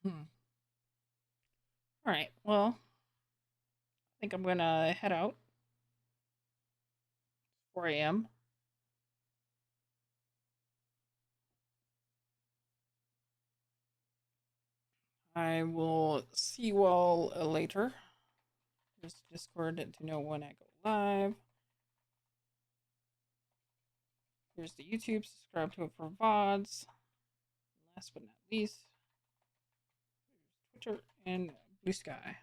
Hmm. Alright, well, I think I'm gonna head out. 4 a.m. I will see you all later. Just Discord to know when I go live. Here's the YouTube. Subscribe to it for VODs. Last but not least, Twitter and Blue Sky.